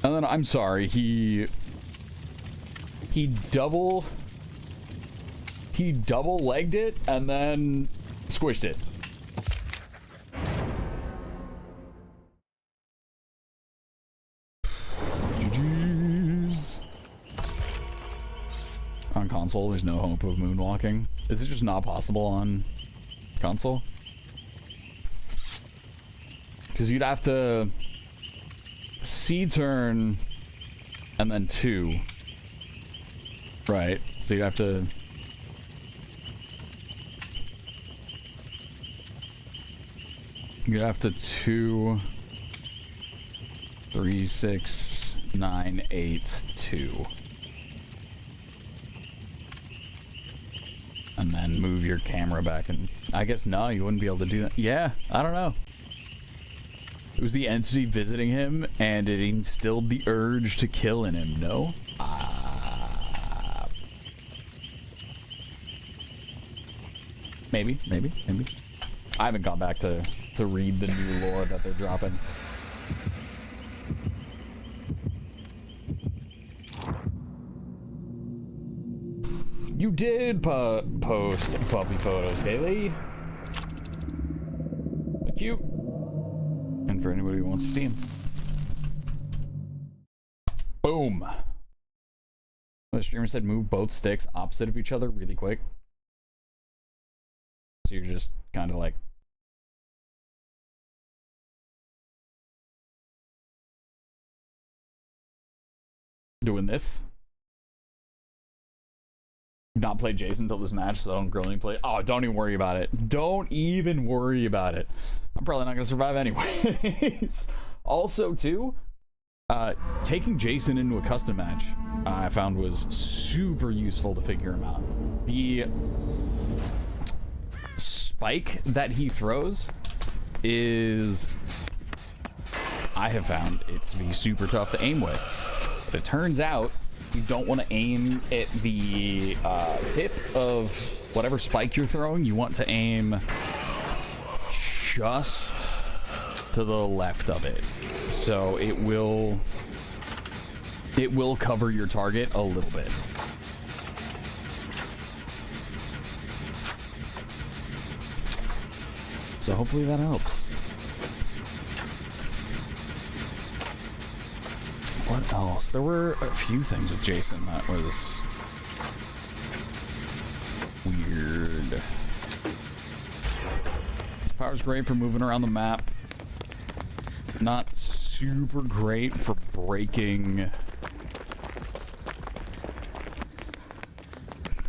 And then I'm sorry, he double legged it and then squished it. GG's. On console, there's no hope of moonwalking. Is it just not possible on console? Because you'd have to C-turn and then 2. Right, so you'd have to... You'd have to 2, 3, 6, 9, 8, 2. And then move your camera back and... I guess no, you wouldn't be able to do that. Yeah, I don't know. It was the entity visiting him, and it instilled the urge to kill in him, no? Maybe. I haven't gone back to read the new lore that they're dropping. You did post puppy photos, Bailey. Thank you. And for anybody who wants to see him. Boom. The streamer said move both sticks opposite of each other really quick. So you're just kind of like... doing this. Not play Jason until this match, so I don't really play. Oh, don't even worry about it. Don't even worry about it. I'm probably not gonna survive anyways. Also, too, taking Jason into a custom match, I found was super useful to figure him out. The spike that he throws is, I have found it to be super tough to aim with. But it turns out you don't want to aim at the tip of whatever spike you're throwing. You want to aim just to the left of it, so it will cover your target a little bit. So hopefully that helps. What else? There were a few things with Jason that was weird. His power's great for moving around the map. Not super great for breaking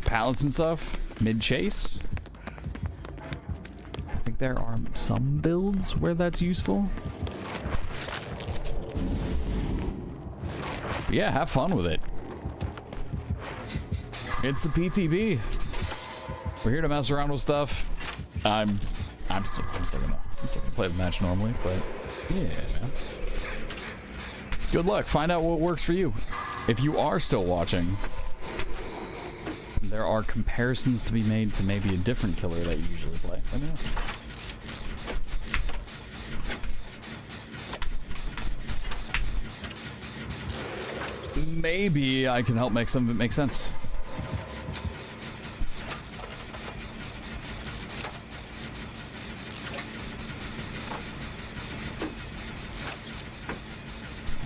pallets and stuff mid-chase. I think there are some builds where that's useful. Yeah, have fun with it. It's the PTB. We're here to mess around with stuff. I'm still gonna play the match normally, but yeah, man. Good luck. Find out what works for you. If you are still watching, there are comparisons to be made to maybe a different killer that you usually play. Let me know. maybe I can help make some of it make sense.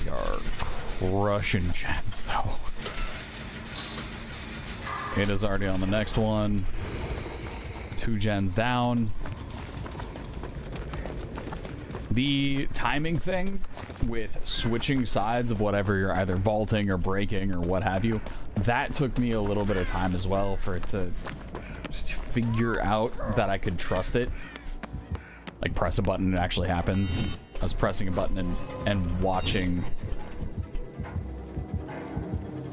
We are crushing gens, though. Ada's already on the next one. 2 gens down. The timing thing with switching sides of whatever you're either vaulting or breaking or what have you, that took me a little bit of time as well for it to figure out that I could trust it. Like press a button and it actually happens. I was pressing a button and watching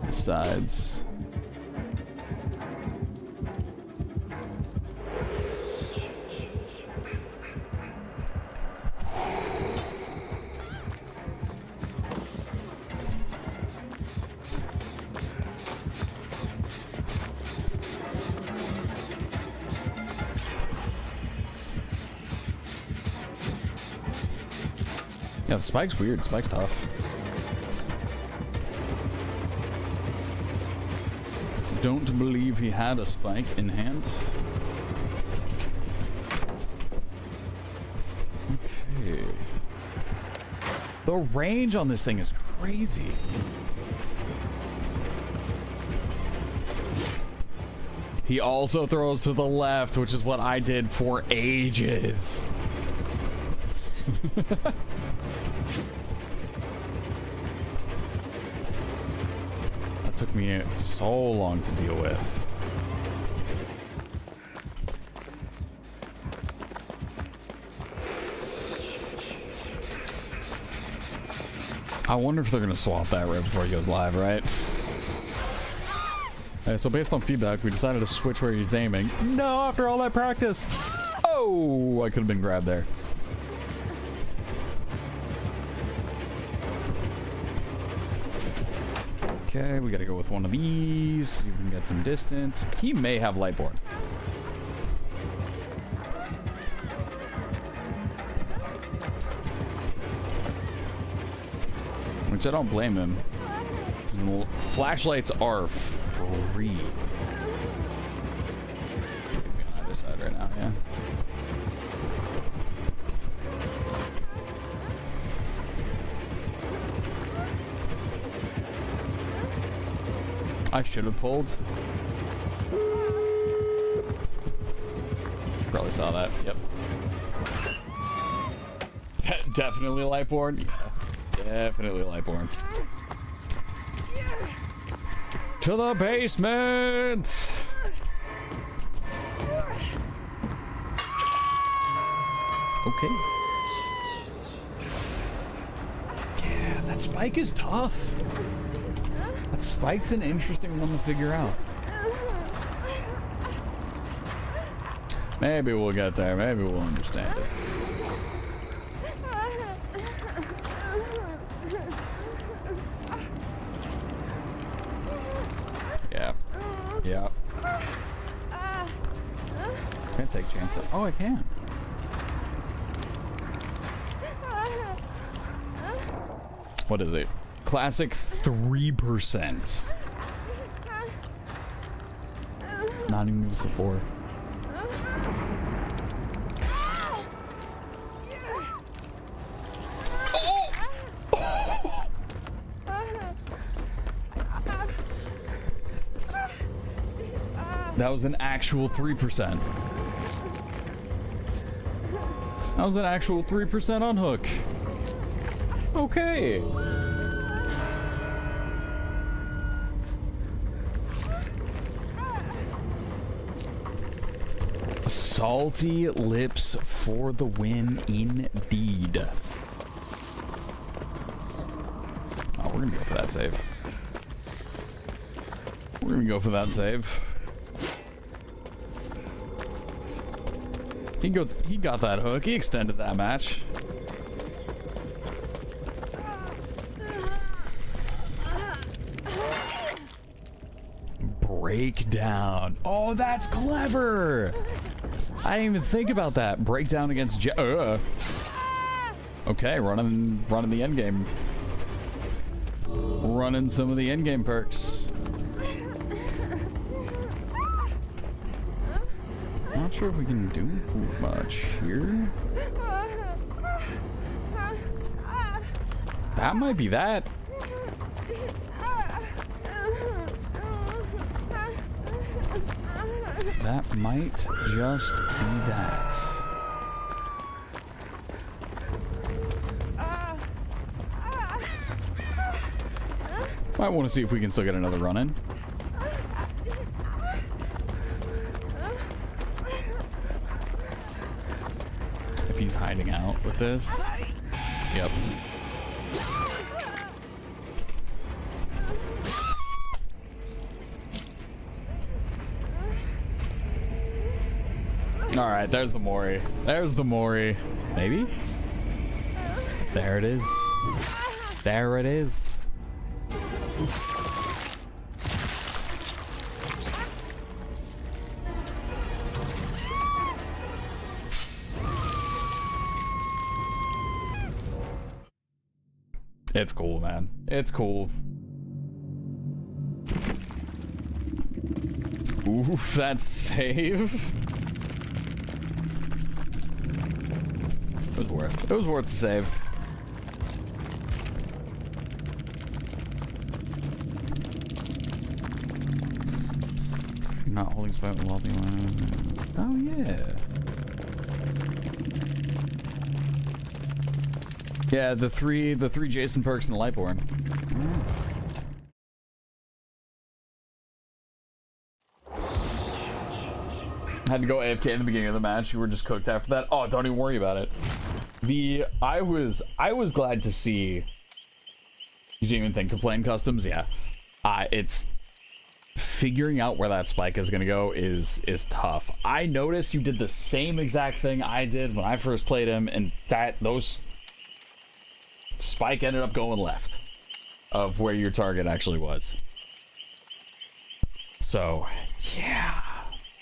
the sides. Yeah, the spike's weird. Spike's tough. Don't believe he had a spike in hand. Okay. The range on this thing is crazy. He also throws to the left, which is what I did for ages. Took me so long to deal with. I wonder if they're gonna swap that right before he goes live, right? So based on feedback, we decided to switch where he's aiming. No, after all that practice. Oh, I could have been grabbed there. Okay, we gotta go with one of these, see if we can get some distance. He may have Lightborn. Which I don't blame him, because the flashlights are free. On either side right now, yeah. I should have pulled. Probably saw that. Yep. Definitely Lightborn. Yeah, definitely Lightborn. To the basement. Okay. Yeah, that spike is tough. That spike's an interesting one to figure out. Maybe we'll get there. Maybe we'll understand it. Yeah. Yeah. Can't take chances. Oh, I can. What is it? Classic 3%. Not even use the 4. That was an actual 3%. That was an actual 3% on hook. Okay. Salty lips for the win indeed. Oh, we're gonna go for that save. We're gonna go for that save. He got that hook. He extended that match. Breakdown. Oh, that's clever. I didn't even think about that. Breakdown against okay, running the end game. running some of the in-game perks. Not sure if we can do much here. That might be that. That might just be that. Might want to see if we can still get another run in. If he's hiding out with this. Yep. Alright, there's the Mori. There's the Mori. Maybe? There it is. There it is. It's cool, man. It's cool. Oof, that save. It was worth. It was worth the save. Not holding spot with wealthy one. Oh yeah. Yeah, the three Jason perks in the Lightborn. Had to go AFK in the beginning of the match. You were just cooked after that. Oh, don't even worry about it. I was glad to see. You didn't even think to play in customs, yeah. It's figuring out where that spike is gonna go is tough. I noticed you did the same exact thing I did when I first played him, and those spike ended up going left of where your target actually was. So yeah,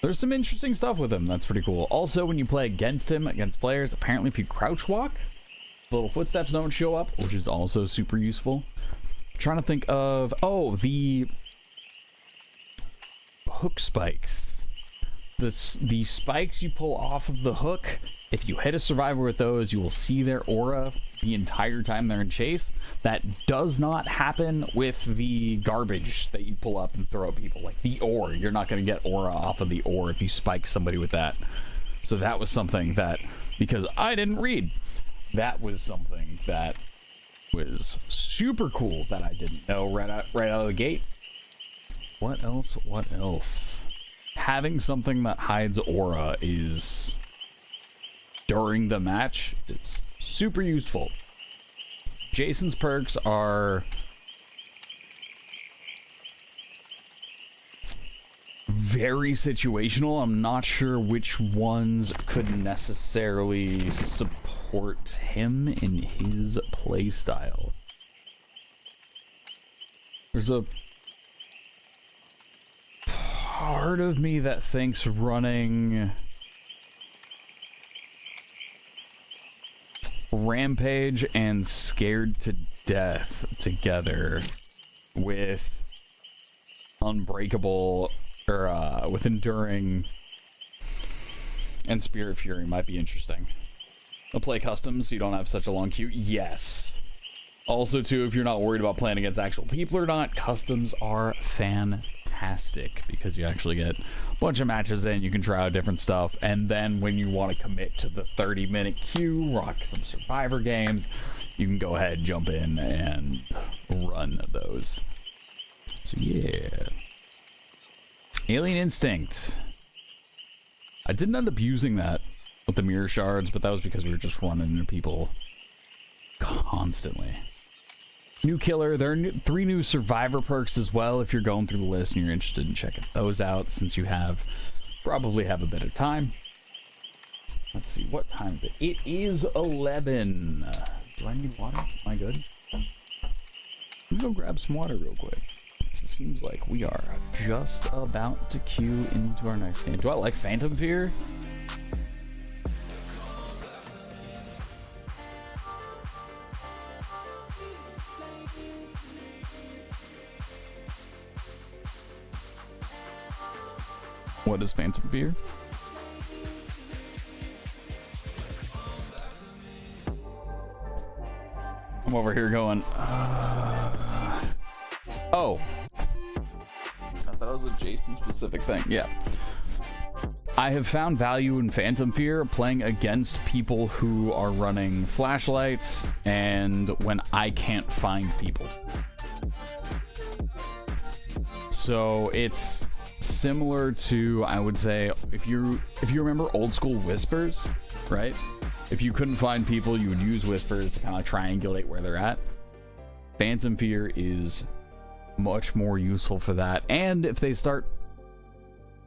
there's some interesting stuff with him. That's pretty cool. Also, when you play against him, against players, apparently if you crouch walk, little footsteps don't show up, which is also super useful. I'm trying to think of, oh, the hook spikes. The spikes you pull off of the hook, if you hit a survivor with those, you will see their aura the entire time they're in chase. That does not happen with the garbage that you pull up and throw at people. Like the ore, you're not going to get aura off of the ore if you spike somebody with that. So that was something that, because I didn't read, that was something that was super cool that I didn't know right out of the gate. What else? What else? Having something that hides aura is during the match is super useful. Jason's perks are very situational. I'm not sure which ones could necessarily support him in his playstyle. There's a part of me that thinks running Rampage and Scared to Death together with Unbreakable, or with Enduring and Spirit Fury might be interesting. I'll play customs so you don't have such a long queue. Yes. Also, too, if you're not worried about playing against actual people or not, customs are fantastic because you actually get a bunch of matches in, you can try out different stuff, and then when you want to commit to the 30-minute queue, rock some Survivor games, you can go ahead, jump in, and run those. So, yeah. Alien Instinct. I didn't end up using that with the mirror shards, but that was because we were just running into people constantly. New Killer. There are 3 new Survivor perks as well if you're going through the list and you're interested in checking those out, since you probably have a bit of time. Let's see, what time is it? It is 11. Do I need water? Am I good? Let me go grab some water real quick. It seems like we are just about to queue into our next game. Do I like Phantom Fear? What is Phantom Fear? I'm over here going, oh. I thought it was a Jason specific thing. Yeah. I have found value in Phantom Fear playing against people who are running flashlights and when I can't find people. So it's similar to, I would say, if you remember old school whispers, right? If you couldn't find people, you would use whispers to kind of triangulate where they're at. Phantom Fear is much more useful for that. And if they start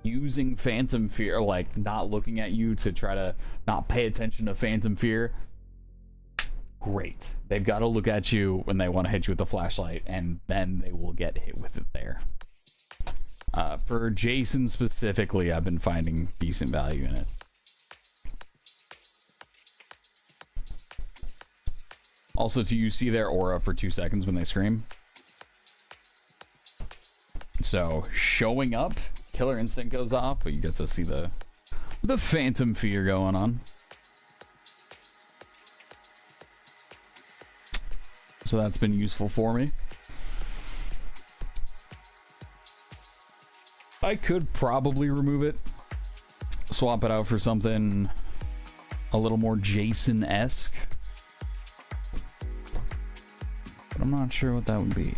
using Phantom Fear, like not looking at you to try to not pay attention to Phantom Fear, great. They've got to look at you when they want to hit you with the flashlight, and then they will get hit with it there. For Jason specifically, I've been finding decent value in it. Also, do you see their aura for 2 seconds when they scream? So, showing up, Killer Instinct goes off, but you get to see the Phantom Fear going on. So that's been useful for me. I could probably remove it, swap it out for something a little more Jason-esque. But I'm not sure what that would be.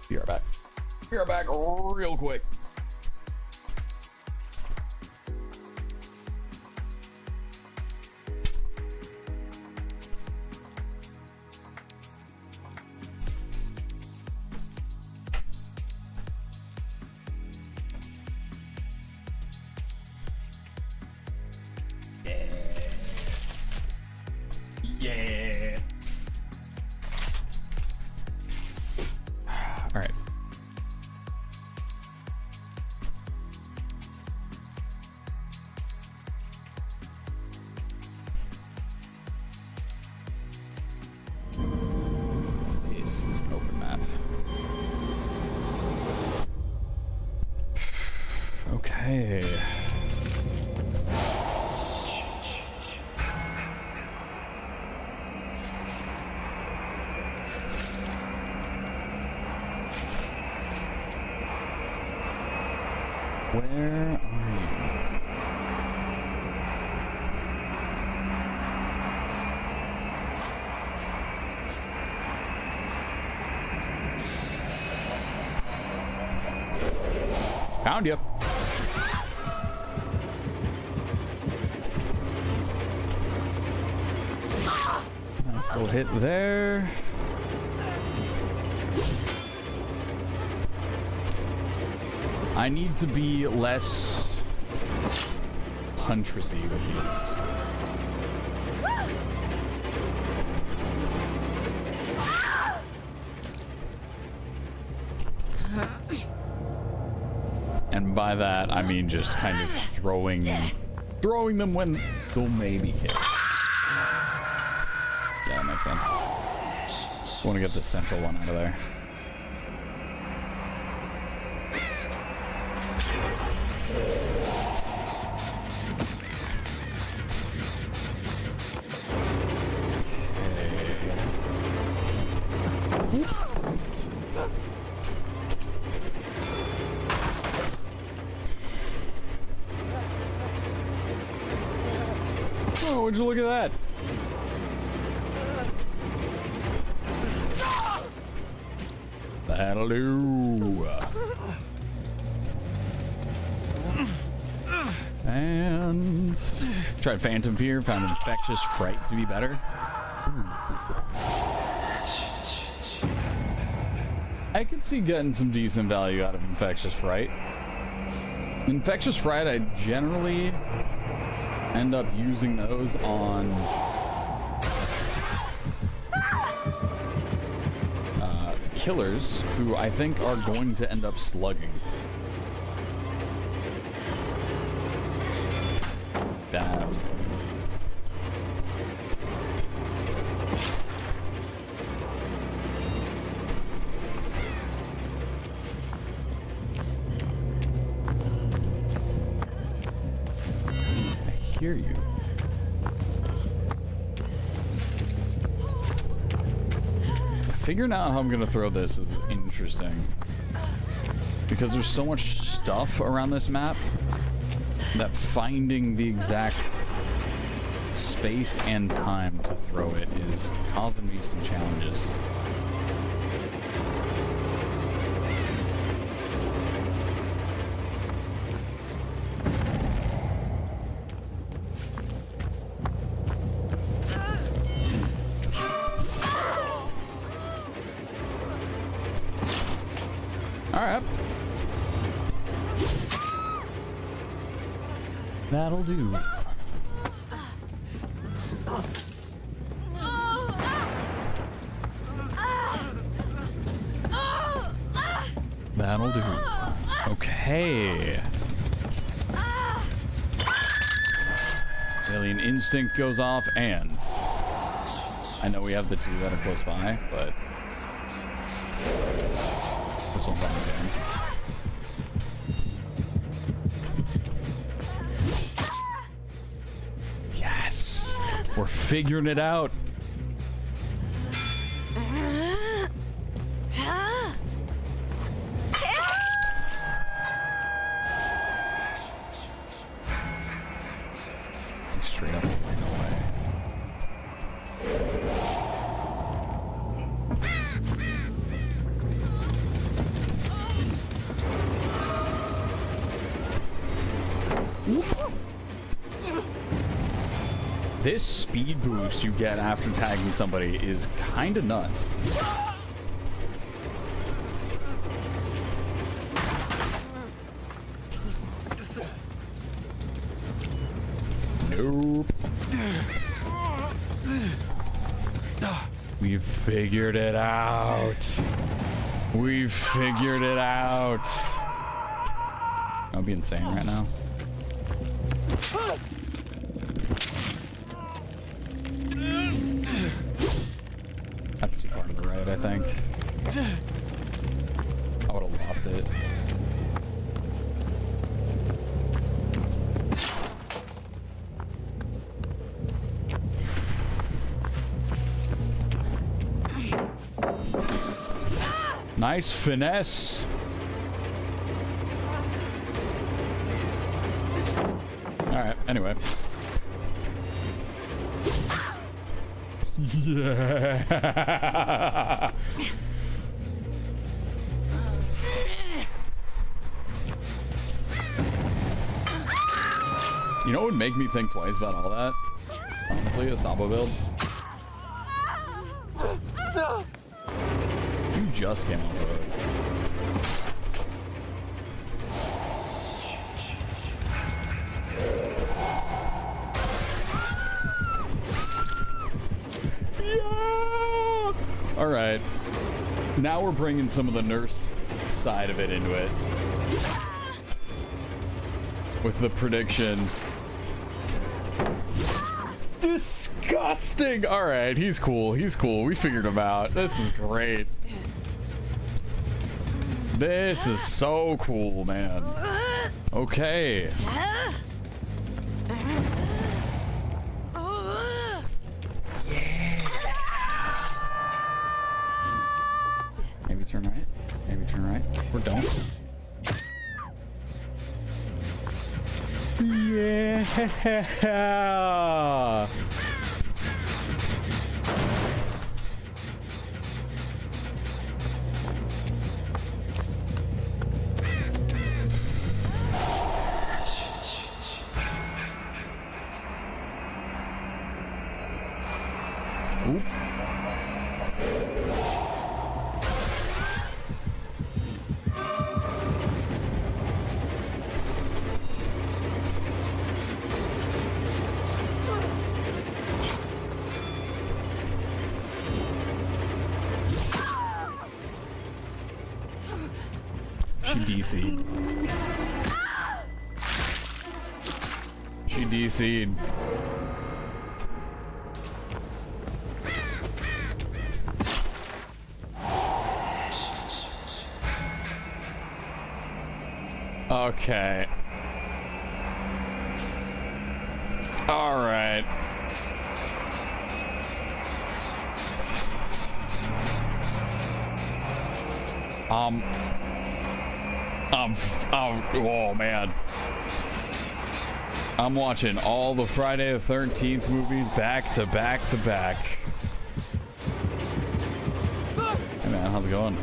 Be right back. Be right back real quick. Yeah. All right. This is an open map. Okay. Where are you? Found you. Nice little hit there. I need to be less huntressy with these. And by that, I mean just kind of throwing them when they'll maybe hit. Yeah, that makes sense. Want to get the central one out of there. Oh, would you look at that? That'll do. And tried Phantom Fear, found Infectious Fright to be better. I could see getting some decent value out of Infectious Fright. Infectious Fright, I generally end up using those on killers who I think are going to end up slugging. That was... hear you. Figuring out how I'm gonna throw this is interesting. Because there's so much stuff around this map that finding the exact space and time to throw it is causing me some challenges. Alright. That'll do. That'll do. Okay. Alien instinct goes off, and I know we have the two that are close by, but this one's on again. Yes! We're figuring it out. Straight up, no way. This speed boost you get after tagging somebody is kind of nuts. Nope. We've figured it out. We've figured it out. I'll be insane right now. That's too far to the right, I think. I would have lost it. Nice finesse. Alright, anyway. Yeah. You know what would make me think twice about all that? Honestly, a Sabo build. You just came off of it. Yeah! All right. Now we're bringing some of the nurse side of it into it. With the prediction. Disgusting! All right, he's cool. He's cool. We figured him out. This is great. This is so cool, man. Okay. Yeah. Maybe turn right. Maybe turn right. Or don't. Yeah. Oop. She DC'd. She DC'd. Okay. All right. Oh man. I'm watching all the Friday the 13th movies back to back to back. Hey man, how's it going?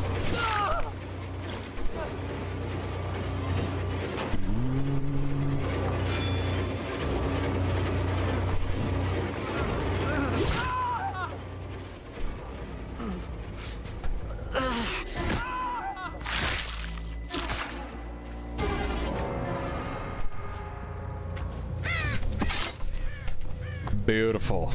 Beautiful.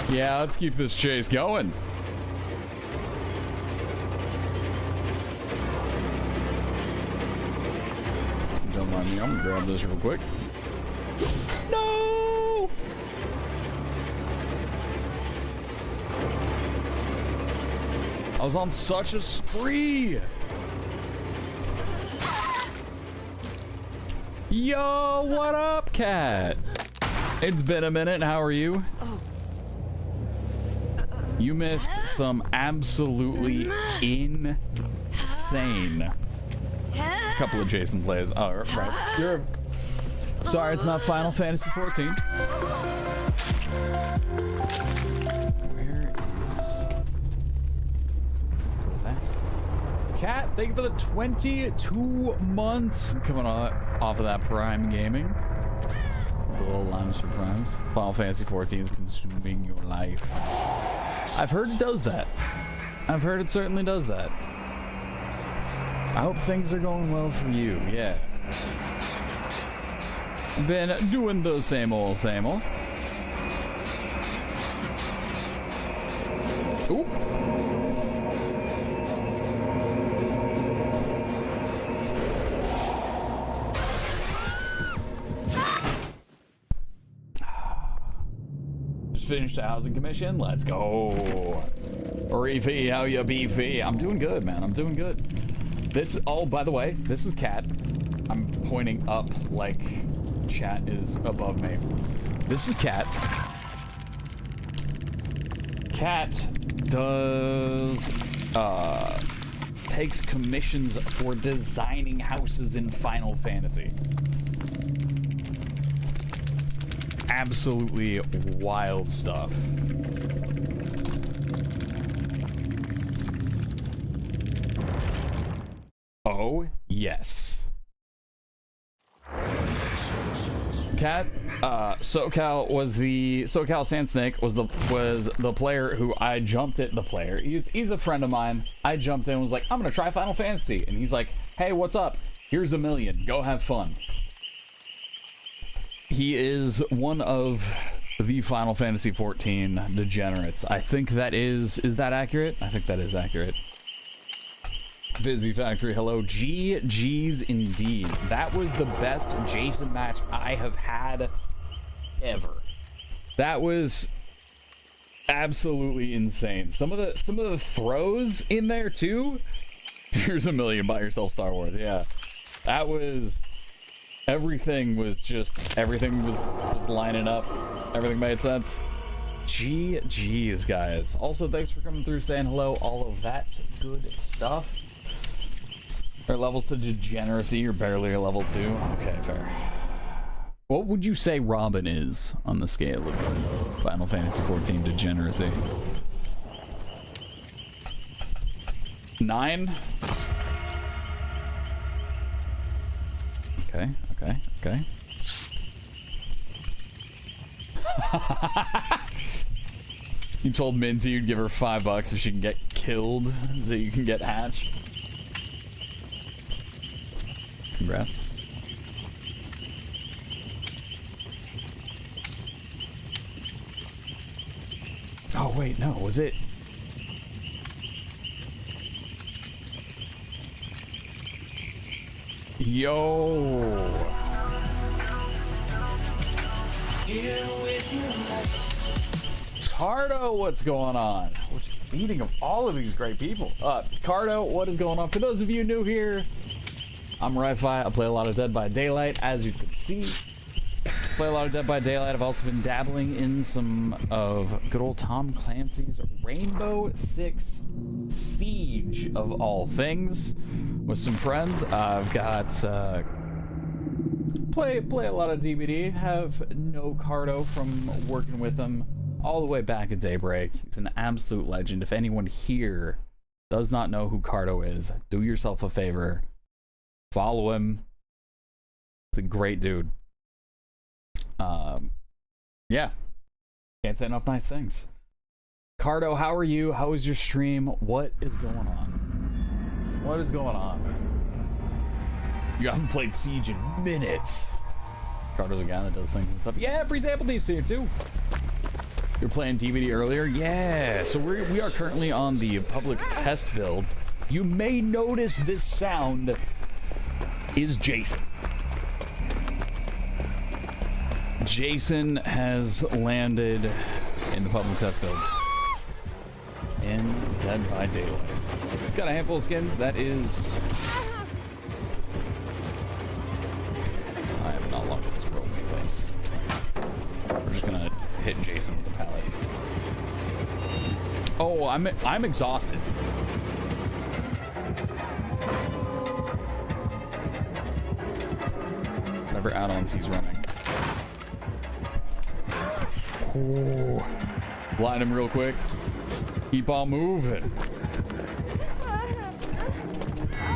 Yeah, let's keep this chase going. Don't mind me, I'm gonna grab this real quick. No! I was on such a spree! Yo, what up, cat? It's been a minute, how are you? You missed some absolutely insane couple of Jason plays. Oh, right. You're sorry, it's not Final Fantasy 14. Where is... What was that? Cat, thank you for the 22 months coming off of that Prime Gaming. The little limes for Primes. Final Fantasy 14 is consuming your life. I've heard it does that. I've heard it certainly does that. I hope things are going well for you, yeah. Been doing the same old, same old. Ooh. Just finished the housing commission. Let's go. RyyFii, how ya beefy? I'm doing good, man. I'm doing good. This, oh, by the way, this is Cat. I'm pointing up like chat is above me. This is Cat. Cat does, takes commissions for designing houses in Final Fantasy. Absolutely wild stuff. Oh, yes. Cat, SoCal Sand Snake was the player who I jumped at. The player, he's a friend of mine. I jumped in and was like, I'm gonna try Final Fantasy, and he's like, hey, what's up? Here's $1 million. Go have fun. He is one of the Final Fantasy 14 degenerates. I think that is that accurate? I think that is accurate. Busy Factory, hello. GG's indeed. That was the best Jason match I have had ever. That was absolutely insane. Some of the throws in there too. Here's $1 million, buy yourself Star Wars. Yeah. That was, everything was lining up. Everything made sense. GG's, guys. Also, thanks for coming through, saying hello, all of that good stuff. Our levels to degeneracy, you're barely a level 2. Okay, fair. What would you say Robin is on the scale of Final Fantasy 14 degeneracy? 9? Okay. You told Minty you'd give her $5 if she can get killed so you can get Hatch. Congrats. Oh, wait, no, was it? Yo. Cardo, what's going on? Which meeting of all of these great people. Cardo, what is going on? For those of you new here, I'm RyyFii. I play a lot of Dead by Daylight, as you can see. Play a lot of Dead by Daylight. I've also been dabbling in some of good old Tom Clancy's Rainbow Six Siege, of all things, with some friends. I've got play a lot of DBD. Have no Cardo from working with him all the way back at Daybreak. He's an absolute legend. If anyone here does not know who Cardo is, do yourself a favor, follow him. He's a great dude. Yeah, can't say enough nice things. Cardo, how are you? How is your stream? What is going on? What is going on? You haven't played Siege in minutes. Cardo's a guy that does things and stuff. Yeah, Free Sample Thief's here too. You're playing DVD earlier? Yeah. So we are currently on the public test build. You may notice this sound is Jason. Jason has landed in the public test build in Dead by Daylight. He's got a handful of skins. That is... I have not locked this rope in place. We're just gonna hit Jason with the pallet. Oh, I'm exhausted. Whatever add-ons he's running. Ooh. Blind him real quick. Keep on moving.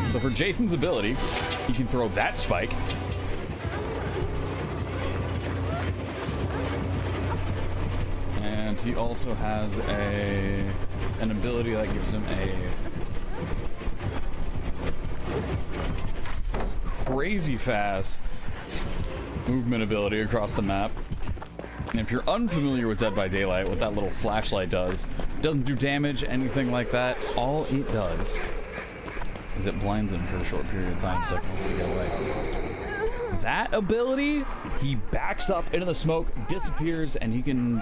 So for Jason's ability, he can throw that spike. And he also has an ability that gives him a crazy fast movement ability across the map. And if you're unfamiliar with Dead by Daylight, what that little flashlight does, doesn't do damage, anything like that. All it does is it blinds him for a short period of time so I can hopefully get away. That ability, he backs up into the smoke, disappears, and he can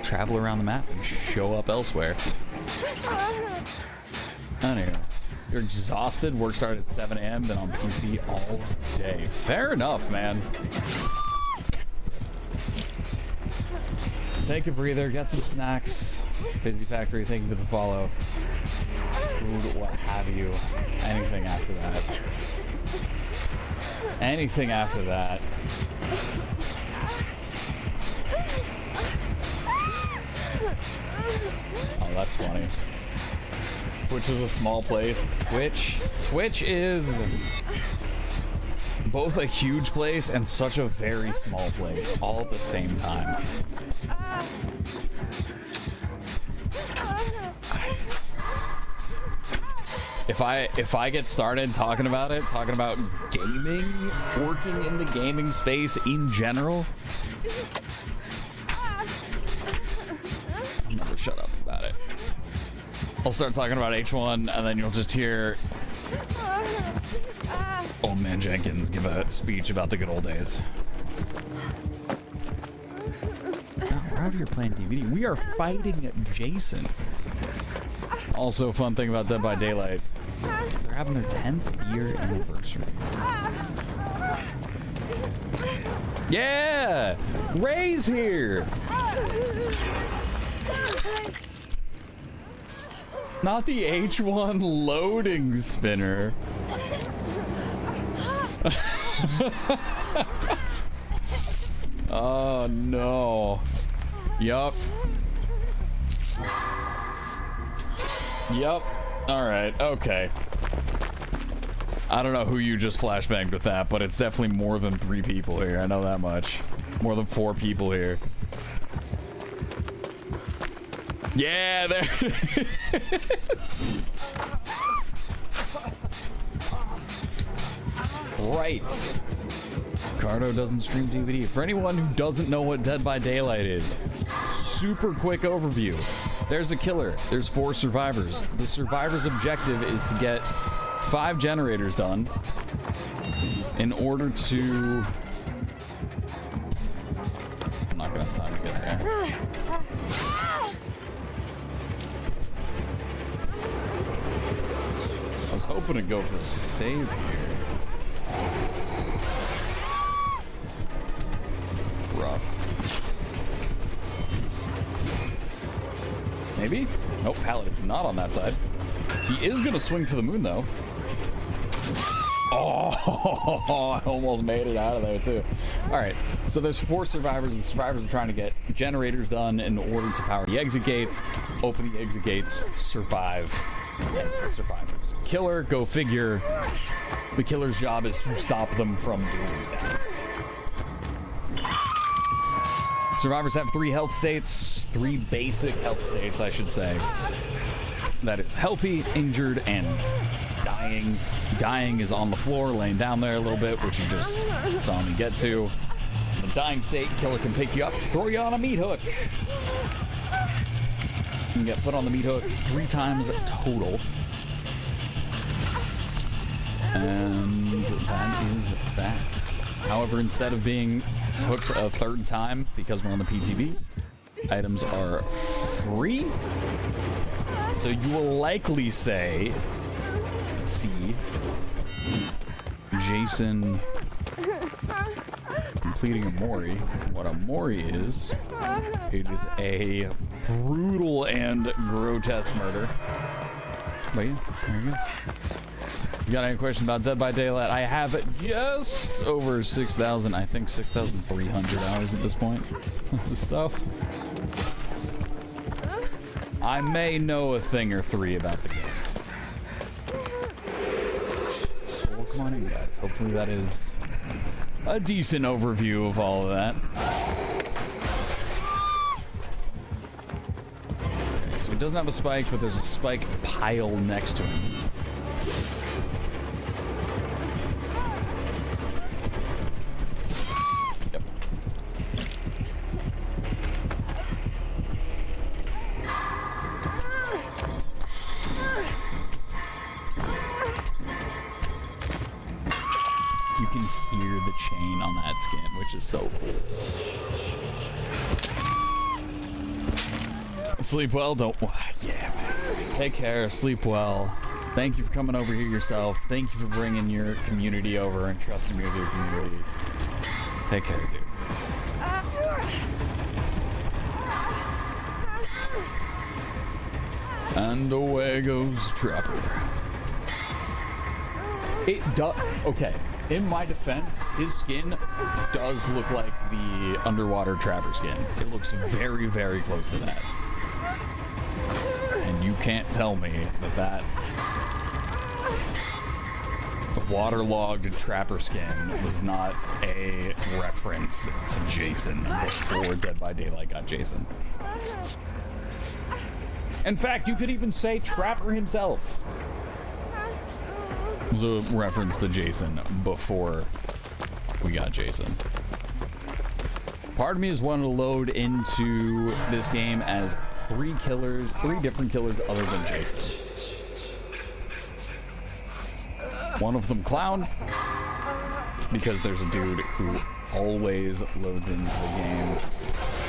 travel around the map and show up elsewhere. Anyway, you're exhausted, work started at 7 a.m., been on PC all day. Fair enough, man. Take a breather, get some snacks. Busy Factory, thank you for the follow. Food, what have you. Anything after that. Anything after that. Oh, that's funny. Twitch is a small place. Twitch is both a huge place and such a very small place, all at the same time. If I get started talking about gaming, working in the gaming space in general, I'll never shut up about it. I'll start talking about H1 and then you'll just hear Old Man Jenkins give a speech about the good old days. Now, we're out here playing DVD. We are fighting Jason. Also, fun thing about Dead by Daylight, they're having their 10th year anniversary. Yeah! Ray's here! Not the H1 loading spinner. Oh no. Yup. Yup. Alright, okay. I don't know who you just flashbanged with that, but it's definitely more than 3 people here. I know that much. More than 4 people here. Yeah, there it is. Right. Cardo doesn't stream DVD. For anyone who doesn't know what Dead by Daylight is, super quick overview. There's a killer. There's 4 survivors. The survivor's objective is to get 5 generators done in order to... I'm not gonna have time to get there. I was hoping to go for a save here. Rough. Maybe? Nope, Paladin's not on that side. He is gonna swing for the moon though. Oh, I almost made it out of there too. Alright, so there's 4 survivors. The survivors are trying to get generators done in order to power the exit gates, open the exit gates, survive as the survivors. Killer, go figure. The killer's job is to stop them from doing that. Survivors have 3 health states, 3 basic health states, I should say. That is healthy, injured, and dying. Dying is on the floor, laying down there a little bit, which you just saw me get to. In the dying state, killer can pick you up, throw you on a meat hook. You can get put on the meat hook 3 times total. And that is that. However, instead of being hooked a 3rd time, because we're on the PTB, items are free. So you will likely see Jason completing a Mori. What a Mori is, it is a brutal and grotesque murder. But yeah, there you go. You got any questions about Dead by Daylight? I have just over 6,000, I think 6,300 hours at this point. So I may know a thing or 3 about the game. Well, come on in, guys. Hopefully that is a decent overview of all of that. Okay, so he doesn't have a spike, but there's a spike pile next to him. So sleep well. Yeah, take care, sleep well. Thank you for coming over here yourself. Thank you for bringing your community over and trusting me with your community. Take care, dude. And away goes Trapper. It does. Okay. In my defense, his skin does look like the underwater Trapper skin. It looks very, very close to that. And you can't tell me that waterlogged Trapper skin was not a reference to Jason before Dead by Daylight got Jason. In fact, you could even say Trapper himself was a reference to Jason before we got Jason. Part of me is wanting to load into this game as 3 different killers other than Jason. One of them Clown, because there's a dude who always loads into the game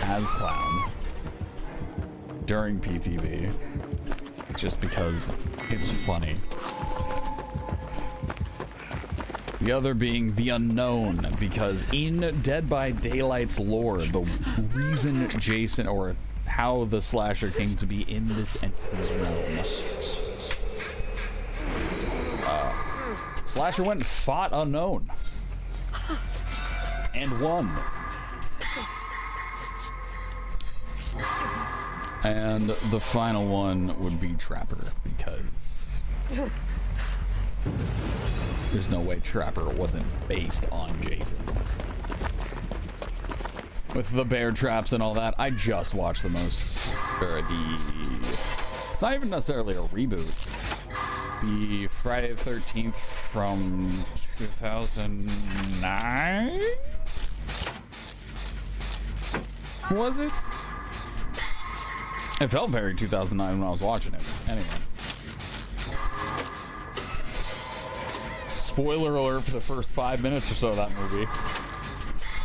as Clown during PTB, just because it's funny. The other being the Unknown, because in Dead by Daylight's lore, the reason Jason, or how the slasher came to be in this entity's realm, slasher went and fought Unknown and won. And the final one would be Trapper, because there's no way Trapper wasn't based on Jason. With the bear traps and all that, I just watched it's not even necessarily a reboot. The Friday the 13th from 2009? Was it? It felt very 2009 when I was watching it. Anyway. Spoiler alert for the first 5 minutes or so of that movie.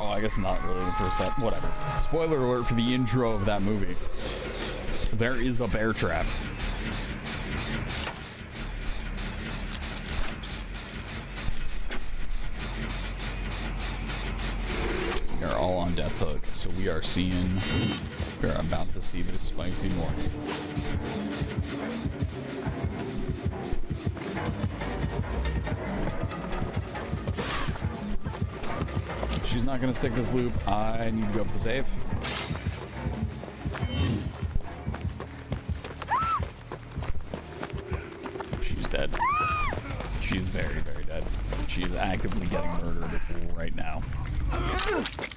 Oh, I guess not really the first step. Whatever. Spoiler alert for the intro of that movie. There is a bear trap. We are all on death hook, so we are about to see this spicy morning. She's not gonna stick this loop. I need to go for the save. She's dead. She's very, very dead. She's actively getting murdered right now. Okay.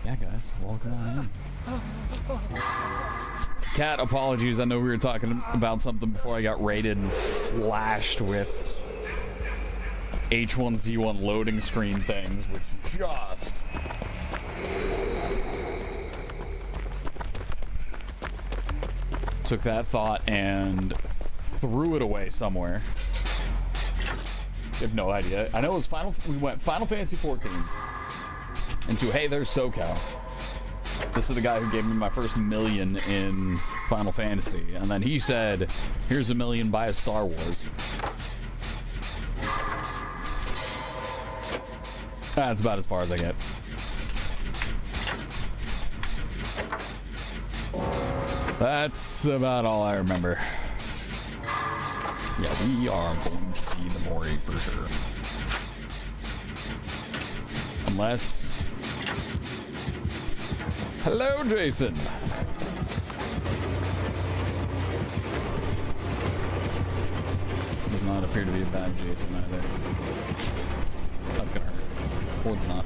Yeah, guys, welcome on in. Cat, apologies. I know we were talking about something before I got raided and flashed with H1Z1 loading screen things, which just took that thought and threw it away somewhere. I have no idea. I know it was we went Final Fantasy 14 into, hey, there's SoCal. This is the guy who gave me my first million in Final Fantasy. And then he said, here's $1 million, buy a Star Wars. That's about as far as I get. That's about all I remember. Yeah, we are going to see the Mori for sure. Unless... Hello, Jason! This does not appear to be a bad Jason either. That's gonna hurt. Or it's not.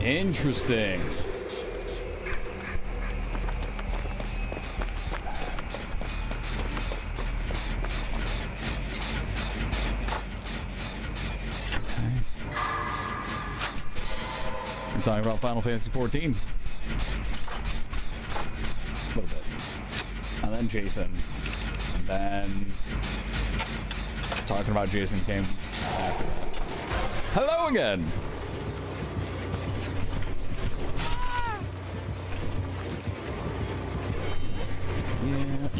Interesting. Okay. We're talking about Final Fantasy 14. A little bit. And then Jason. And then talking about Jason came after that. Hello again!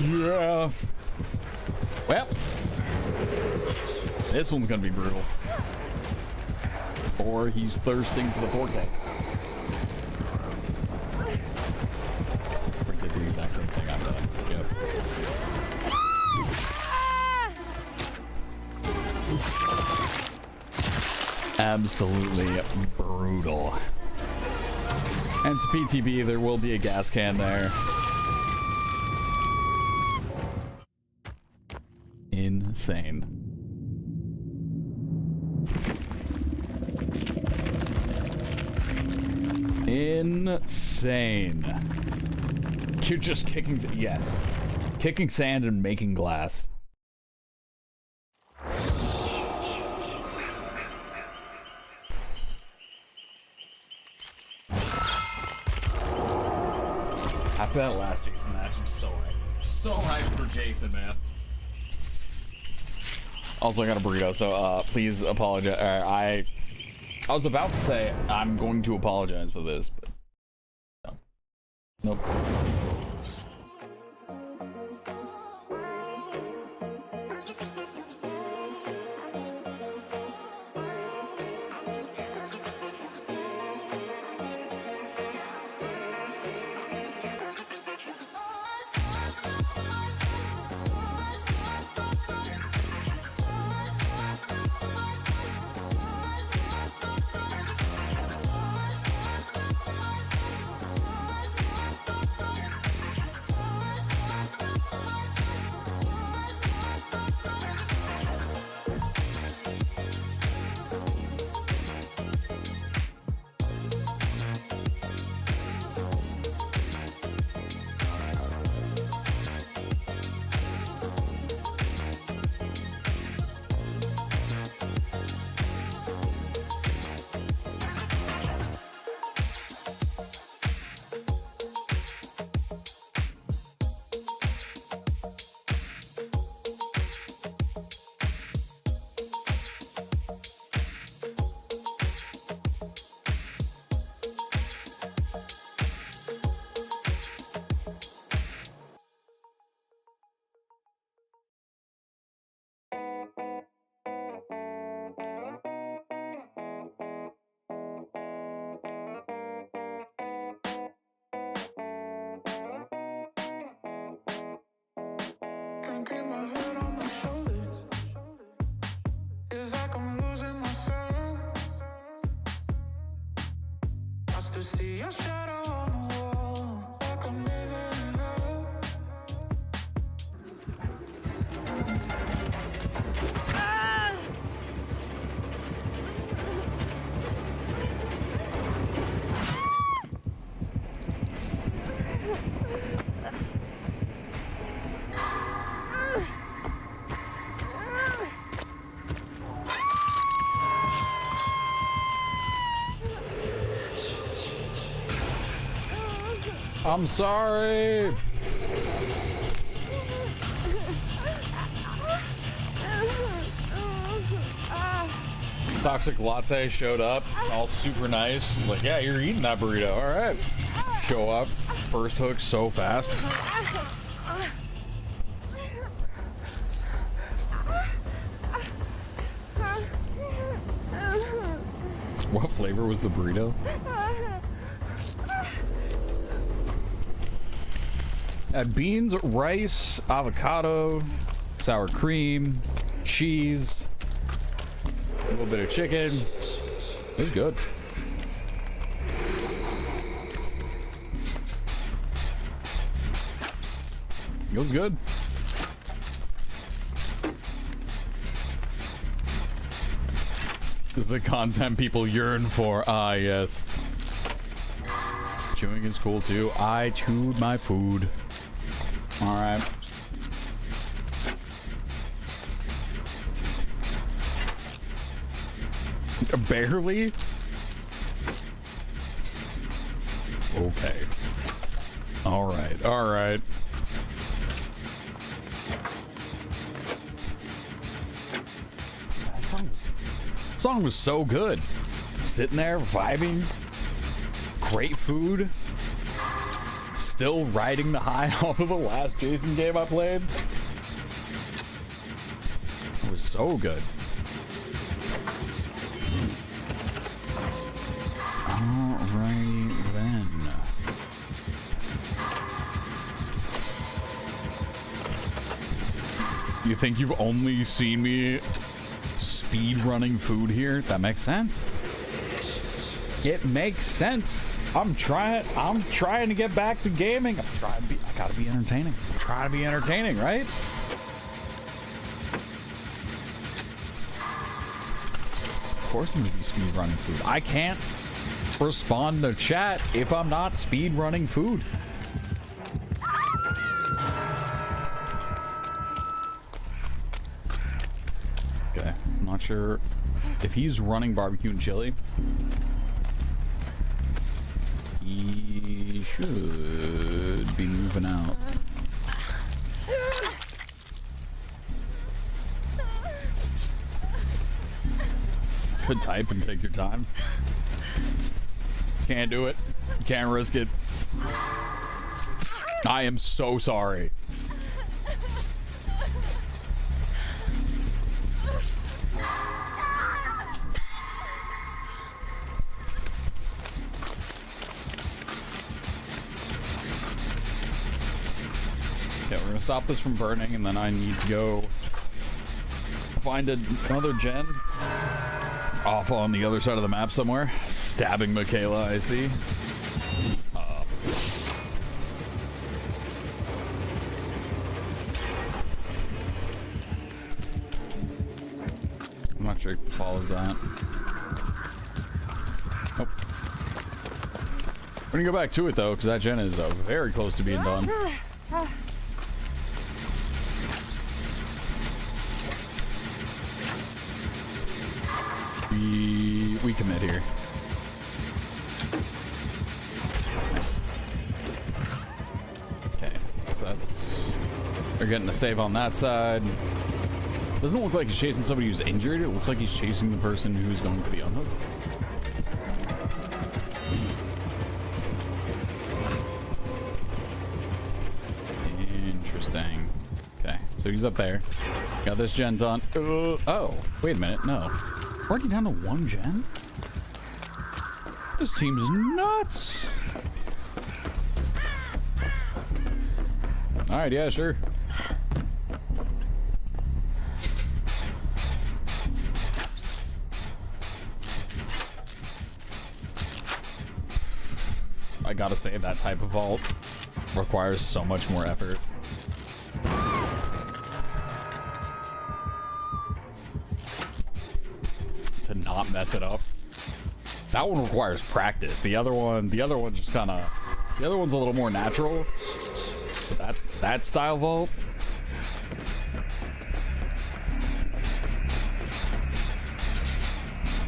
Yeah. Well, this one's gonna be brutal. Or he's thirsting for the 4K. We did the exact same thing I've done. Yep. Absolutely brutal. And it's PTB, there will be a gas can there. Insane. Insane. You're just kicking, yes. Kicking sand and making glass. After that last Jason match, I'm so hyped. So hyped for Jason, man. Also, I got a burrito, so please apologize. I was about to say I'm going to apologize for this, but no. Nope. keep my head on my shoulders. It's like I'm losing myself. I still see your shadow on the wall, like I'm living in hell. I'm sorry. Toxic Latte showed up, all super nice. He's like, yeah, you're eating that burrito. All right. Show up. First hook so fast. What flavor was the burrito? Had beans, rice, avocado, sour cream, cheese, a little bit of chicken. It was good. It was good. This is the content people yearn for. Ah, yes. Chewing is cool too. I chewed my food. All right. Barely? Okay. All right. All right. That song was so good. Sitting there vibing. Great food. Still riding the high off of the last Jason game I played. It was so good. Alright then. You think you've only seen me speed running food here? That makes sense. It makes sense. I'm trying to get back to gaming. I gotta be entertaining. I'm trying to be entertaining, right? Of course I'm gonna be speed running food. I can't respond to chat if I'm not speed running food. Okay, I'm not sure if he's running barbecue and chili. He should be moving out. Could type and take your time. Can't do it. Can't risk it. I am so sorry. Stop this from burning, and then I need to go find another gen off on the other side of the map somewhere. Stabbing Michaela, I see. I'm not sure if it follows that. Nope. We're gonna go back to it though, because that gen is very close to being done. We commit here. Nice. Okay, so that's... They're getting a save on that side. Doesn't look like he's chasing somebody who's injured. It looks like he's chasing the person who's going for the unhook. Interesting. Okay, so he's up there. Got this gen done. Oh, wait a minute. No. Already down to one gen? This team's nuts. Alright, yeah, sure. I gotta say, that type of vault requires so much more effort. To not mess it up. That one requires practice. The other one just kind of, the other one's a little more natural. But that style vault.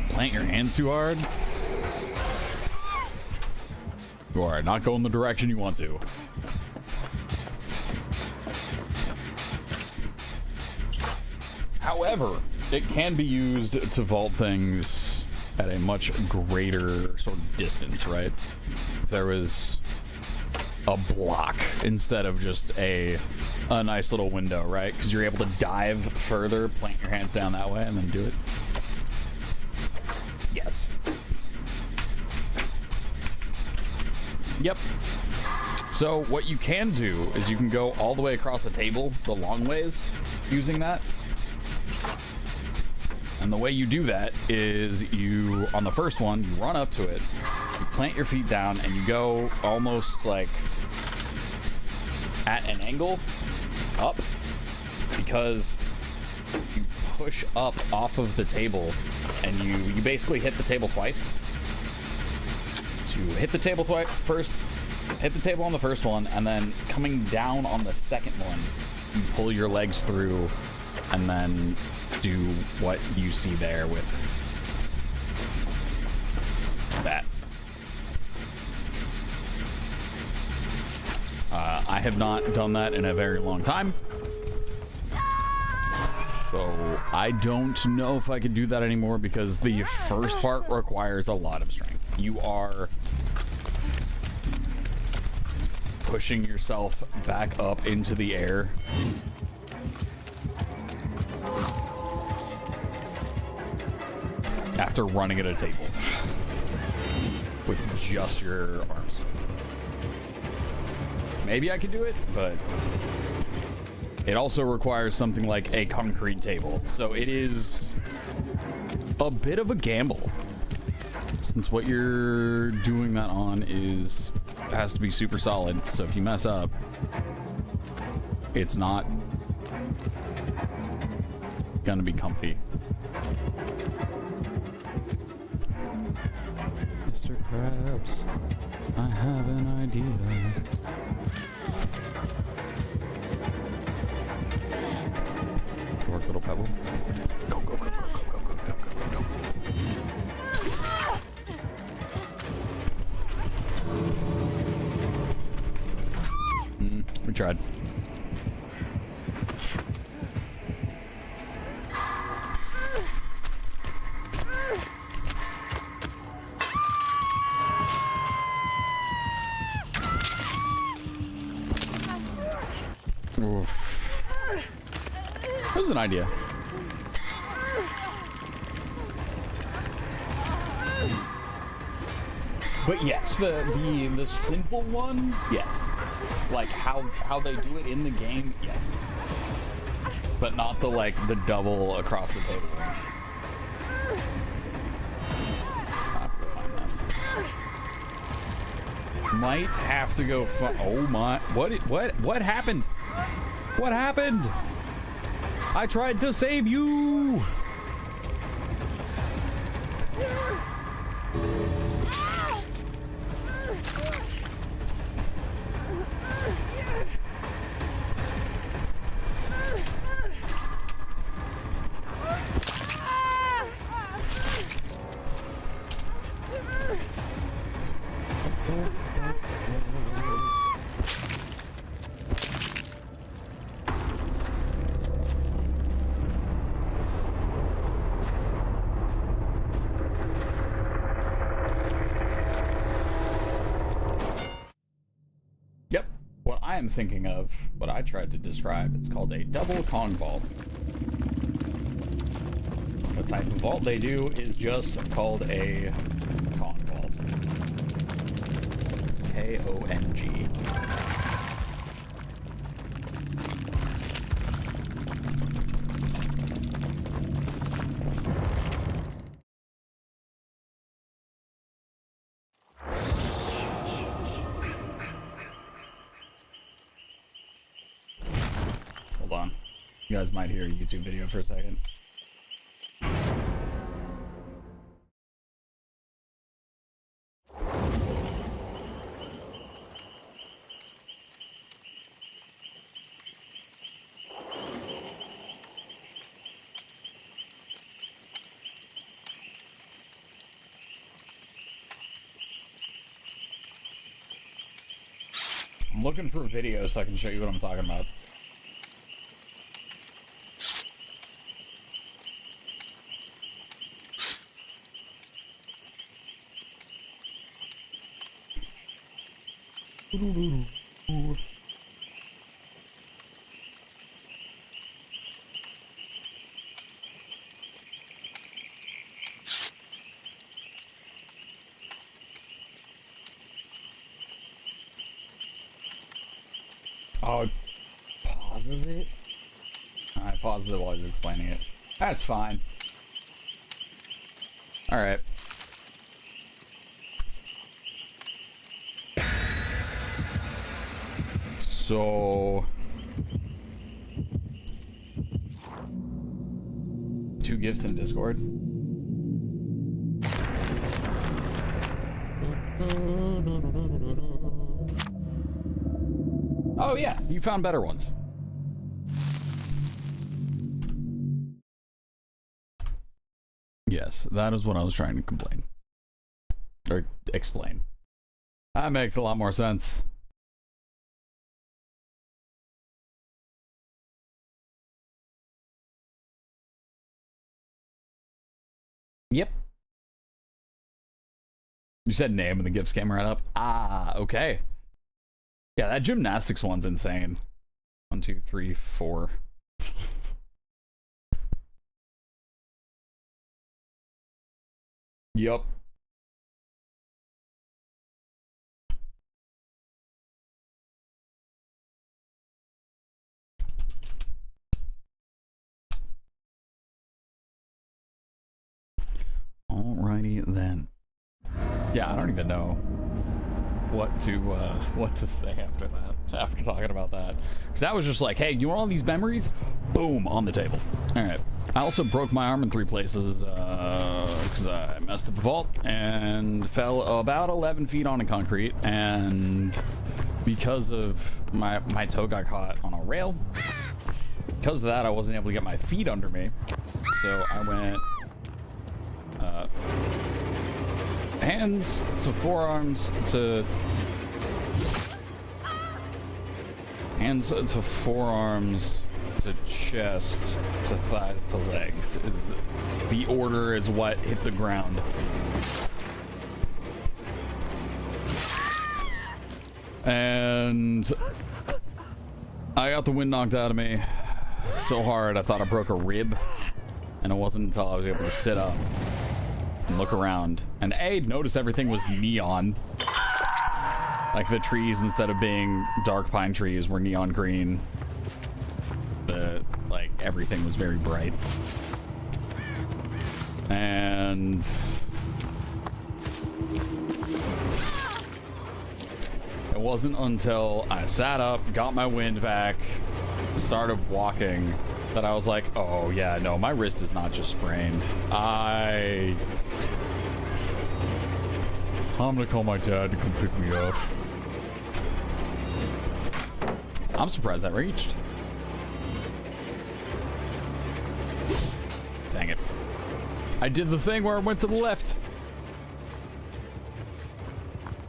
Plant your hands too hard. You are not going the direction you want to. However, it can be used to vault things at a much greater sort of distance, right? If there was a block instead of just a nice little window, right? Because you're able to dive further, plant your hands down that way, and then do it. Yes. Yep. So what you can do is you can go all the way across the table, the long ways, using that. And the way you do that is you, on the first one, you run up to it, you plant your feet down, and you go almost like at an angle up, because you push up off of the table and you basically hit the table twice. So you hit the table twice first, hit the table on the first one, and then coming down on the second one, you pull your legs through and then do what you see there with that. I have not done that in a very long time, so I don't know if I could do that anymore, because the first part requires a lot of strength. You are pushing yourself back up into the air. After running at a table with just your arms. Maybe I could do it, but it also requires something like a concrete table. So it is a bit of a gamble, since what you're doing that on has to be super solid. So if you mess up, it's not gonna be comfy. Mr. Krabs, I have an idea. Work, little pebble. Go, go, go, go, go, go, go, go, go, go. We tried. Oof. That was an idea. But yes, the simple one, yes. Like how they do it in the game, yes. But not the double across the table one. I'll have to find that. Might have to go. Oh my! What happened? What happened? I tried to save you. Yep. What I am thinking of, what I tried to describe, it's called a double Kong vault. The type of vault they do is just called a Kong vault. K-O-N-G. Hold on. You guys might hear a YouTube video for a second. I'm looking for a video so I can show you what I'm talking about. Oh, it pauses it? I paused it while he's explaining it. That's fine. Alright. So... 2 gifts in Discord. Oh yeah, you found better ones. Yes, that is what I was trying to complain. Or explain. That makes a lot more sense. Yep. You said name and the gifts came right up. Ah, okay. Yeah, that gymnastics one's insane. 1, 2, 3, 4. Yup. Alrighty then. Yeah, I don't even know what to say after that, after talking about that, because that was just like, hey, you want all these memories? Boom, on the table. All right. I also broke my arm in 3 places because I messed up a vault and fell about 11 feet onto concrete, and because of my toe got caught on a rail. Because of that, I wasn't able to get my feet under me, so I went hands to forearms to forearms to chest to thighs to legs is the order is what hit the ground. And I got the wind knocked out of me so hard I thought I broke a rib, and it wasn't until I was able to sit up and look around and notice everything was neon. Like the trees, instead of being dark pine trees, were neon green. Like everything was very bright. And it wasn't until I sat up, got my wind back, started walking, that I was like, oh yeah, no, my wrist is not just sprained. I'm gonna call my dad to come pick me up. I'm surprised that reached. Dang it. I did the thing where I went to the left.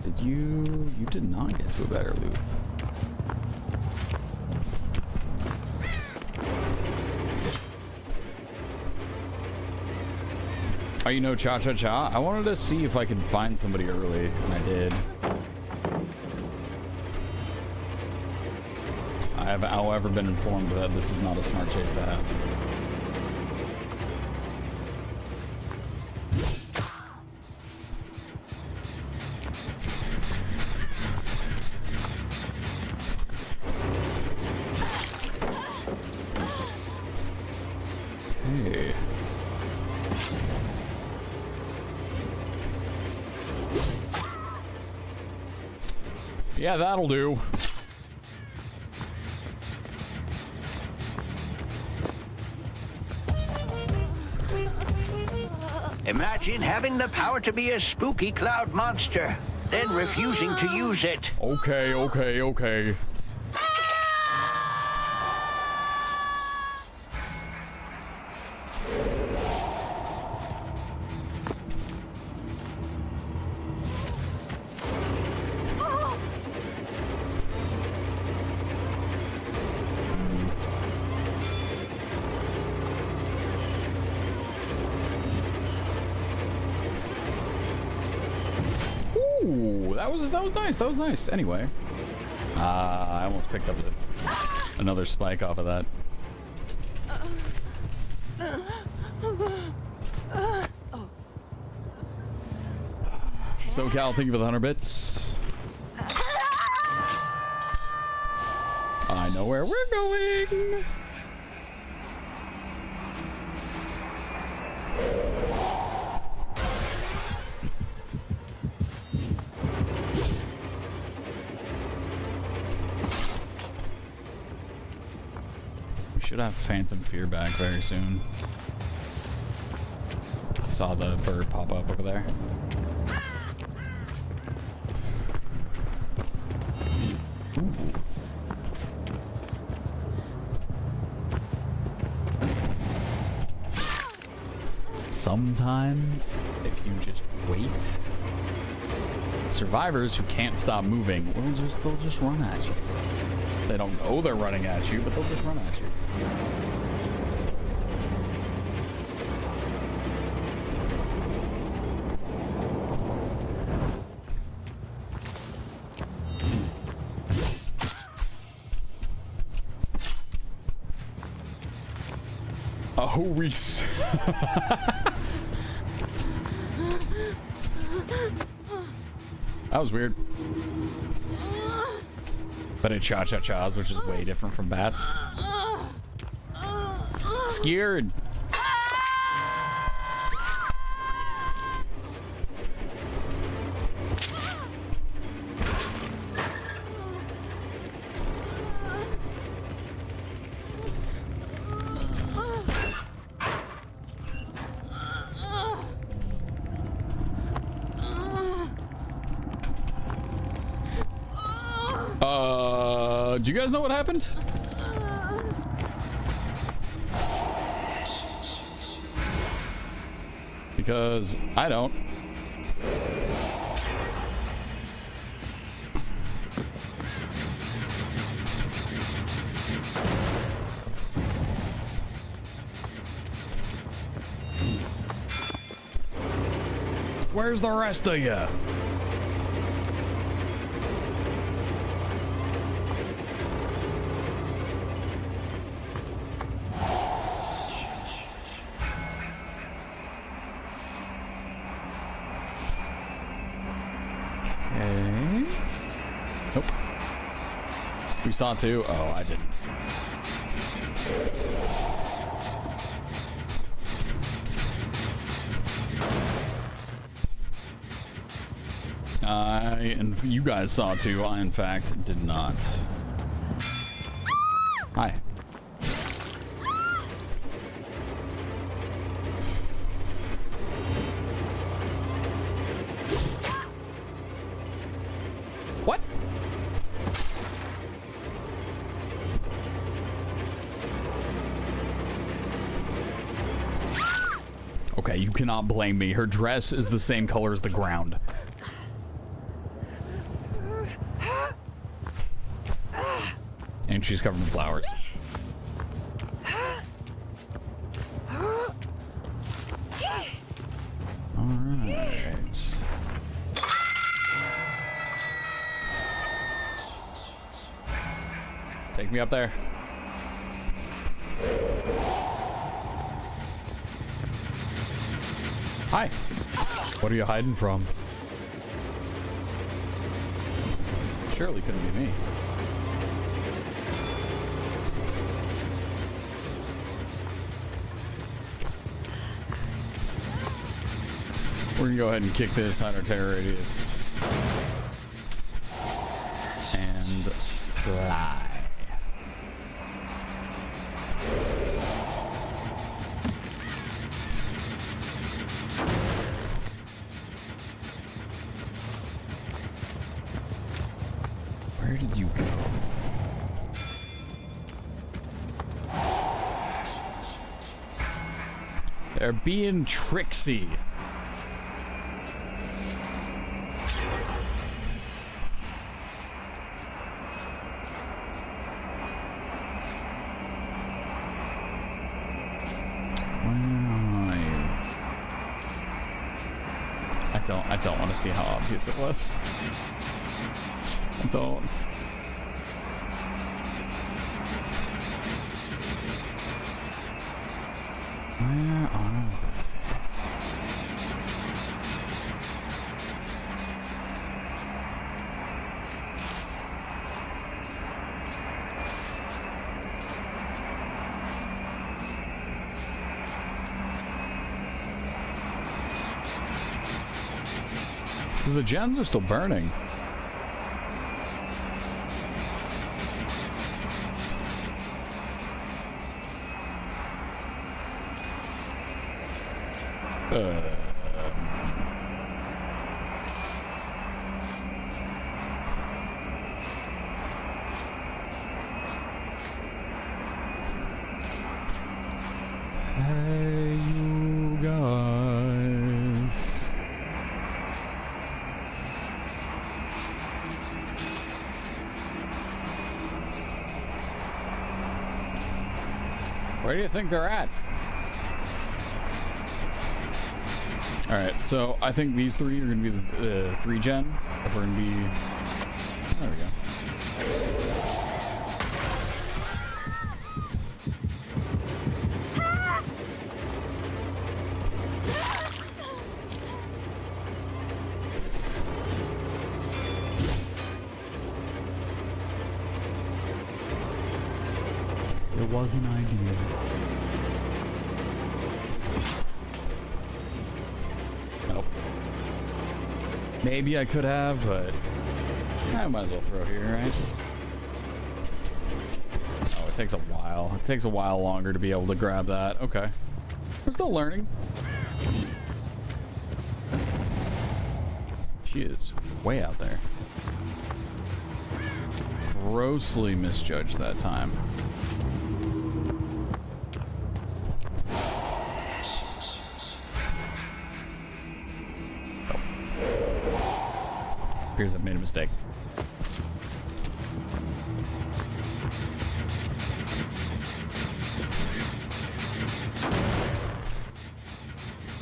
Did you did not get to a better loop. Oh, you know Cha-Cha-Cha? I wanted to see if I could find somebody early, and I did. I have, however, been informed that this is not a smart chase to have. Hey. Yeah, that'll do. Imagine having the power to be a spooky cloud monster, then refusing to use it. Okay, okay, okay. Ooh, that was nice. That was nice. Anyway, I almost picked up another spike off of that. So Cal, thank you for the 100 bits. I know where we're going. We should have Phantom Fear back very soon. Saw the bird pop up over there. Ooh. Sometimes, if you just wait, survivors who can't stop moving they'll just run at you. They don't know they're running at you, but they'll just run at you. Oh, Reese. That was weird. But it cha-cha-chas, which is way different from bats. Scared. Do you guys know what happened? Because I don't. Where's the rest of you? We saw two? Oh, I didn't. And you guys saw two. I, in fact, did not. Hi. What? Okay, you cannot blame me. Her dress is the same color as the ground. And she's covered in flowers. Alright. Take me up there. Hi. What are you hiding from? Surely couldn't be me. We're gonna go ahead and kick this, hide our terror radius. And fly. Where did you go? They're being tricksy. I don't want to see how obvious it was. I don't. Where are they? Because the gens are still burning. Hey, you guys. Where do you think they're at? Alright, so I think these three are going to be the 3 gen. If we're going to be... There we go. It was an idea. Nope. Maybe I could have, but I might as well throw here, right? Oh, it takes a while. It takes a while longer to be able to grab that. Okay. We're still learning. She is way out there. Grossly misjudged that time. Appears I've made a mistake.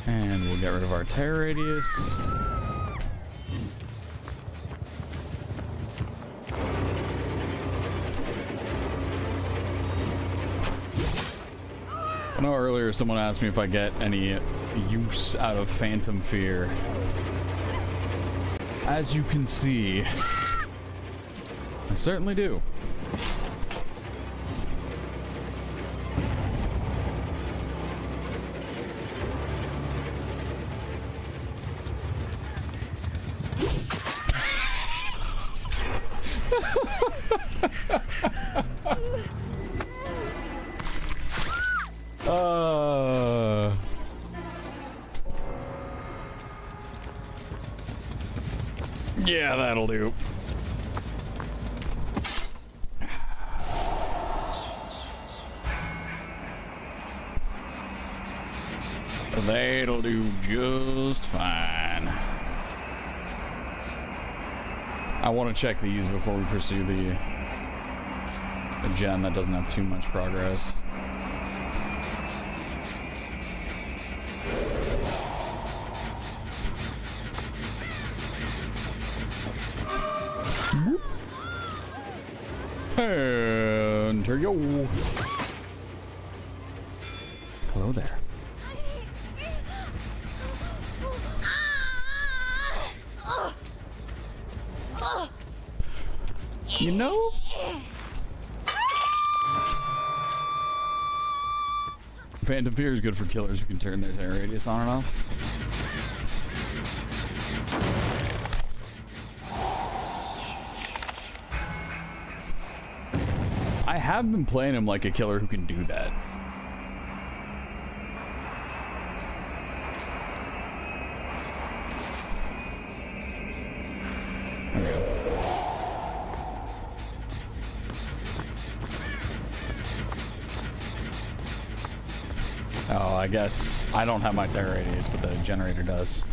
And we'll get rid of our tear radius. I know earlier someone asked me if I get any use out of Phantom Fear. As you can see, I certainly do. Yeah, that'll do. That'll do just fine. I want to check these before we pursue the gen that doesn't have too much progress. And here you go. Hello there. You know, Phantom Fear is good for killers who can turn their tear radius on and off. I have been playing him like a killer who can do that. There we go. I guess I don't have my terror radius, but the generator does.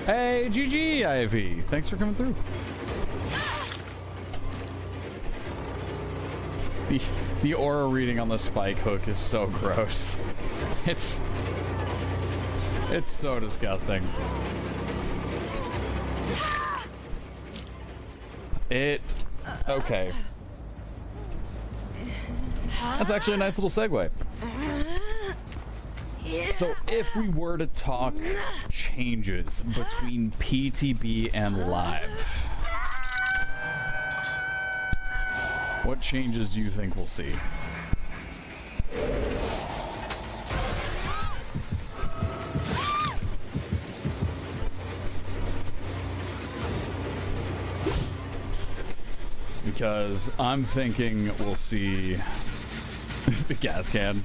Hey, GG, RyyFii. Thanks for coming through. The aura reading on the spike hook is so gross. It's so disgusting. Okay. That's actually a nice little segue. So if we were to talk changes between PTB and live, what changes do you think we'll see? Because I'm thinking we'll see the gas can.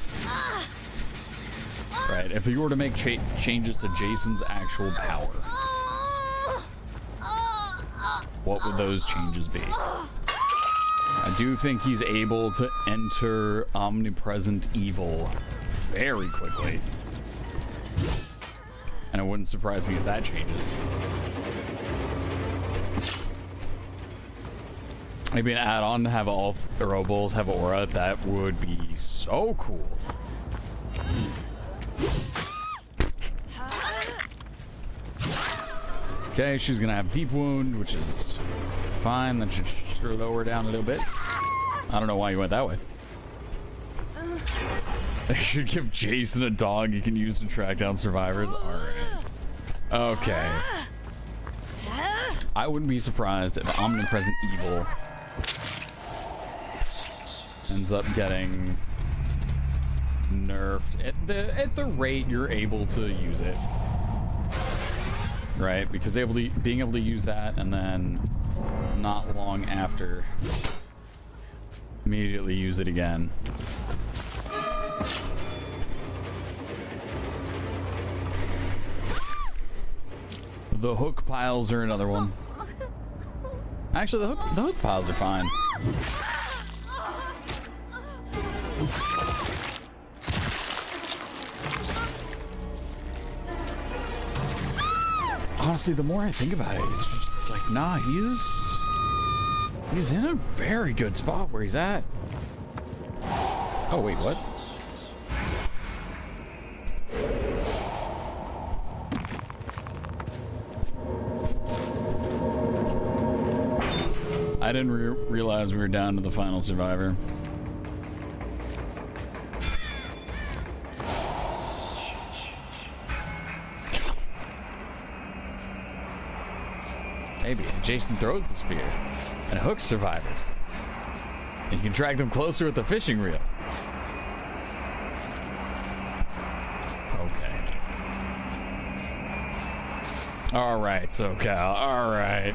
Right, if you were to make changes to Jason's actual power, what would those changes be? I do think he's able to enter omnipresent evil very quickly. And it wouldn't surprise me if that changes. Maybe an add-on to have all throwables have aura. That would be so cool. Okay, she's gonna have deep wound, which is fine. That should slow her down a little bit. I don't know why you went that way. They should give Jason a dog he can use to track down survivors. Alright. Okay. I wouldn't be surprised if omnipresent evil ends up getting nerfed at the rate you're able to use it. Right? Because being able to use that and then not long after immediately use it again. The hook piles are another one. Actually, the hook piles are fine. Honestly, the more I think about it, it's just like, nah, he's in a very good spot where he's at. Oh, wait, what? I didn't realize we were down to the final survivor. Maybe Jason throws the spear and hooks survivors. And you can drag them closer with the fishing reel. Okay. All right, SoCal. All right.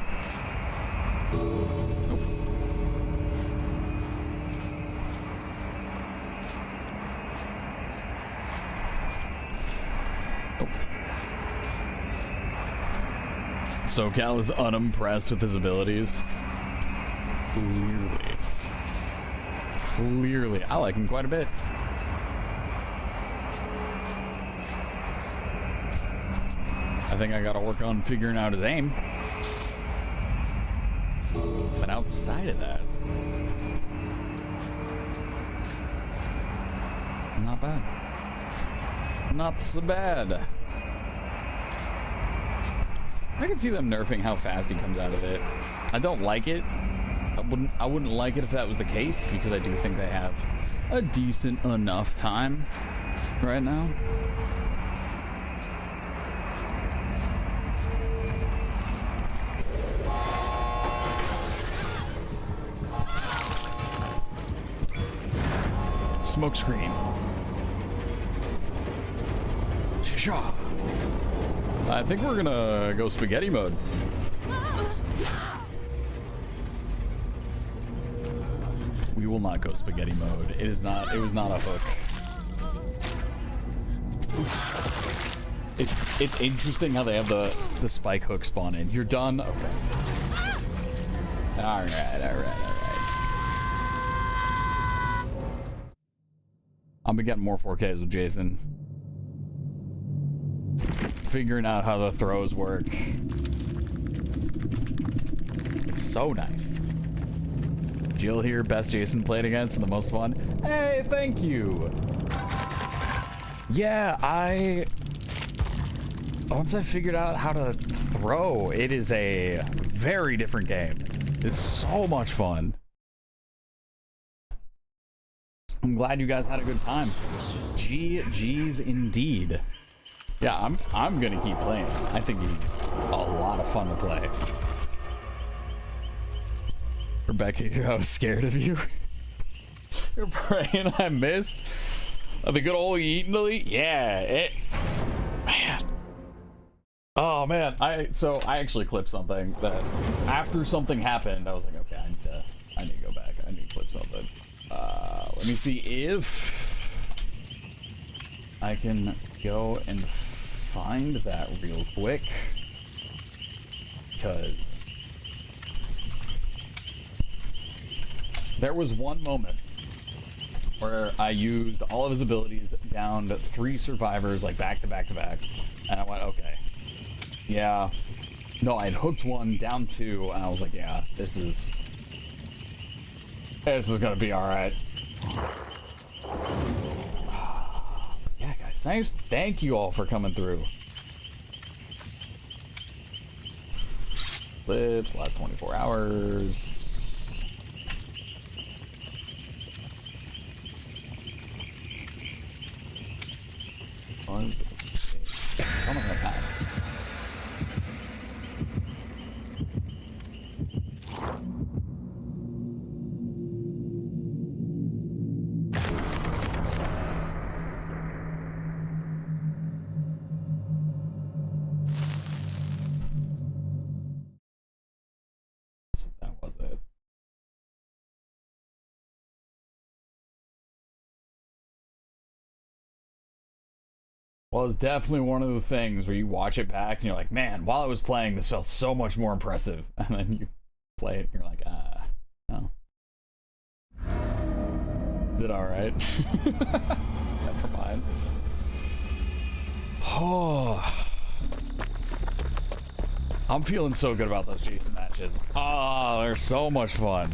SoCal is unimpressed with his abilities. Clearly. I like him quite a bit. I think I gotta work on figuring out his aim. But outside of that, not bad. Not so bad. I can see them nerfing how fast he comes out of it. I don't like it. I wouldn't like it if that was the case, because I do think they have a decent enough time right now. Smoke screen. Shisha. I think we're gonna go spaghetti mode. We will not go spaghetti mode. It was not a hook. It's interesting how they have the spike hook spawn in. You're done? Okay. All right. I'll be getting more 4Ks with Jason. Figuring out how the throws work. It's so nice. Jill here, best Jason played against and the most fun. Hey, thank you. Yeah, once I figured out how to throw, it is a very different game. It's so much fun. I'm glad you guys had a good time. GG's indeed. Yeah, I'm gonna keep playing. I think he's a lot of fun to play. Rebecca, I was scared of you. You're praying I missed. The good old eat and delete? Yeah, man. Oh man, I actually clipped something that after something happened, I was like, okay, I need to go back. I need to clip something. Let me see if I can go and find that real quick, because there was one moment where I used all of his abilities, downed 3 survivors like back to back to back, and I went, okay, yeah, no, I had hooked 1, down 2, and I was like, yeah, this is gonna be all right. Yeah, guys, thank you all for coming through. Clips last 24 hours. Was something like that. Well, it's definitely one of the things where you watch it back and you're like, man, while I was playing, this felt so much more impressive. And then you play it and you're like, no. Did all right. Never mind. Oh. I'm feeling so good about those Jason matches. Oh, they're so much fun.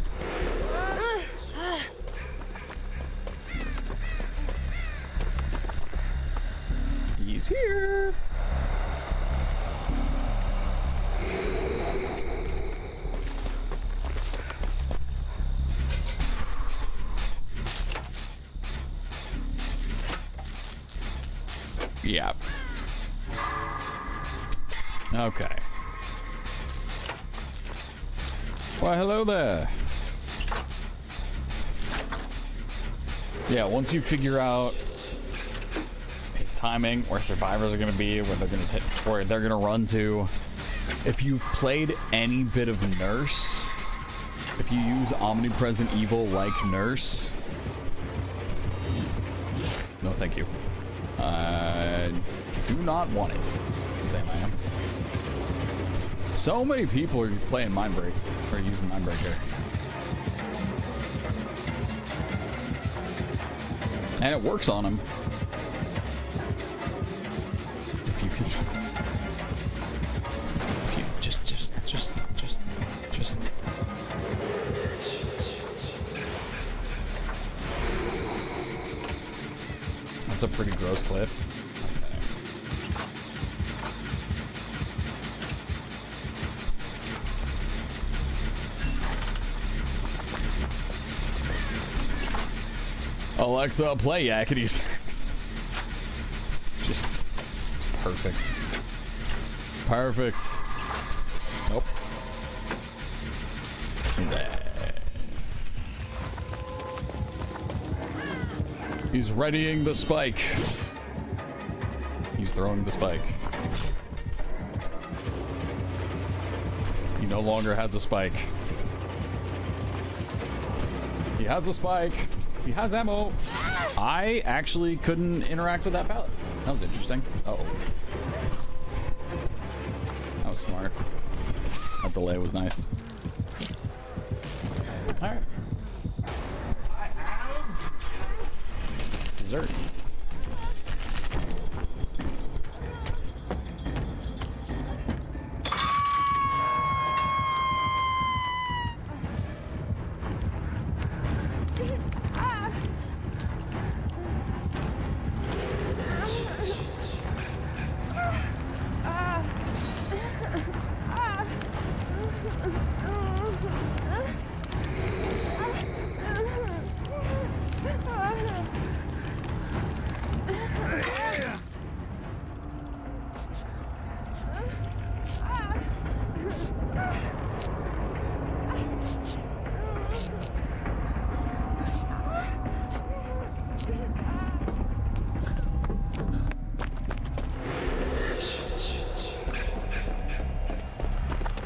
He's here. Yep. Okay. Why, hello there. Yeah, once you figure out his timing, where survivors are going to be, where they're going to run to. If you've played any bit of Nurse, if you use Omnipresent Evil like Nurse, no thank you. I do not want it. Sam, I am. So many people are playing Mindbreak, or using Mindbreaker. And it works on them. If you can... If you just... That's a pretty gross clip. Alexa, play Yakety. Just perfect. Perfect. Nope. He's readying the spike. He's throwing the spike. He no longer has a spike. He has a spike. He has ammo. I actually couldn't interact with that pallet. That was interesting. Uh-oh. That was smart. That delay was nice. All right. Dessert.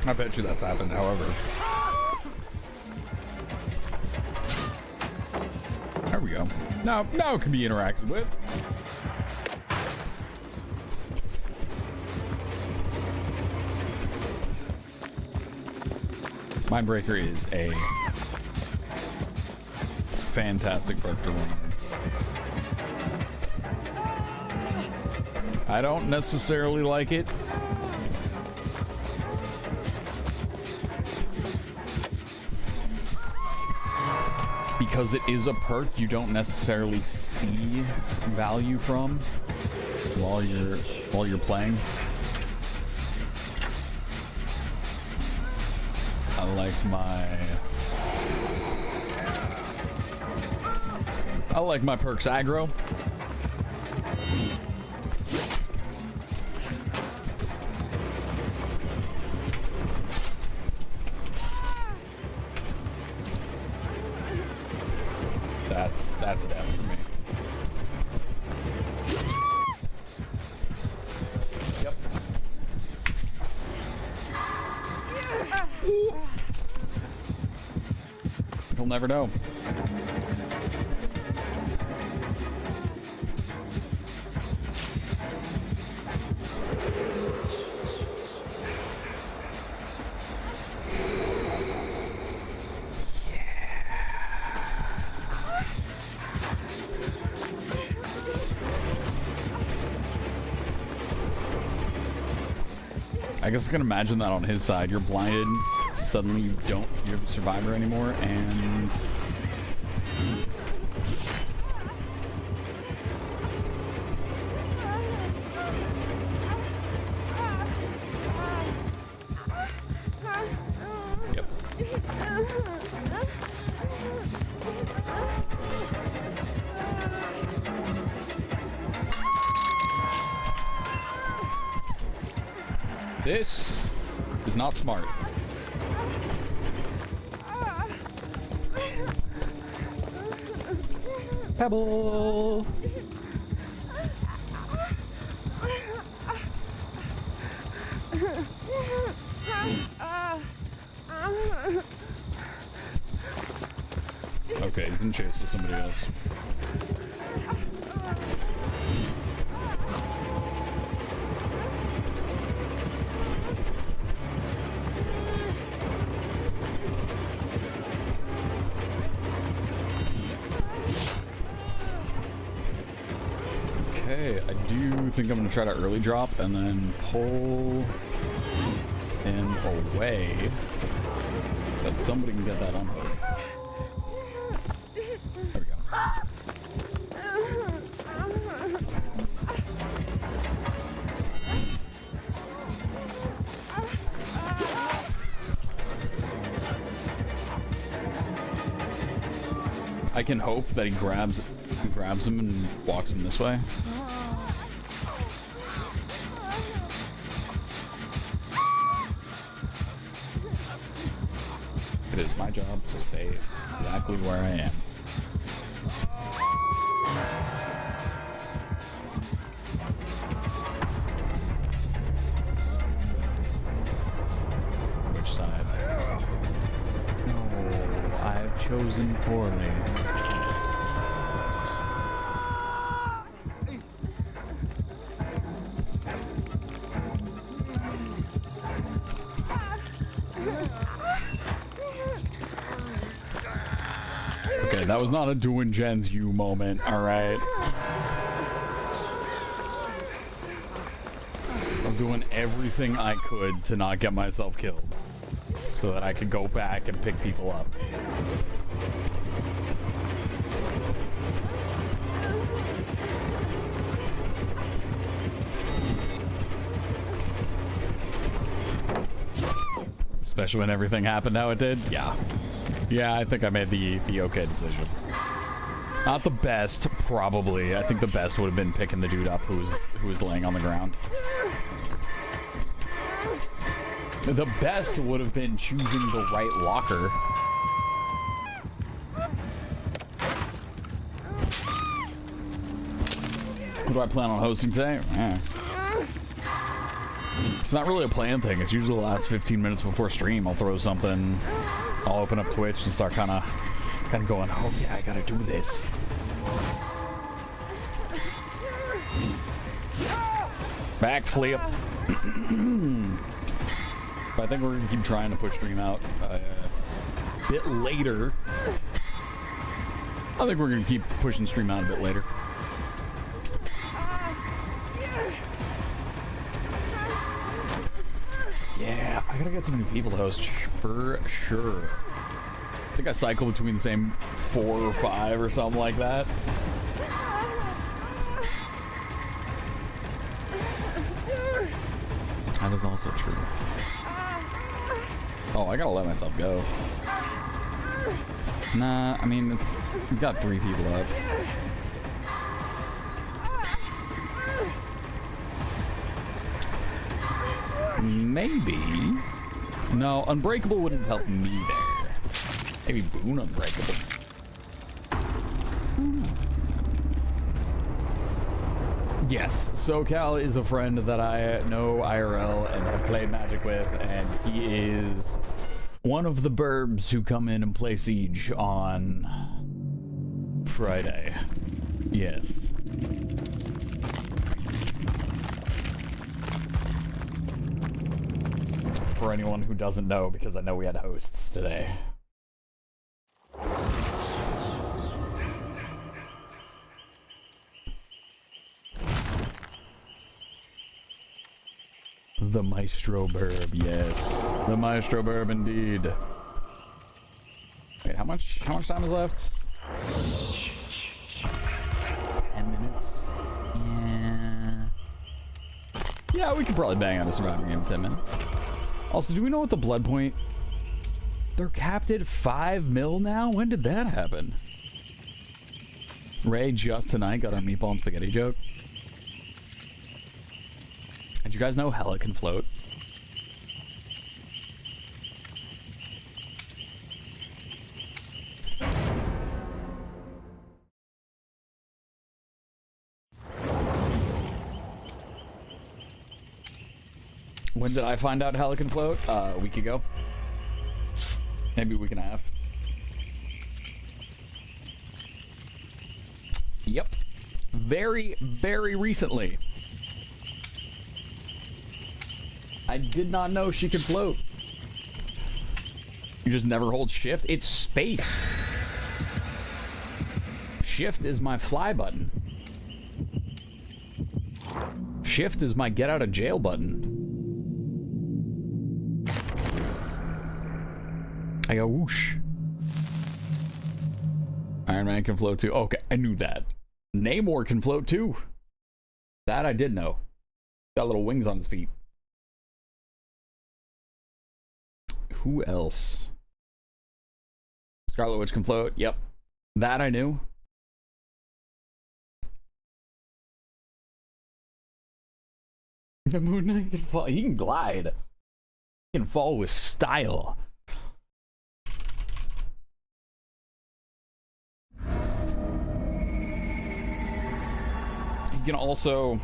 I bet you that's happened, however. There we go. Now it can be interacted with. Mindbreaker is a fantastic perk to run. I don't necessarily like it. Because it is a perk you don't necessarily see value from while you're playing. I like my perks aggro. That's death for me. Yep. You'll never know. I guess I can imagine that on his side. You're blinded, suddenly you don't hear the survivor anymore, and... Yep. This is not smart. Pebble. Okay, he's in chase with somebody else. Okay, I do think I'm gonna try to early drop and then pull him away. That somebody can get that unhook. There we go. I can hope that he grabs him and walks him this way. It is my job to stay exactly where I am. Which side? No, I've chosen poorly. that was not a doing Jen's you moment, alright? I was doing everything I could to not get myself killed, so that I could go back and pick people up. Especially when everything happened how it did. Yeah. Yeah, I think I made the okay decision. Not the best, probably. I think the best would have been picking the dude up who was laying on the ground. The best would have been choosing the right locker. Who do I plan on hosting today? It's not really a plan thing. It's usually the last 15 minutes before stream. I'll throw something. I'll open up Twitch and start kind of going, oh yeah, I gotta do this. Backflip. But I think we're gonna keep trying to push stream out a bit later. I think we're gonna keep pushing stream out a bit later. Yeah, I gotta get some new people to host for sure. I think I cycle between the same 4 or 5 or something like that. That is also true. Oh, I gotta let myself go. Nah, I mean, we've got 3 people up. Maybe. No, Unbreakable wouldn't help me there. Maybe Boone Unbreakable. Yes, SoCal is a friend that I know IRL and have played Magic with, and he is one of the burbs who come in and play Siege on Friday. Yes. For anyone who doesn't know, because I know we had hosts today. The Maestro Burb, yes. The Maestro Burb indeed. Wait, how much time is left? 10 minutes. Yeah. Yeah, we could probably bang out a surviving game in 10 minutes. Also, do we know what the blood point? They're capped at 5 mil now? When did that happen? Ray just tonight got a meatball and spaghetti joke. Did you guys know Hella can float? When did I find out Hella can float? A week ago. Maybe a week and a half. Yep. Very, very recently. I did not know she could float. You just never hold shift? It's space. Shift is my fly button. Shift is my get out of jail button. I go whoosh. Iron Man can float too. Okay, I knew that. Namor can float too. That I did know. Got little wings on his feet. Who else? Scarlet Witch can float. Yep. That I knew. The Moon Knight can fall. He can glide. He can fall with style. He can also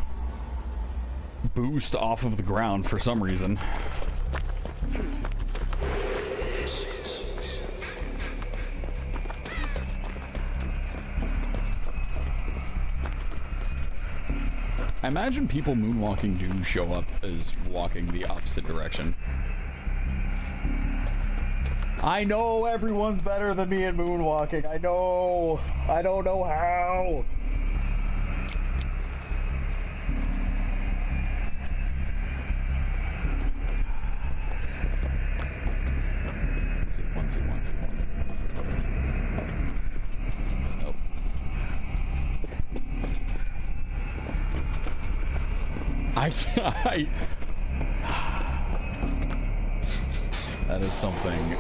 boost off of the ground for some reason. I imagine people moonwalking do show up as walking the opposite direction. I know everyone's better than me in moonwalking. I know. I don't know how. Nope. That is something.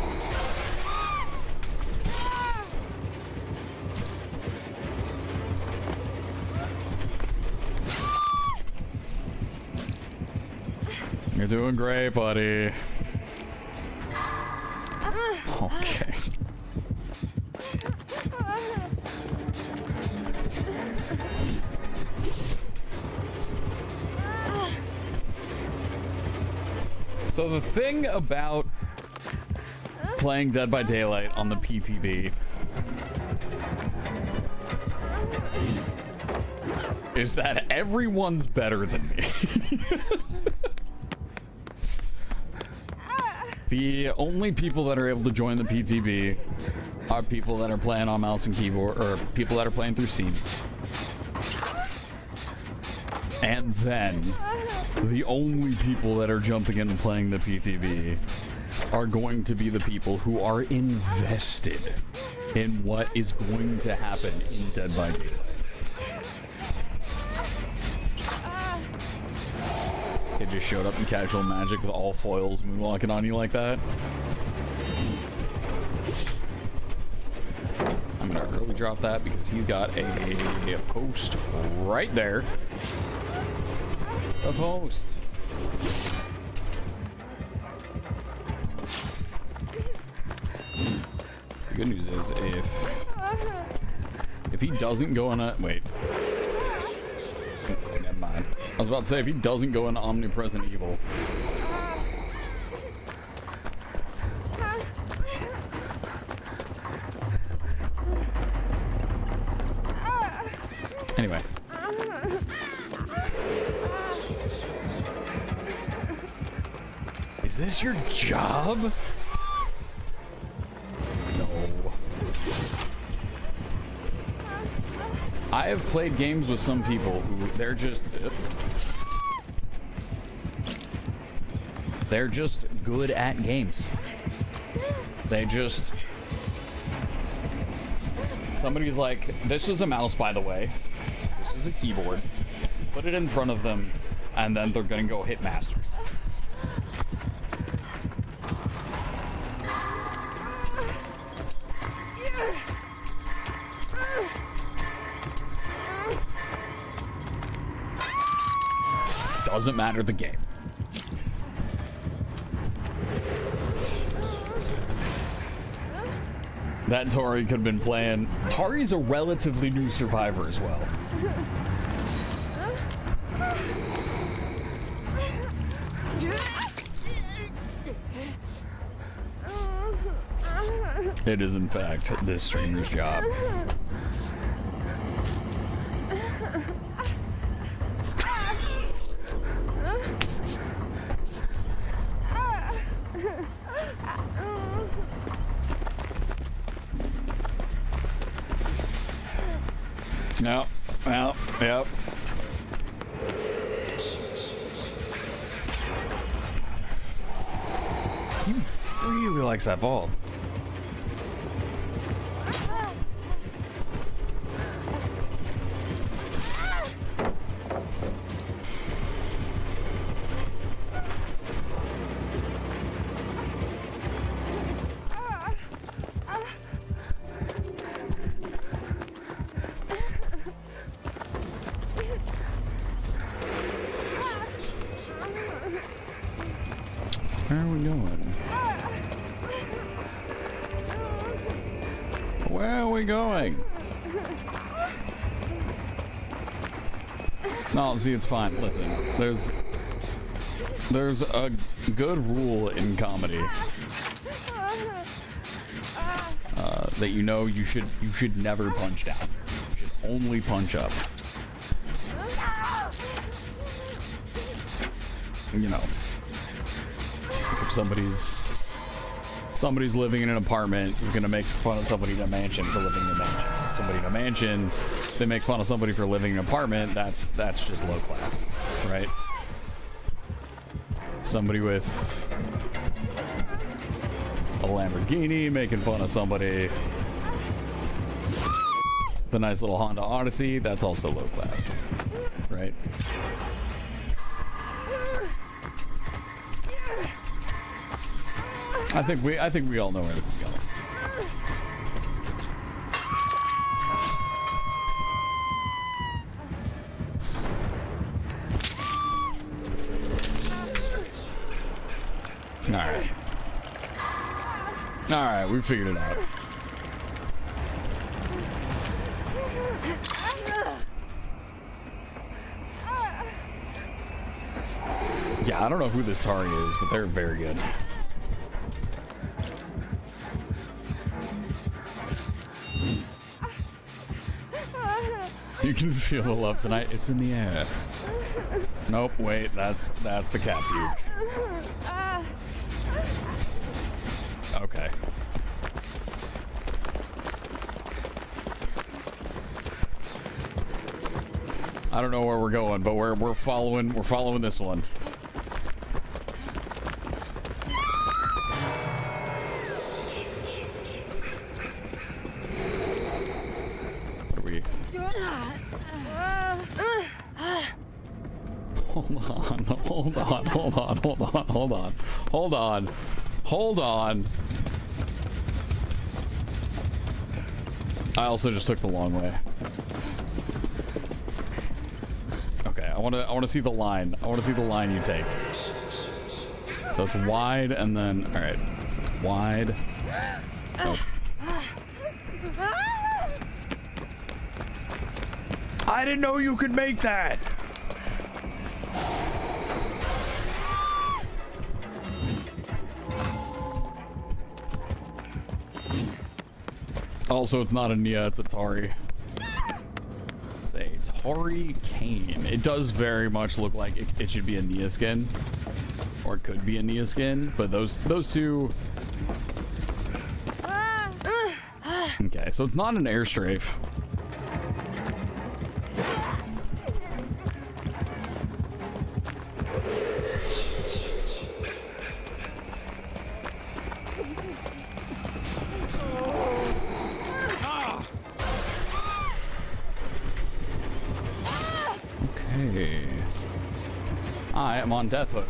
You're doing great, buddy. Okay. So the thing about playing Dead by Daylight on the PTB is that everyone's better than me. The only people that are able to join the PTB are people that are playing on mouse and keyboard, or people that are playing through Steam. And then the only people that are jumping in and playing the PTB are going to be the people who are invested in what is going to happen in Dead by Daylight. It just showed up in casual magic with all foils moonwalking on you like that. I'm gonna early drop that because he's got a post right there. A post. The good news is if he doesn't go on a wait. Never mind. I was about to say if he doesn't go into omnipresent evil. Anyway. Is this your job? No. I have played games with some people who they're just good at games. They just somebody's like, this is a mouse, by the way. This is a keyboard. Put it in front of them, and then they're gonna go hit masters. Doesn't matter the game. That Tori could have been playing. Tori's a relatively new survivor as well. It is, in fact, this streamer's job. No, well, yep. He really likes that vault. Where are we going? Where are we going? No, see, it's fine. Listen, there's a good rule in comedy that you should never punch down. You should only punch up. You know, pick up somebody's somebody's living in an apartment is gonna make fun of somebody in a mansion for living in a mansion. Somebody in a mansion, they make fun of somebody for living in an apartment. That's just low class, right? Somebody with a Lamborghini making fun of somebody, the nice little Honda Odyssey, that's also low class, right? I think we all know where this is going. Alright. Alright, we figured it out. Yeah, I don't know who this Tari is, but they're very good. You can feel the love tonight. It's in the air. Nope, wait, that's the cat puke. Okay. I don't know where we're going, but we're following this one. What are we? Hold on. I also just took the long way. Okay, I want to see the line. I want to see the line you take. So it's wide and then all right. So it's wide. Oh. I didn't know you could make that. Also, it's not a Nia, it's a Tari. It's a Tari Cane. It does very much look like it should be a Nia skin. Or it could be a Nia skin, but those two... Okay, so it's not an airstrafe. On Death Hook.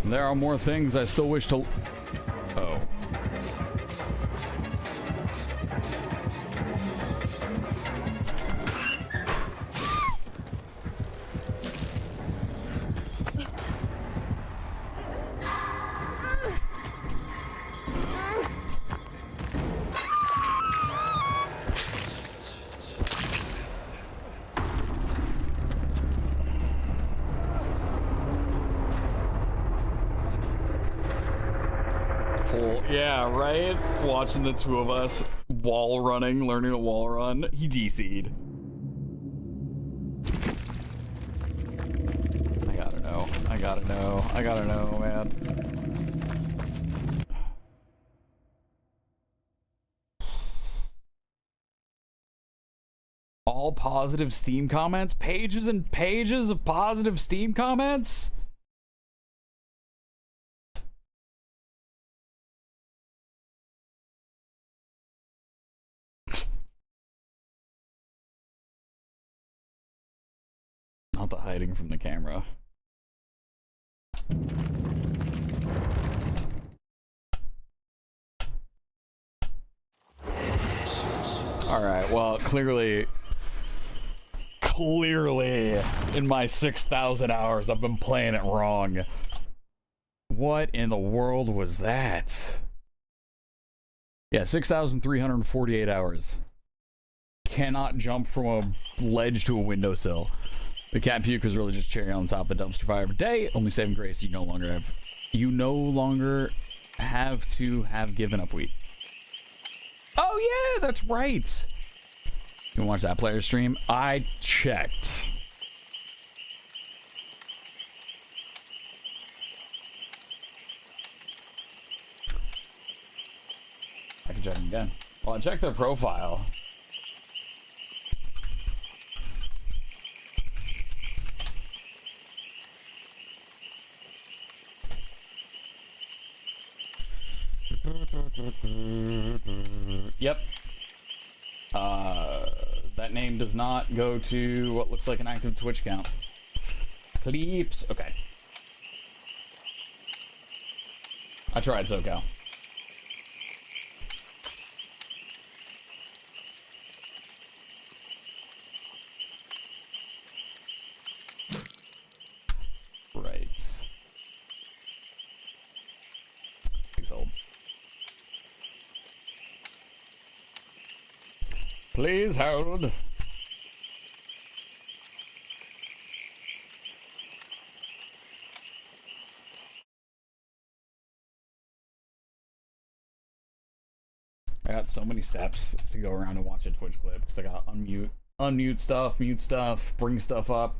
There are more things I still wish to... Oh. Yeah, right? Watching the two of us wall running, learning to wall run. He DC'd. I gotta know, man. All positive Steam comments? Pages and pages of positive Steam comments? Not the hiding from the camera. All right, well, clearly in my 6,000 hours I've been playing it wrong. What in the world was that? Yeah, 6,348 hours. Cannot jump from a ledge to a windowsill. The cat puke was really just cherry on top of the dumpster fire of a day. Only saving grace, you no longer have to have given up wheat. Oh yeah, that's right. You wanna watch that player stream? I checked. can check them again. Well, I checked their profile. Yep. That name does not go to what looks like an active Twitch account. Clips. Okay. I tried SoCal. Right. Please hold. Please hold. I got so many steps to go around and watch a Twitch clip because I gotta unmute stuff, mute stuff, bring stuff up.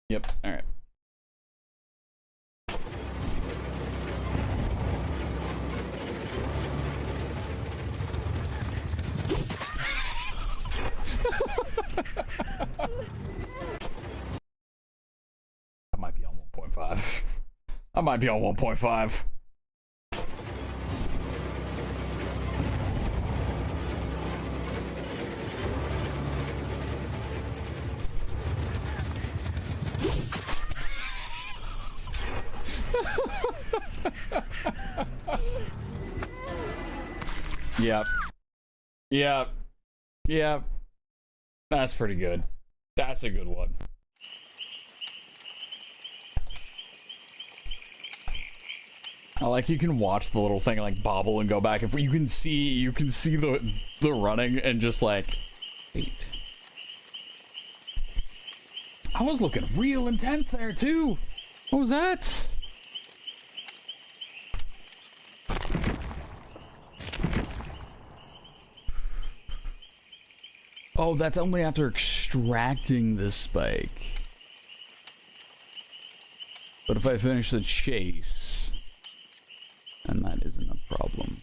Yep, alright. I might be on 1.5. I might be on 1.5. Yep. Yep. Yep. That's pretty good. That's a good one. I like you can watch the little thing like bobble and go back and you can see the running and just like wait. I was looking real intense there too. What was that? Oh, that's only after extracting the spike. But if I finish the chase, and that isn't a problem.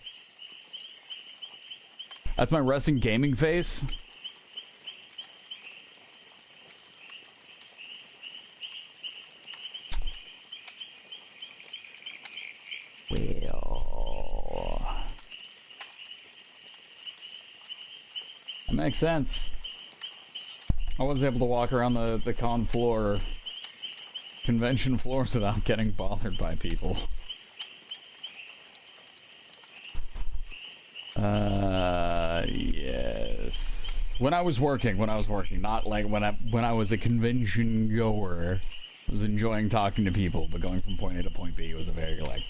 That's my resting gaming face. Well, that makes sense. I was able to walk around the con floor, convention floors without getting bothered by people. Yes. When I was working, not like when I was a convention goer. I was enjoying talking to people, but going from point A to point B was a very like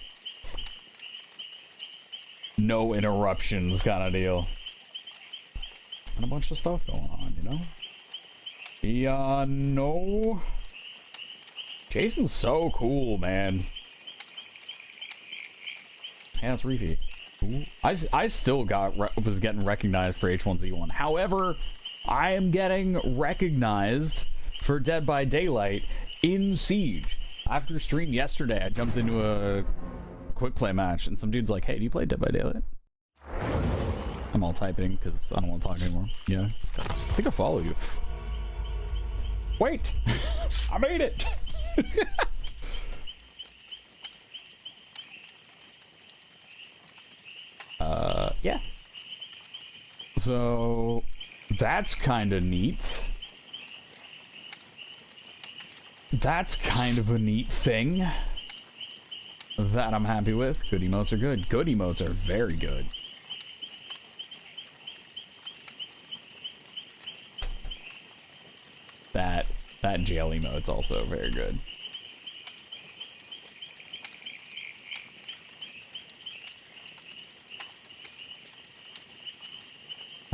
no interruptions kind of deal. And a bunch of stuff going on, you know? Yeah, no. Jason's so cool, man. Yeah, it's RyyFii. I still was getting recognized for H1Z1. However, I am getting recognized for Dead by Daylight in Siege. After stream yesterday, I jumped into a quick play match, and some dude's like, "Hey, do you play Dead by Daylight?" I'm all typing because I don't want to talk anymore. Yeah, I think I follow you. Wait, I made it. Yeah. So that's kind of neat. That's kind of a neat thing that I'm happy with. Good emotes are good. Good emotes are very good. That jail emote's also very good.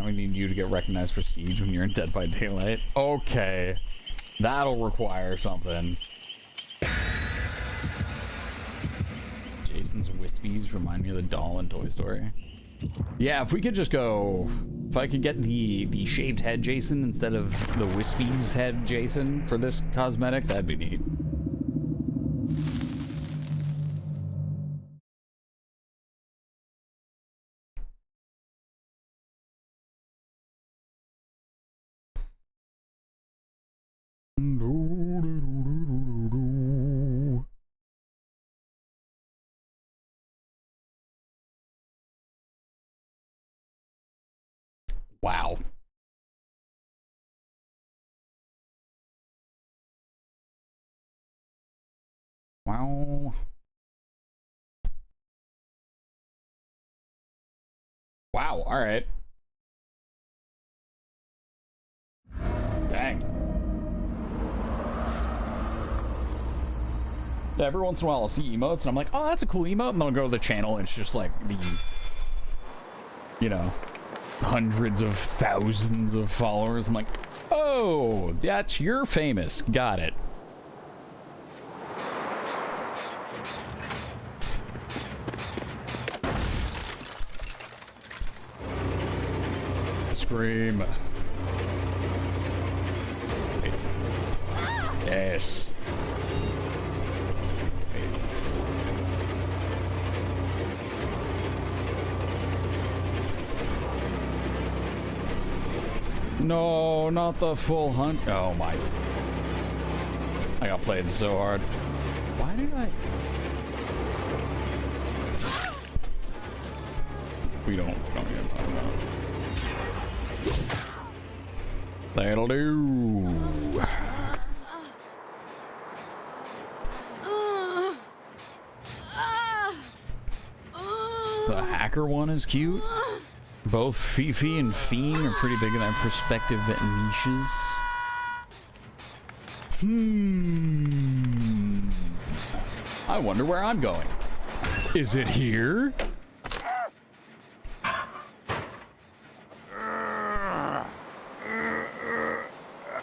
We need you to get recognized for Siege when you're in Dead by Daylight. Okay. That'll require something. Jason's wispies remind me of the doll in Toy Story. Yeah, if we could just go... If I could get the shaved head Jason instead of the wispies head Jason for this cosmetic, that'd be neat. Wow. Wow. Wow, alright. Dang. Every once in a while I'll see emotes and I'm like, oh, that's a cool emote, and then I'll go to the channel and it's just like the, you know, hundreds of thousands of followers. I'm like, oh, that's you're famous. Got it. Scream. Wait. Yes. Wait. No, not the full hunt. Oh my. I got played so hard. Why did I? We don't get time about it. That'll do. The hacker one is cute. Both RyyFii and Fiend are pretty big in their respective niches. I wonder where I'm going. Is it here?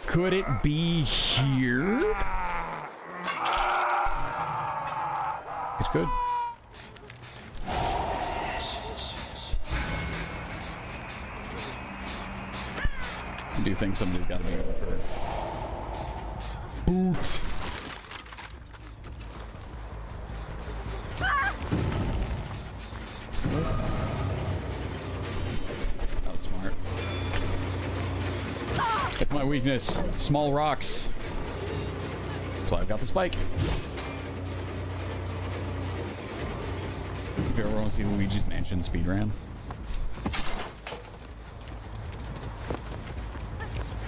Could it be here? It's good. I do think somebody's got to be able for boot. That was smart. That's my weakness. Small rocks. That's why I've got the spike. If you ever want to see Luigi's Mansion speedrun.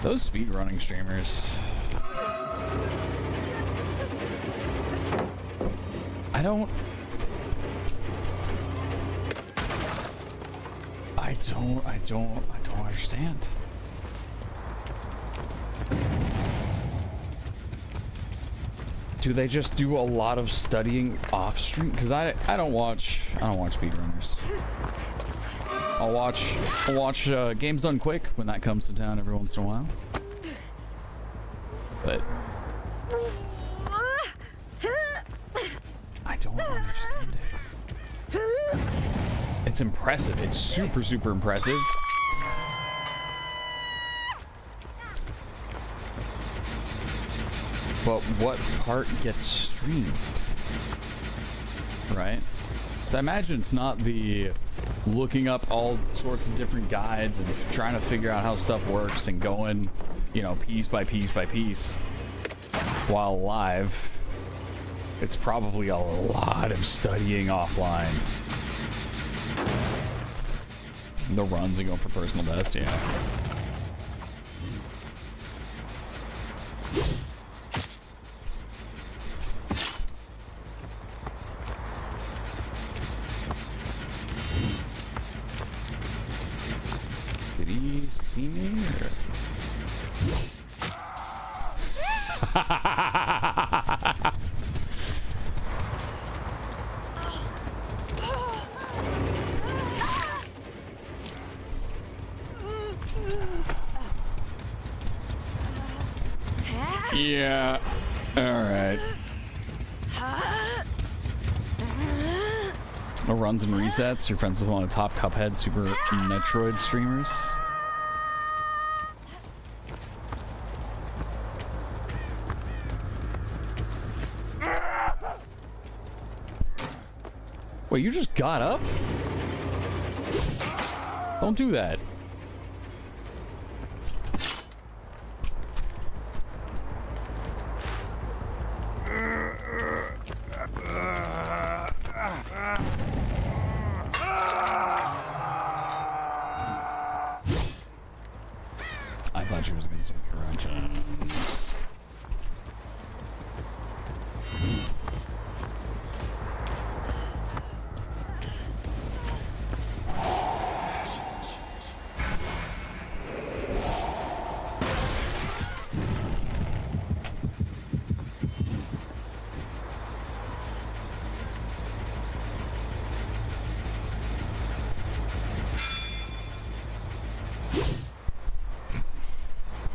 Those speedrunning streamers. I don't understand. Do they just do a lot of studying off stream? Because I don't watch speedrunners. I'll watch Games Done Quick when that comes to town every once in a while. But I don't understand it. It's impressive. It's super, super impressive. But what part gets streamed? Right? So I imagine it's not the looking up all sorts of different guides and trying to figure out how stuff works and going, you know, piece by piece by piece while live. It's probably a lot of studying offline. The runs and going for personal best, yeah. Did he see me? Or? Yeah. All right. No runs and resets. You're friends with one of the top Cuphead Super Metroid streamers. Wait, you just got up? Don't do that. I thought she was going to switch directions.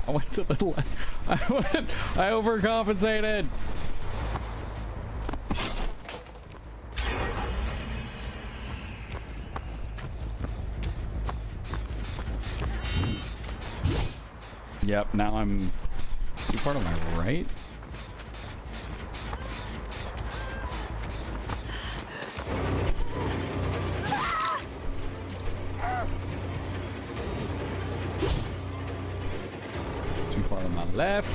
I went to the left. I overcompensated. Yep, now I'm too far to my right. Too far to my left.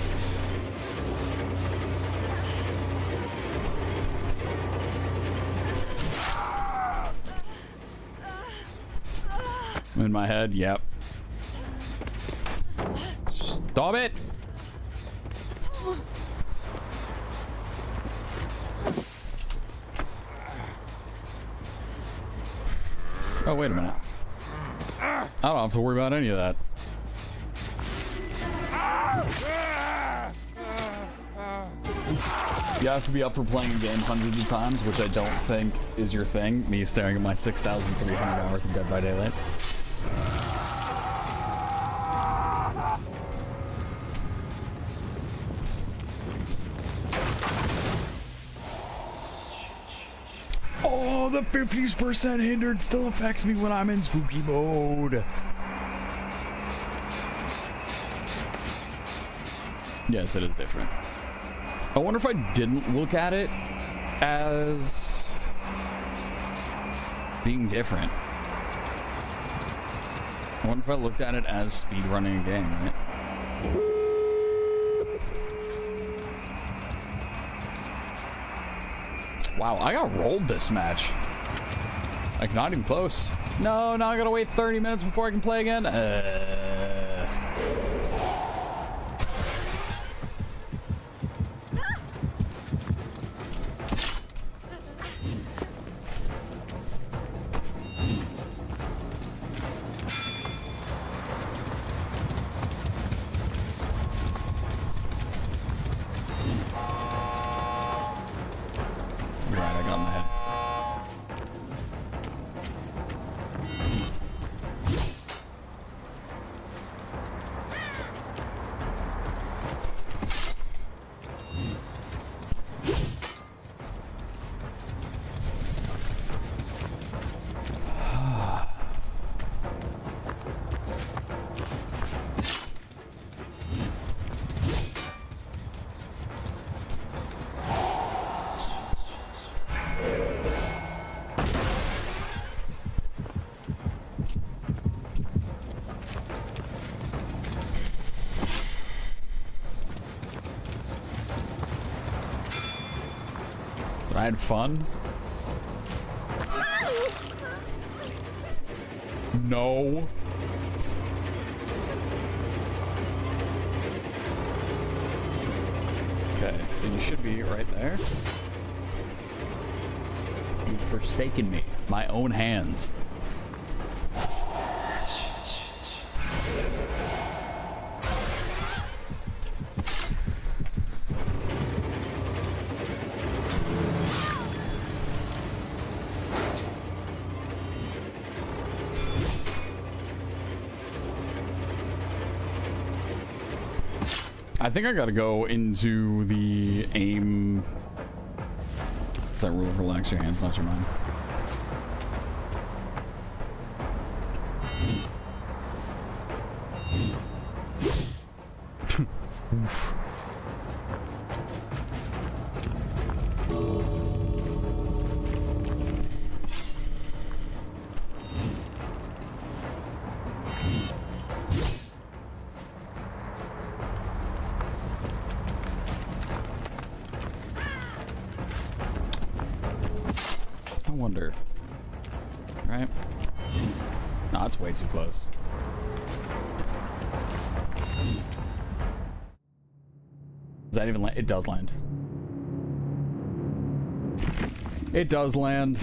In my head, yep. Stop it! Oh, wait a minute. I don't have to worry about any of that. You have to be up for playing a game hundreds of times, which I don't think is your thing. Me staring at my 6,300 hours of Dead by Daylight. Oh, the 50% hindered still affects me when I'm in spooky mode. Yes, it is different. I wonder if I didn't look at it as being different. I wonder if I looked at it as speedrunning a game, right? Wow, I got rolled this match. Like, not even close. No, now I gotta wait 30 minutes before I can play again. I had fun. No. Okay, so you should be right there. You've forsaken me. My own hands. I think I gotta go into the aim. That rule of relax your hands, not your mind. Oof. Way too close. Does that even land? It does land. It does land.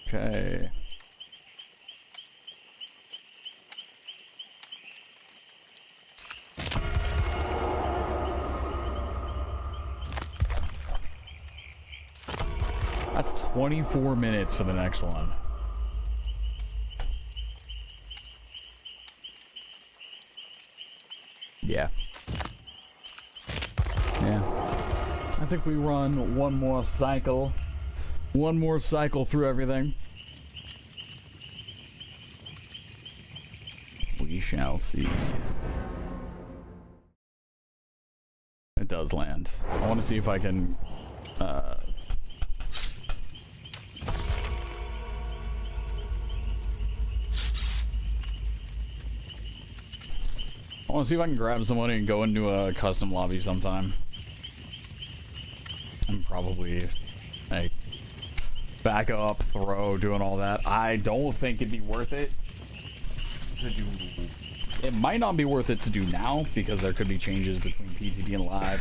Okay. That's 24 minutes for the next one. Yeah. Yeah. I think we run one more cycle. One more cycle through everything. We shall see. It does land. I want to see if I can I want to see if I can grab somebody and go into a custom lobby sometime. And probably like back up, throw, doing all that. I don't think it'd be worth it to do. It might not be worth it to do now because there could be changes between PTB and live.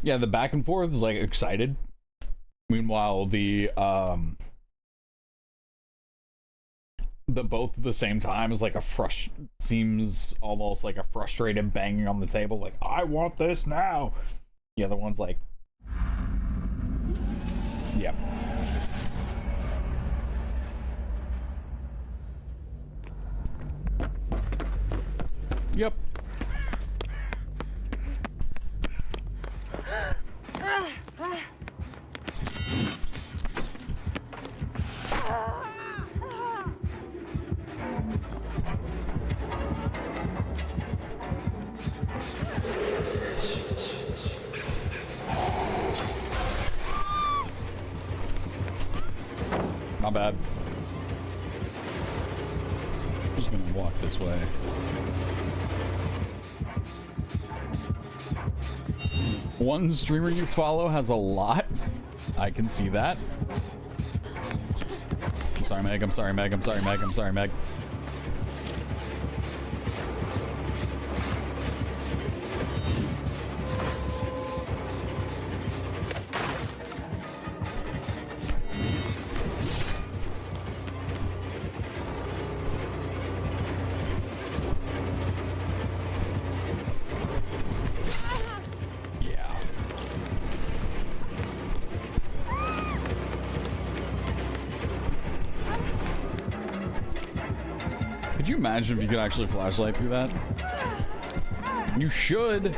Yeah, the back and forth is like excited. Meanwhile, the both at the same time is like seems almost like a frustrated banging on the table, like I want this now. The other one's like, yeah. Yep. Not bad. Just gonna walk this way. One streamer you follow has a lot. I can see that. I'm sorry, Meg. I'm sorry, Meg. I'm sorry, Meg. I'm sorry, Meg. Imagine if you could actually flashlight through that. You should.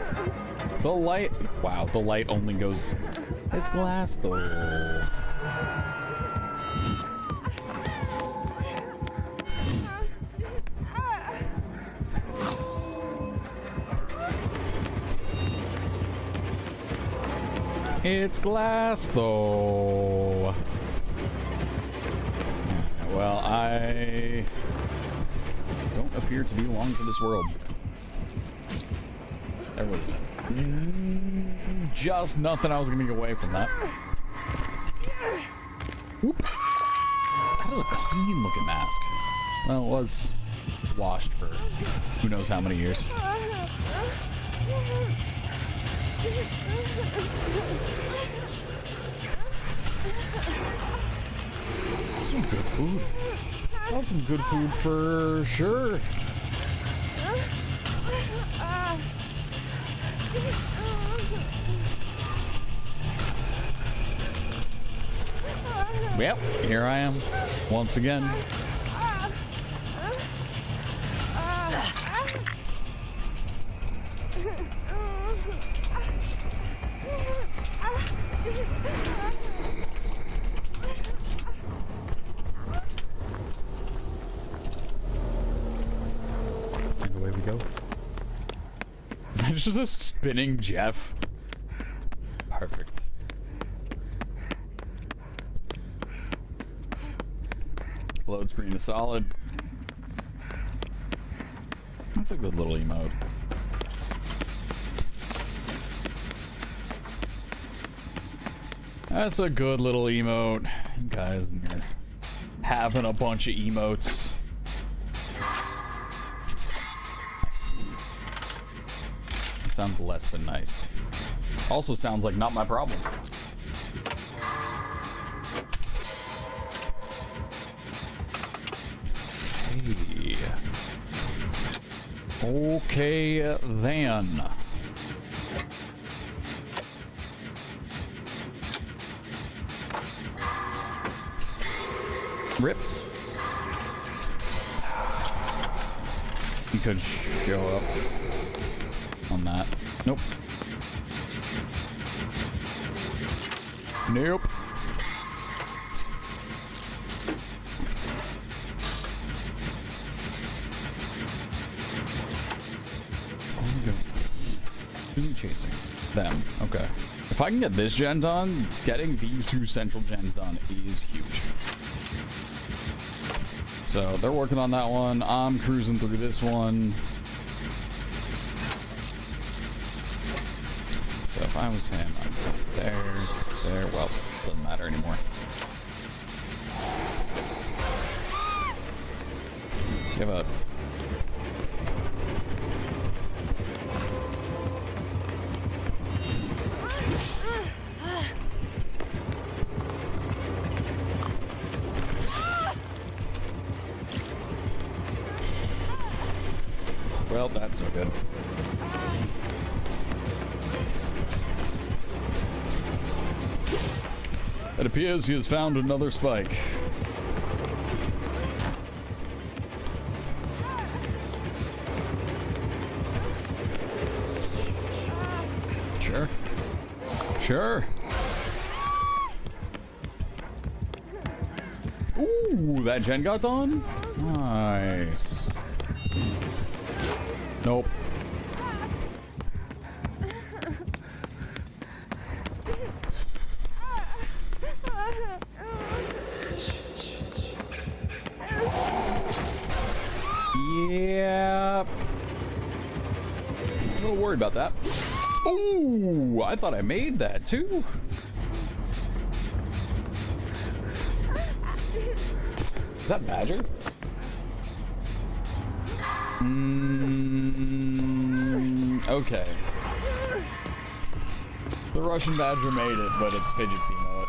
The light. Wow, the light only goes. It's glass though. It's glass though. Well, I don't appear to be long for this world. There was just nothing I was gonna get away from that. Whoop. That is a clean looking mask. Well, it was washed for who knows how many years. Some good food. That's some good food for sure. Yep, here I am once again. And away we go. Is that just a spinning Jeff? Perfect. Load screen is solid. That's a good little emote. That's a good little emote. You guys in here having a bunch of emotes. Nice. It sounds less than nice. Also sounds like not my problem. Hey. Okay then. Rip. He could show up on that. Nope. Nope. Oh my god. Who's he chasing? Them. Okay. If I can get this gen done, getting these two central gens done is huge. So they're working on that one. I'm cruising through this one. So if I was him, I'd go there. Well, doesn't matter anymore. Give up. Well, that's so good. It appears he has found another spike. Sure. Sure. Ooh, that gen got done? Nice. Nope. Yeah. A little worried about that. Ooh, I thought I made that too. Is that Badger? Okay. The Russian Badger made it, but it's fidgety mode.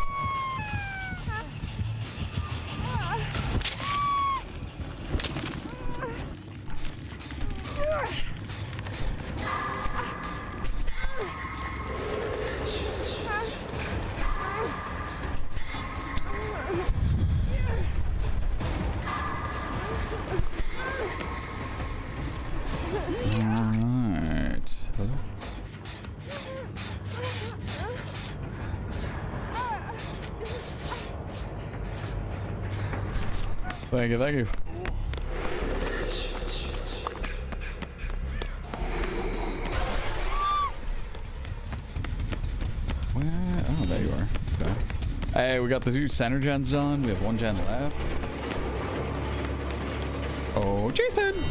Thank you, thank you. Where? Oh, there you are. Okay. Hey, we got the two center gens done. We have one gen left. Oh, Jason!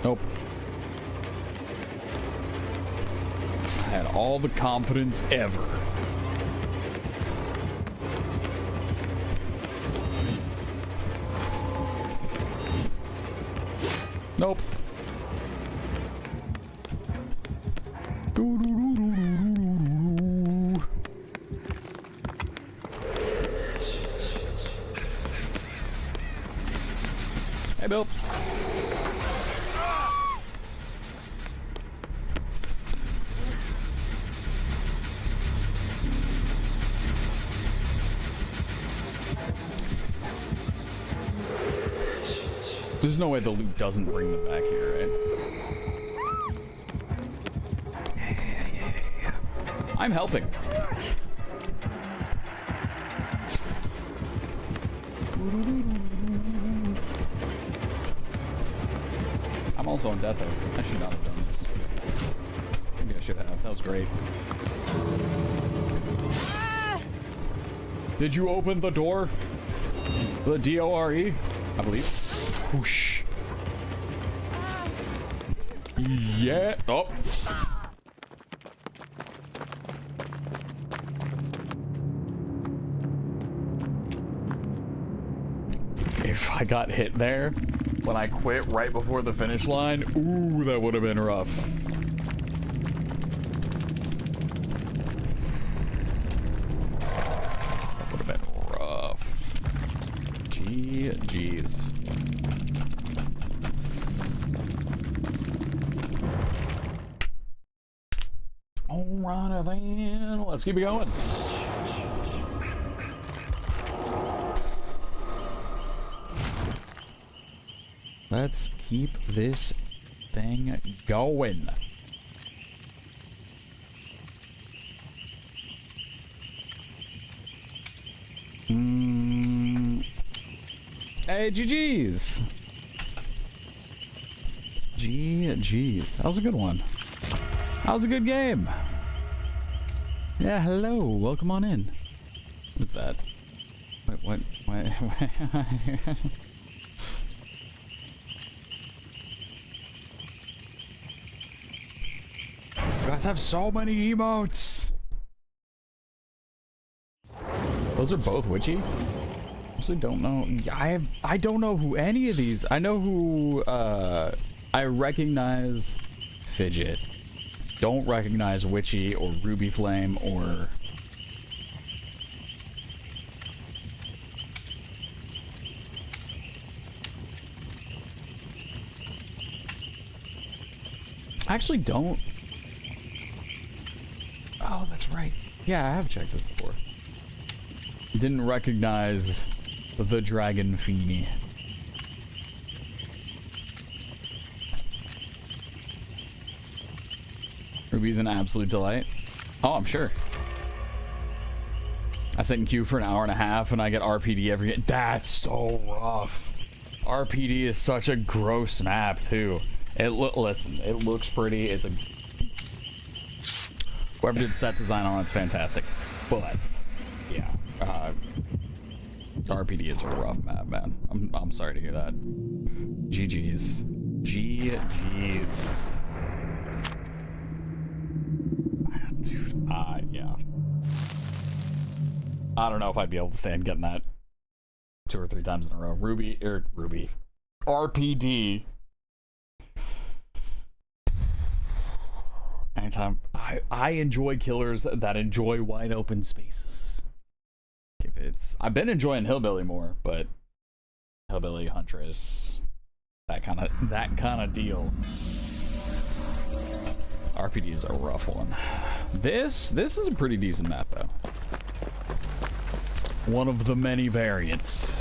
Nope. I had all the confidence ever. Nope. Hey, Bill. There's no way the loot doesn't bring them back here, right? I'm helping. I'm also on death. I should not have done this. Maybe I should have. That was great. Did you open the door? The D-O-R-E? I believe. Whoosh. Yeah. Oh. If I got hit there when I quit right before the finish line, ooh, that would have been rough. That would have been rough. Jeez. Alright then, let's keep it going. Let's keep this thing going. Hey, GG's. GG's. That was a good one. That was a good game. Yeah, hello. Welcome on in. What's that? Wait, what? You guys have so many emotes. Those are both witchy. Actually, don't know. I don't know who any of these. I know who. I recognize Fidget. Don't recognize Witchy or Ruby Flame or... I actually don't... Oh, that's right. Yeah, I have checked this before. Didn't recognize the Dragon Feeny. Ruby's an absolute delight. Oh, I'm sure. I sit in queue for an hour and a half and I get RPD every... That's so rough. RPD is such a gross map, too. Listen, it looks pretty. It's a... Whoever did set design on it's fantastic. But, yeah. RPD is a rough map, man. I'm sorry to hear that. GG's. GG's. Dude, yeah. I don't know if I'd be able to stand getting that 2 or 3 times in a row. Ruby. RPD. Anytime. I enjoy killers that enjoy wide open spaces. If it's... I've been enjoying Hillbilly more, but Hillbilly, Huntress, that kind of deal. RPD is a rough one. This is a pretty decent map, though. One of the many variants.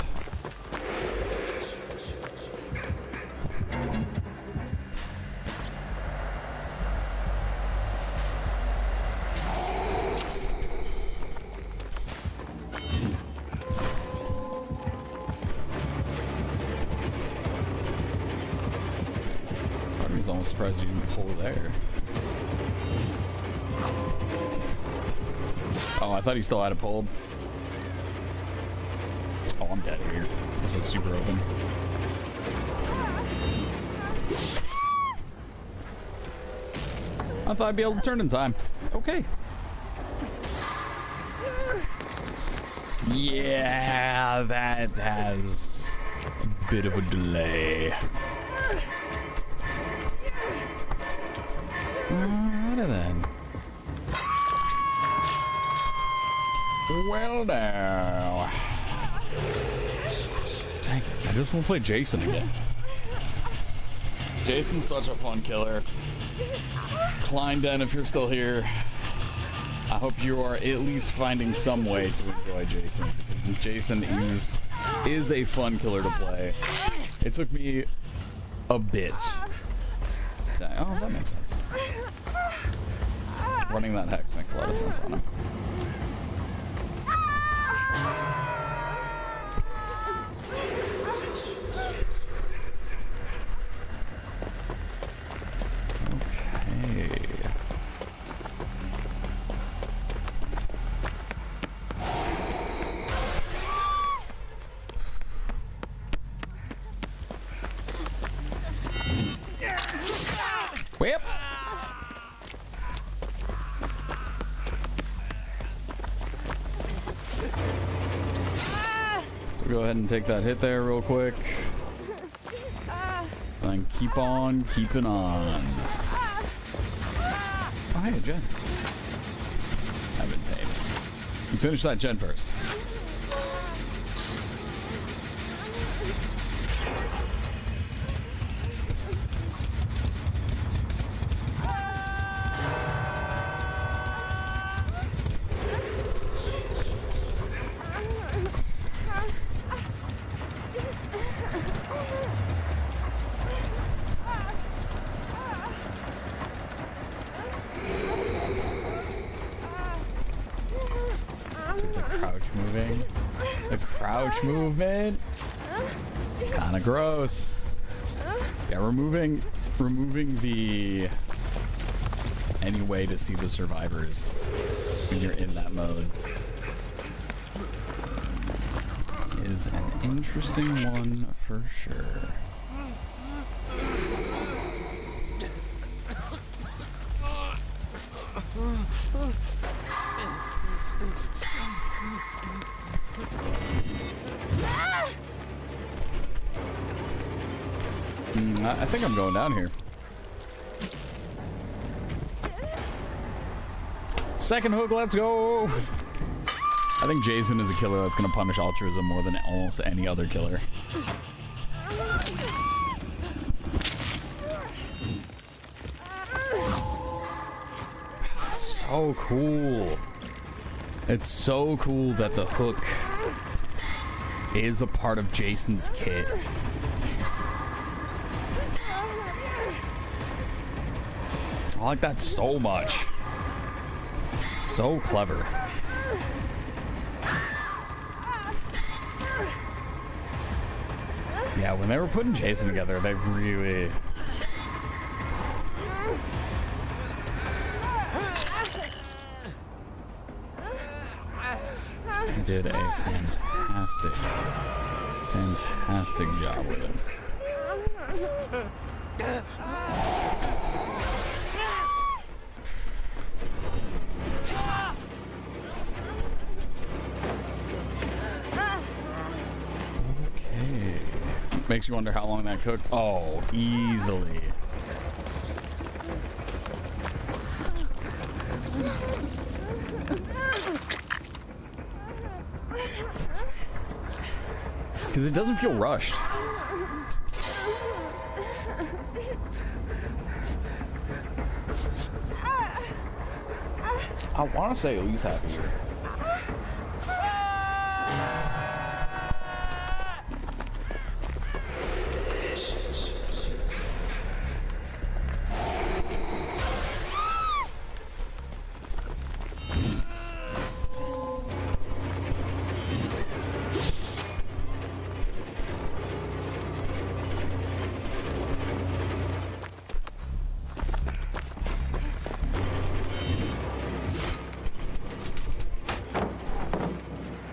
I was almost surprised you didn't pull there. Oh, I thought he still had it pulled. Oh, I'm dead here. This is super open. I thought I'd be able to turn in time. Okay. Yeah, that has a bit of a delay. Alrighty then. Well now. Dang, I just want to play Jason again. Jason's such a fun killer. Kleinen, if you're still here, I hope you are at least finding some way to enjoy Jason. Because Jason is a fun killer to play. It took me a bit. Oh, that makes sense. Running that hex makes a lot of sense on him. Okay. Whip. So go ahead and take that hit there real quick. And keep on keeping on. Oh, hey, Jen. I've been paid. You finish that Jen first. Movement, kind of gross. Yeah, removing the any way to see the survivors when you're in that mode is an interesting one for sure. I think I'm going down here. Second hook, let's go. I think Jason is a killer that's going to punish altruism more than almost any other killer. It's so cool. It's so cool that the hook is a part of Jason's kit. I like that so much. So clever. Yeah, when they were putting Jason together, they really did a fantastic job with it. Makes you wonder how long that cooked. Oh, easily. Because it doesn't feel rushed. I want to say at least half a year.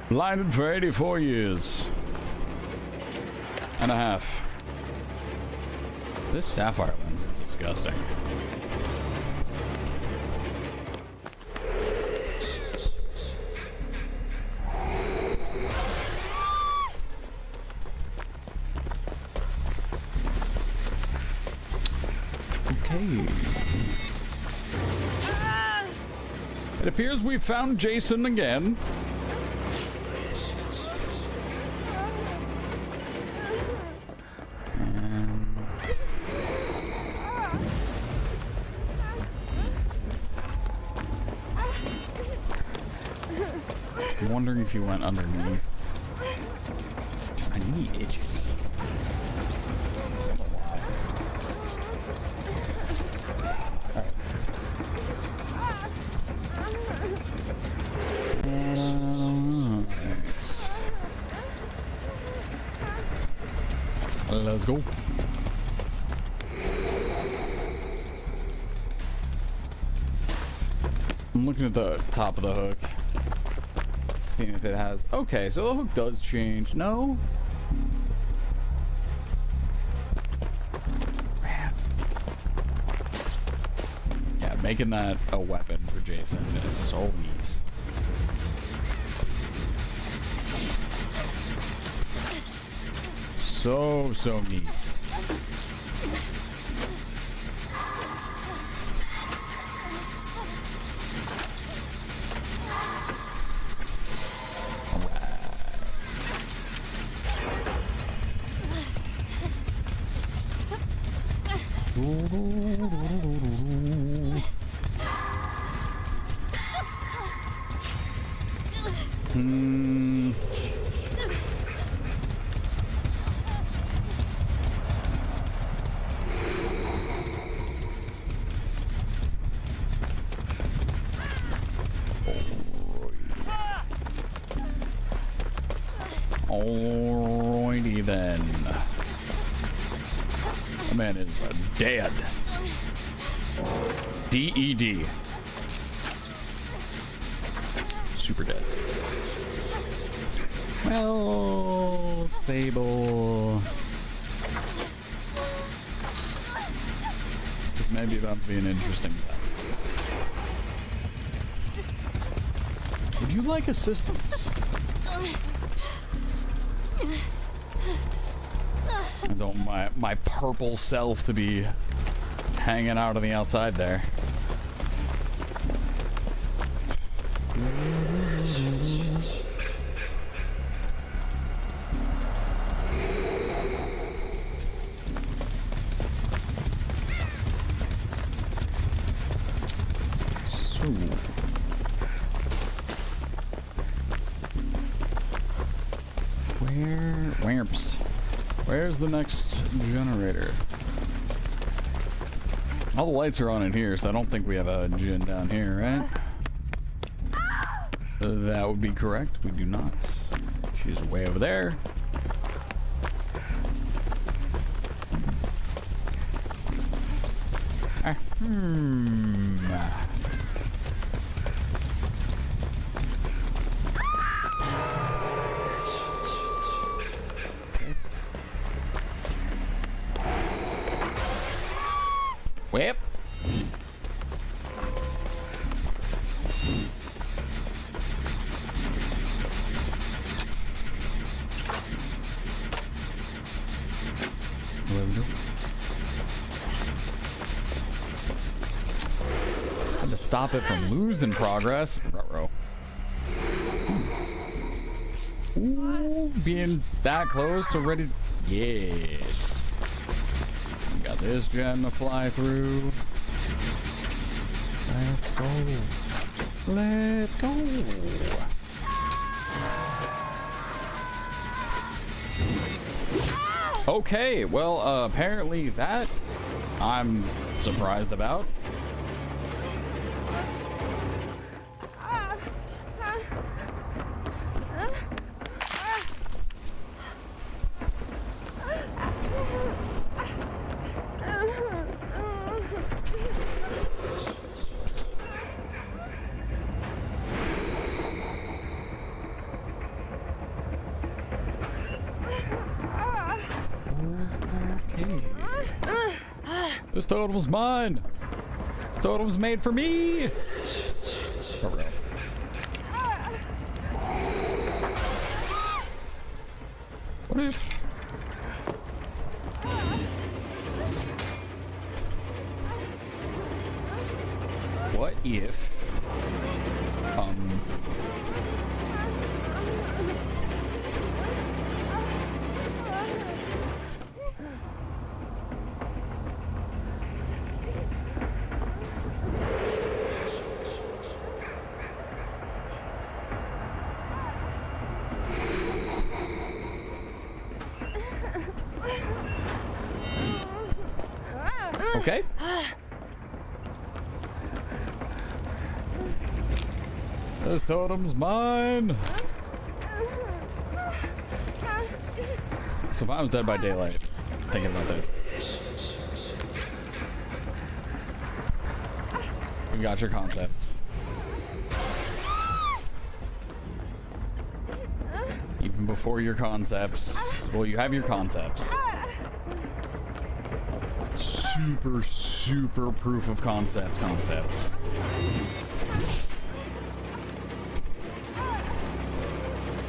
Blinded for 84 years and a half. This sapphire lens is disgusting. Okay. It appears we've found Jason again. wondering if you went underneath. My knee itches. I don't know why. Alright. Let's go. I'm looking at the top of the hook. Seeing if it has... Okay, so the hook does change. No? Man. Yeah, making that a weapon for Jason is so neat. So neat. Alrighty then. The man is dead. DED. Super dead. Well, Sable. This may be about to be an interesting time. Would you like assistance? I don't want my purple self to be hanging out on the outside there. So where's the next generator? All the lights are on in here, so I don't think we have a gen down here, right? That would be correct. We do not. She's way over there. Whip. Had to stop it from losing progress. Ruh-roh. Ooh, being that close to ready. Yes. Got this gen to fly through. Let's go. Let's go. Okay, well, apparently that I'm surprised about. This totem's mine. This totem's made for me. For real. What if? What if? Okay. This totem's mine. So if I was dead by daylight, thinking about this. You got your concepts. Even before your concepts. Well, you have your concepts. Super, super proof of concepts.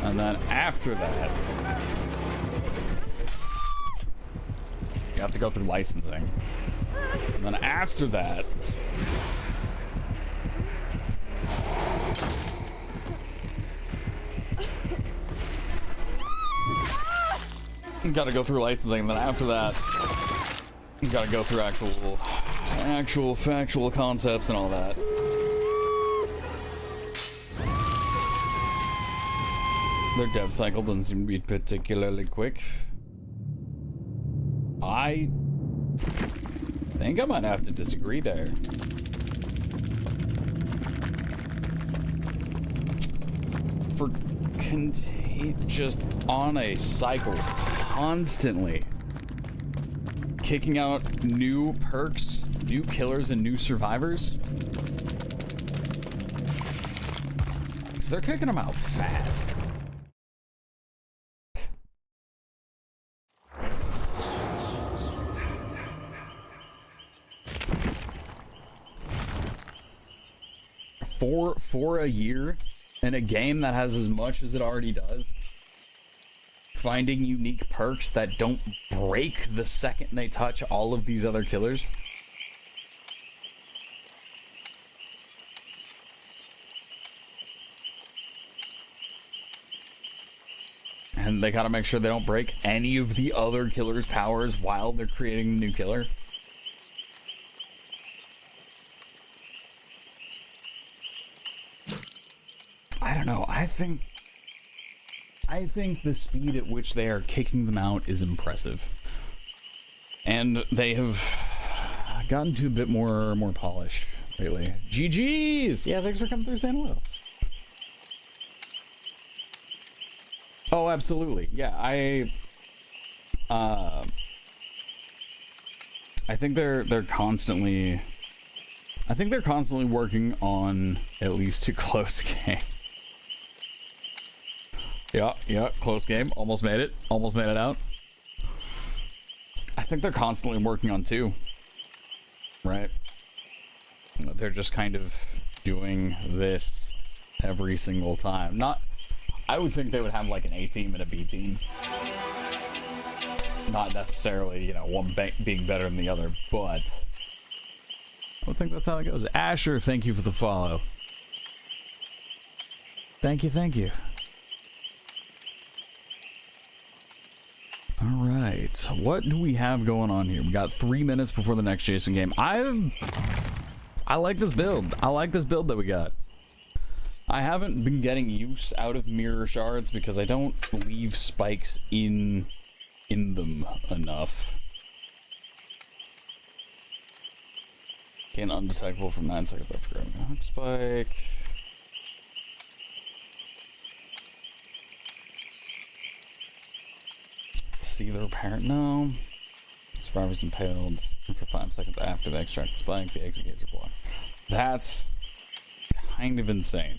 And then after that, you have to go through licensing. And then after that, you gotta go through licensing. And then after that, you gotta go through actual factual concepts and all that. Their dev cycle doesn't seem to be particularly quick. I think I might have to disagree there. For just on a cycle, constantly kicking out new perks, new killers, and new survivors. Because they're kicking them out fast. For a year in a game that has as much as it already does, finding unique perks that don't break the second they touch all of these other killers. And they gotta make sure they don't break any of the other killers' powers while they're creating a new killer. I don't know. I think the speed at which they are kicking them out is impressive. And they have gotten to a bit more polished lately. GG's! Yeah, thanks for coming through, San Luis. Oh, absolutely. Yeah, I think they're constantly working on at least a close game. Yeah, close game. Almost made it out. I think they're constantly working on 2. Right? They're just kind of doing this every single time. I would think they would have like an A team and a B team. Not necessarily, one being better than the other, but I would think that's how it goes. Asher, thank you for the follow. Thank you. All right, what do we have going on here? We got 3 minutes before the next Jason game. I like this build. I like this build that we got. I haven't been getting use out of mirror shards because I don't leave spikes in them enough. Again, undetectable from 9 seconds after grabbing a hook spike. See the apparent no. Survivor's impaled for 5 seconds after they extract the spike. The exit gates are blocked. That's kind of insane.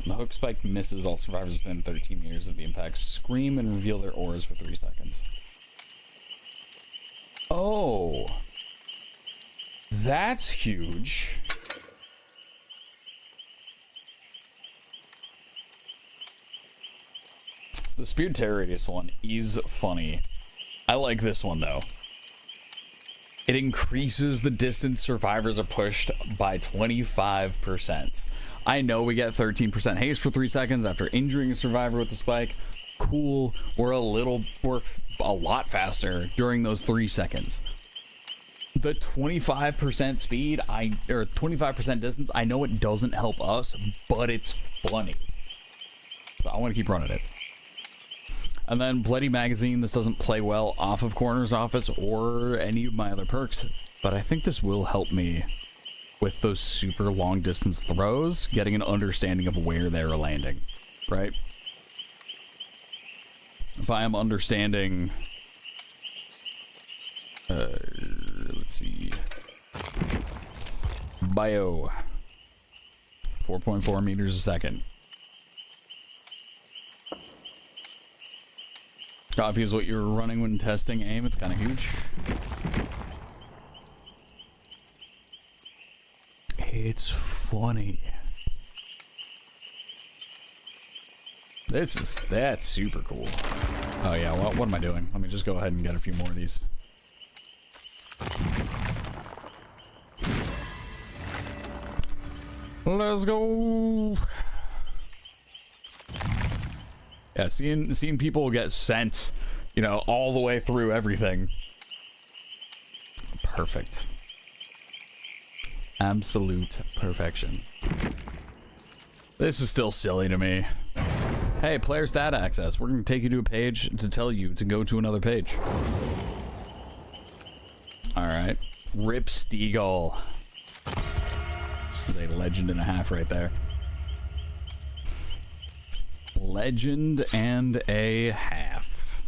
The hook spike misses all survivors within 13 meters of the impact. Scream and reveal their auras for 3 seconds. Oh. That's huge. The Speed Terror Radius one is funny. I like this one though. It increases the distance survivors are pushed by 25%. I know we get 13% haste for 3 seconds after injuring a survivor with the spike. Cool. We're a lot faster during those 3 seconds. the 25% speed, or 25% distance, I know it doesn't help us, but it's funny. So I want to keep running it. And then Bloody Magazine, this doesn't play well off of Corner's Office or any of my other perks, but I think this will help me with those super long distance throws, getting an understanding of where they're landing, right? If I am understanding... let's see. Bio. 4.4 meters a second. Coffee is what you were running when testing aim. It's kind of huge. It's funny. That's super cool. Oh yeah, what am I doing? Let me just go ahead and get a few more of these. Let's go. Yeah, seeing people get sent, you know, all the way through everything. Perfect. Absolute perfection. This is still silly to me. Hey, player stat access. We're going to take you to a page to tell you to go to another page. Alright. Rip Steagle. There's a legend and a half right there. Legend and a half.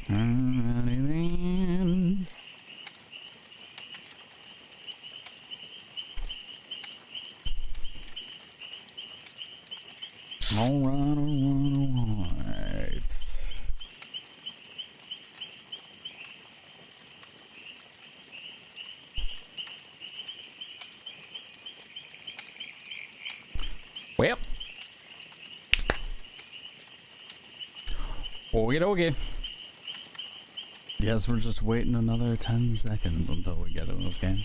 Alrighty then. Alright. Well. Okay. Yes, we're just waiting another 10 seconds until we get in this game.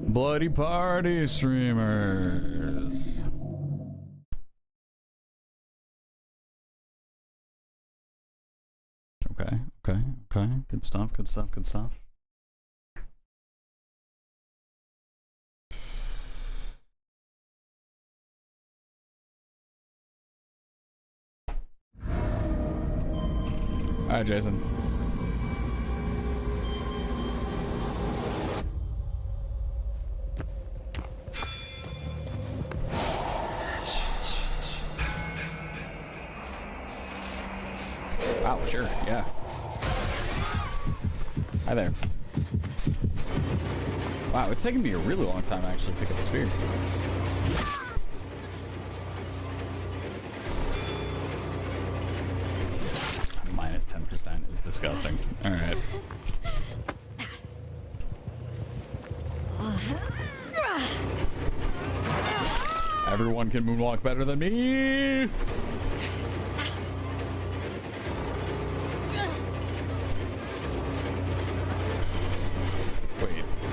Bloody party streamers. Okay. Good stuff. Alright, Jason. Wow, sure, yeah. Hi there. Wow, it's taken me a really long time to actually pick up the spear. Minus 10% is disgusting. Alright. Everyone can moonwalk better than me!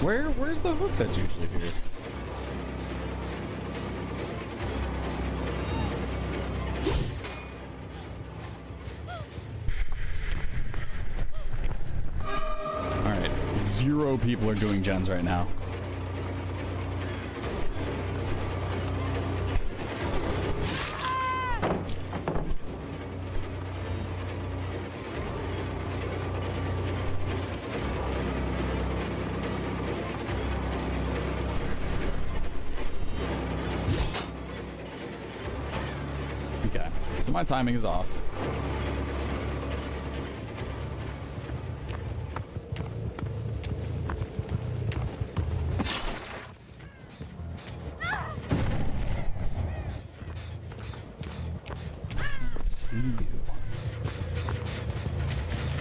Where's the hook that's usually here? Alright, 0 people are doing gens right now. My timing is off. Let's see you.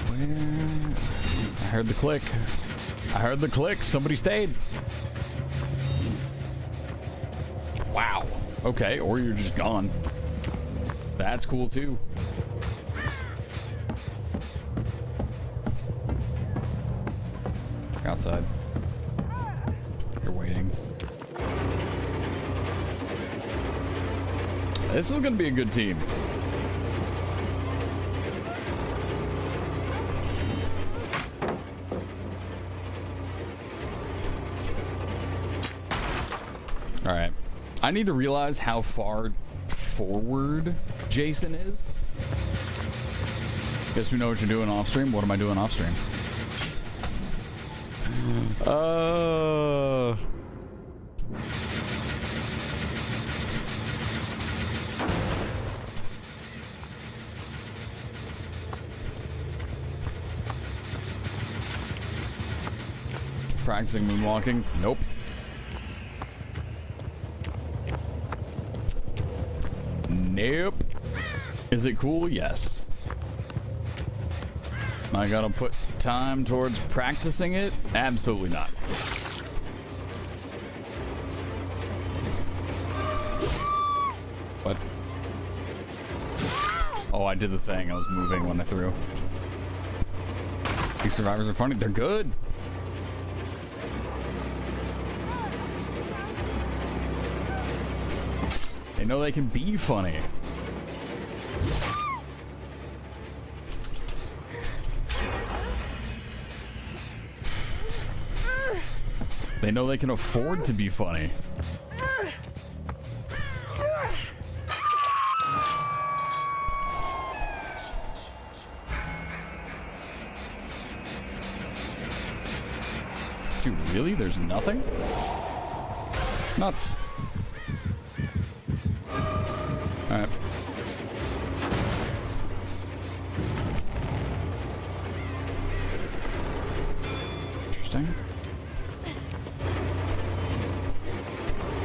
Where? I heard the click. I heard the click. Somebody stayed. Wow. Okay, or you're just gone. That's cool too. outside. You're waiting. This is gonna be a good team. Alright. I need to realize how far forward Jason is. Guess we know what you're doing off stream. What am I doing off stream? Practicing moonwalking? Nope. Nope. Is it cool? Yes. Am I gonna put time towards practicing it? Absolutely not. What? Oh, I did the thing. I was moving when I threw. These survivors are funny. They're good. They know they can be funny. They know they can afford to be funny. Dude, really? There's nothing? Nuts. Alright. Interesting.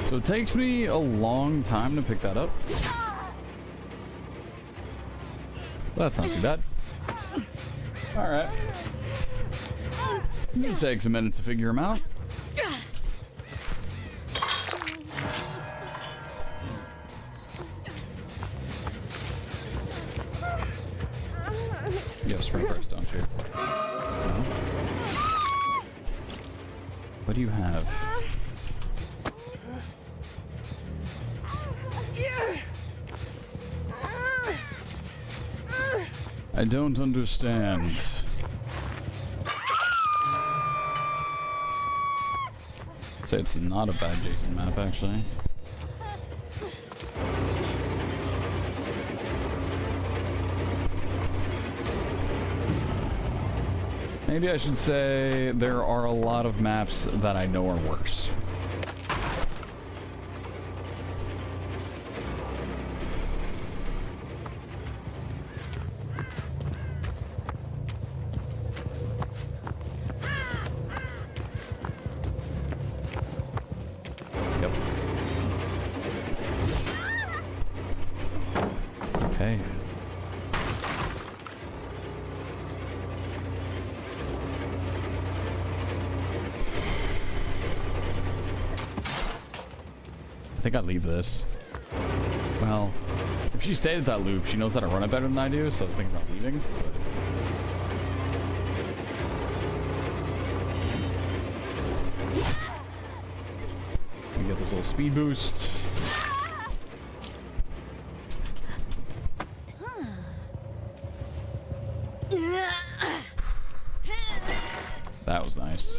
So it takes me a long time to pick that up. That's not too bad. Alright. It takes a minute to figure them out. You have sprint burst, don't you? No? What do you have? I don't understand. I'd say it's not a bad Jason map, actually. Maybe I should say there are a lot of maps that I know are worse. Okay. I think I'd leave this. Well, if she stayed at that loop, she knows how to run it better than I do, so I was thinking about leaving. But... get this little speed boost. That was nice.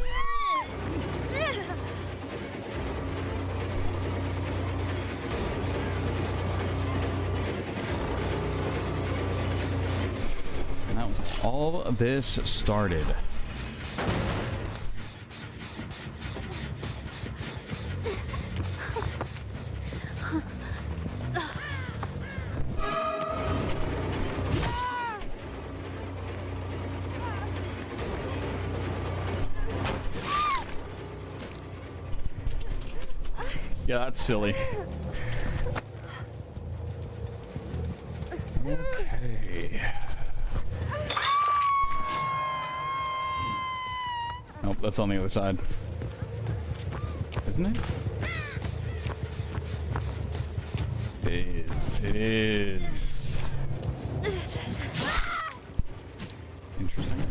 And that was all this started. Yeah, that's silly. Okay. Nope, that's on the other side. Isn't it? It is. It is. Interesting.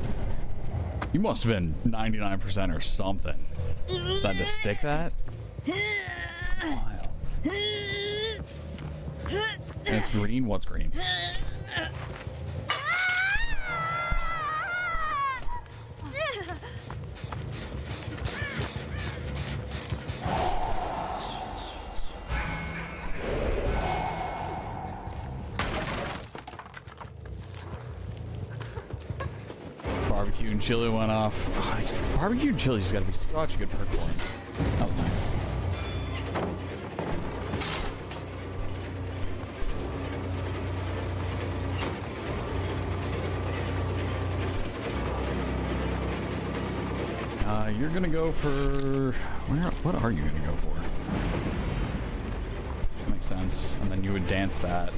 You must have been 99% or something. Decided to stick that? Wild. And it's green? What's green? Barbecue and chili went off. Oh, barbecue and chili's gotta be such a good perk for him. That was nice. You're gonna go for... What are you gonna go for? Makes sense. And then you would dance that.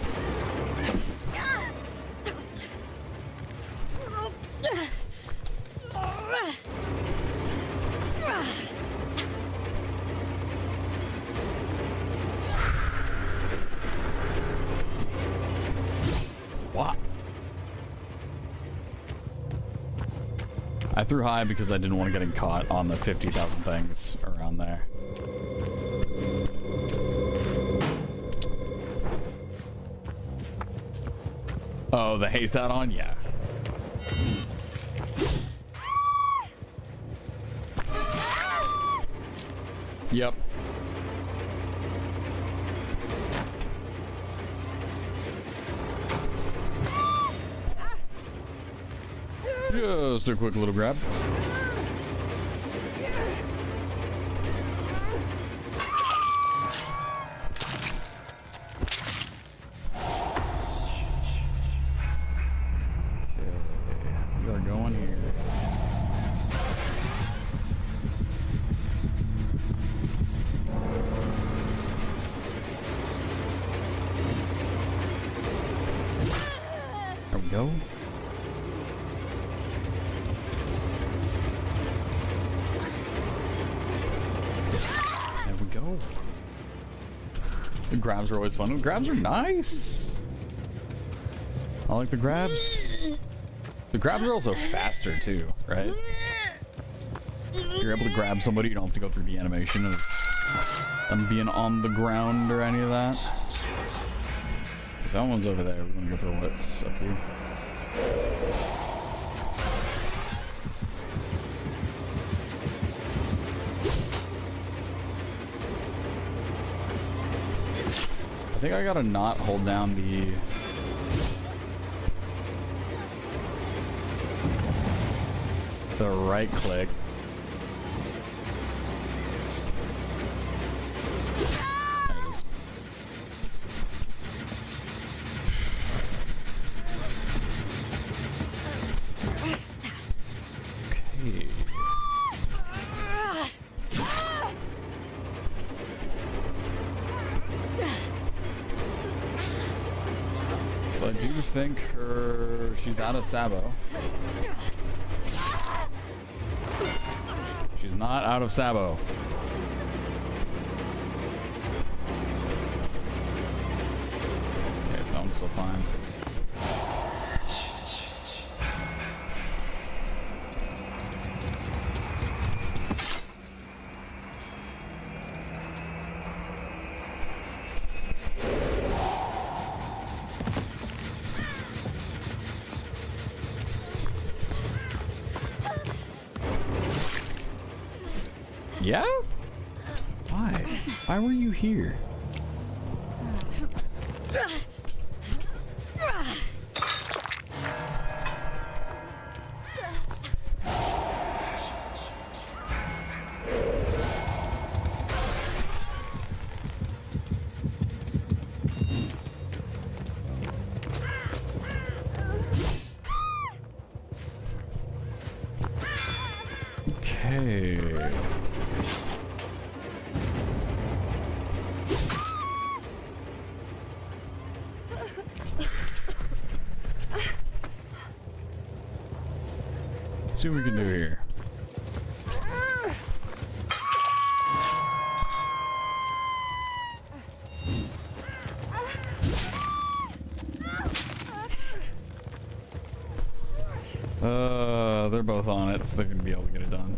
What? I threw high because I didn't want to get caught on the 50,000 things around there. Oh, the haste add-on? Yeah. Yep. Just a quick little grab. We are going here. There we go. The grabs are always fun. The grabs are nice. I like the grabs. The grabs are also faster too, right? You're able to grab somebody, you don't have to go through the animation of them being on the ground or any of that. So that one's over there. We're gonna go for what's up here. I think I gotta not hold down the right click. There it is. Okay. So I do think she's out of Sabo. She's not out of Sabo. Okay, sounds still fine. Yeah? Why? Why were you here? Okay. Let's see what we can do here. They're both on it, so they're gonna be able to get it done.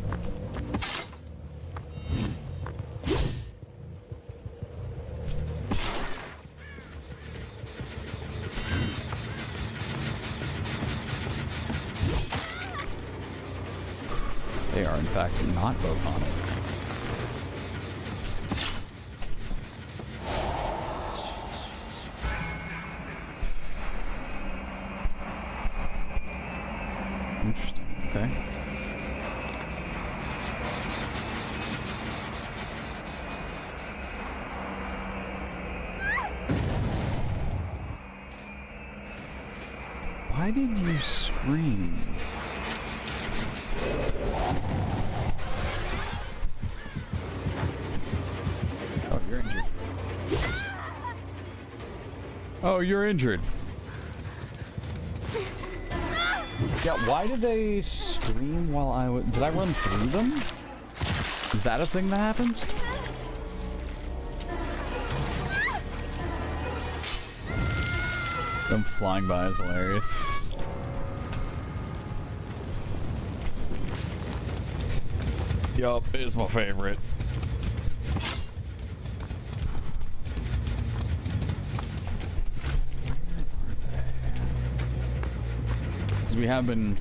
They are, in fact, not both on it. Interesting, okay. Why did you scream? Oh, you're injured. Oh, you're injured. Yeah, why did they scream while I was... Did I run through them? Is that a thing that happens? Them flying by is hilarious. Yup, it's my favorite. Because we have been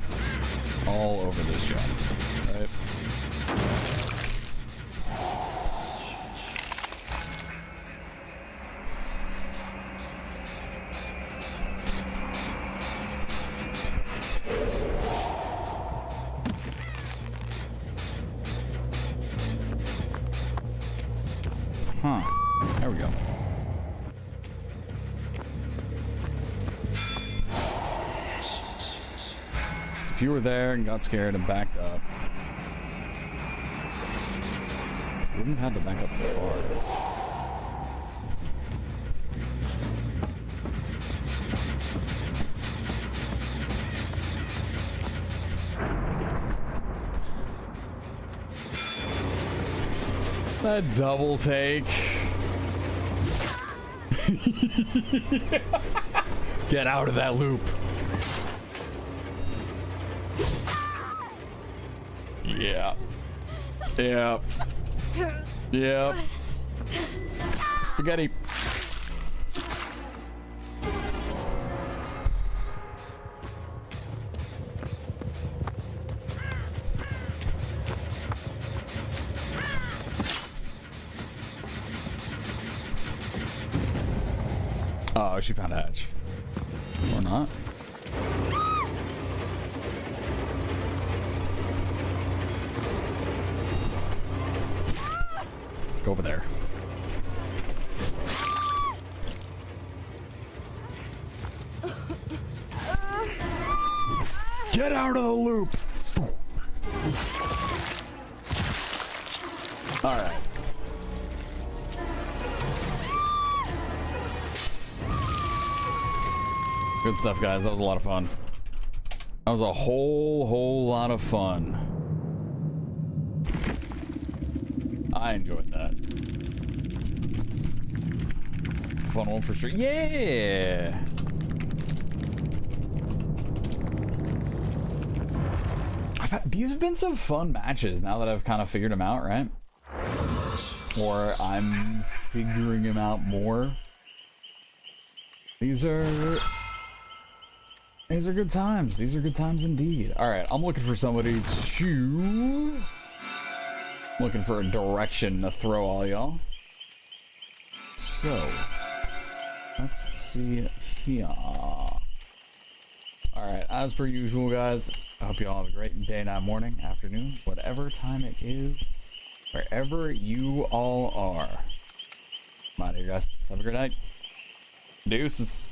all over this jump, right? Huh. There we go. So if you were there and got scared and backed up, you wouldn't have had to back up far. That double take. Get out of that loop. Yeah. Yep. Yep. Spaghetti. Oh, she found a hatch. Or not. Go over there. Get out of the loop! Alright. Good stuff, guys. That was a lot of fun. That was a whole lot of fun. I enjoyed that. Fun one for sure. Yeah! These have been some fun matches now that I've kind of figured them out, right? Or I'm figuring them out more. These are good times. These are good times indeed. Alright, I'm looking for somebody to... Looking for a direction to throw all y'all. So, let's see here. Alright, as per usual, guys, I hope you all have a great day, night, morning, afternoon, whatever time it is, wherever you all are. I'm out of here, guys. Have a great night. Deuces.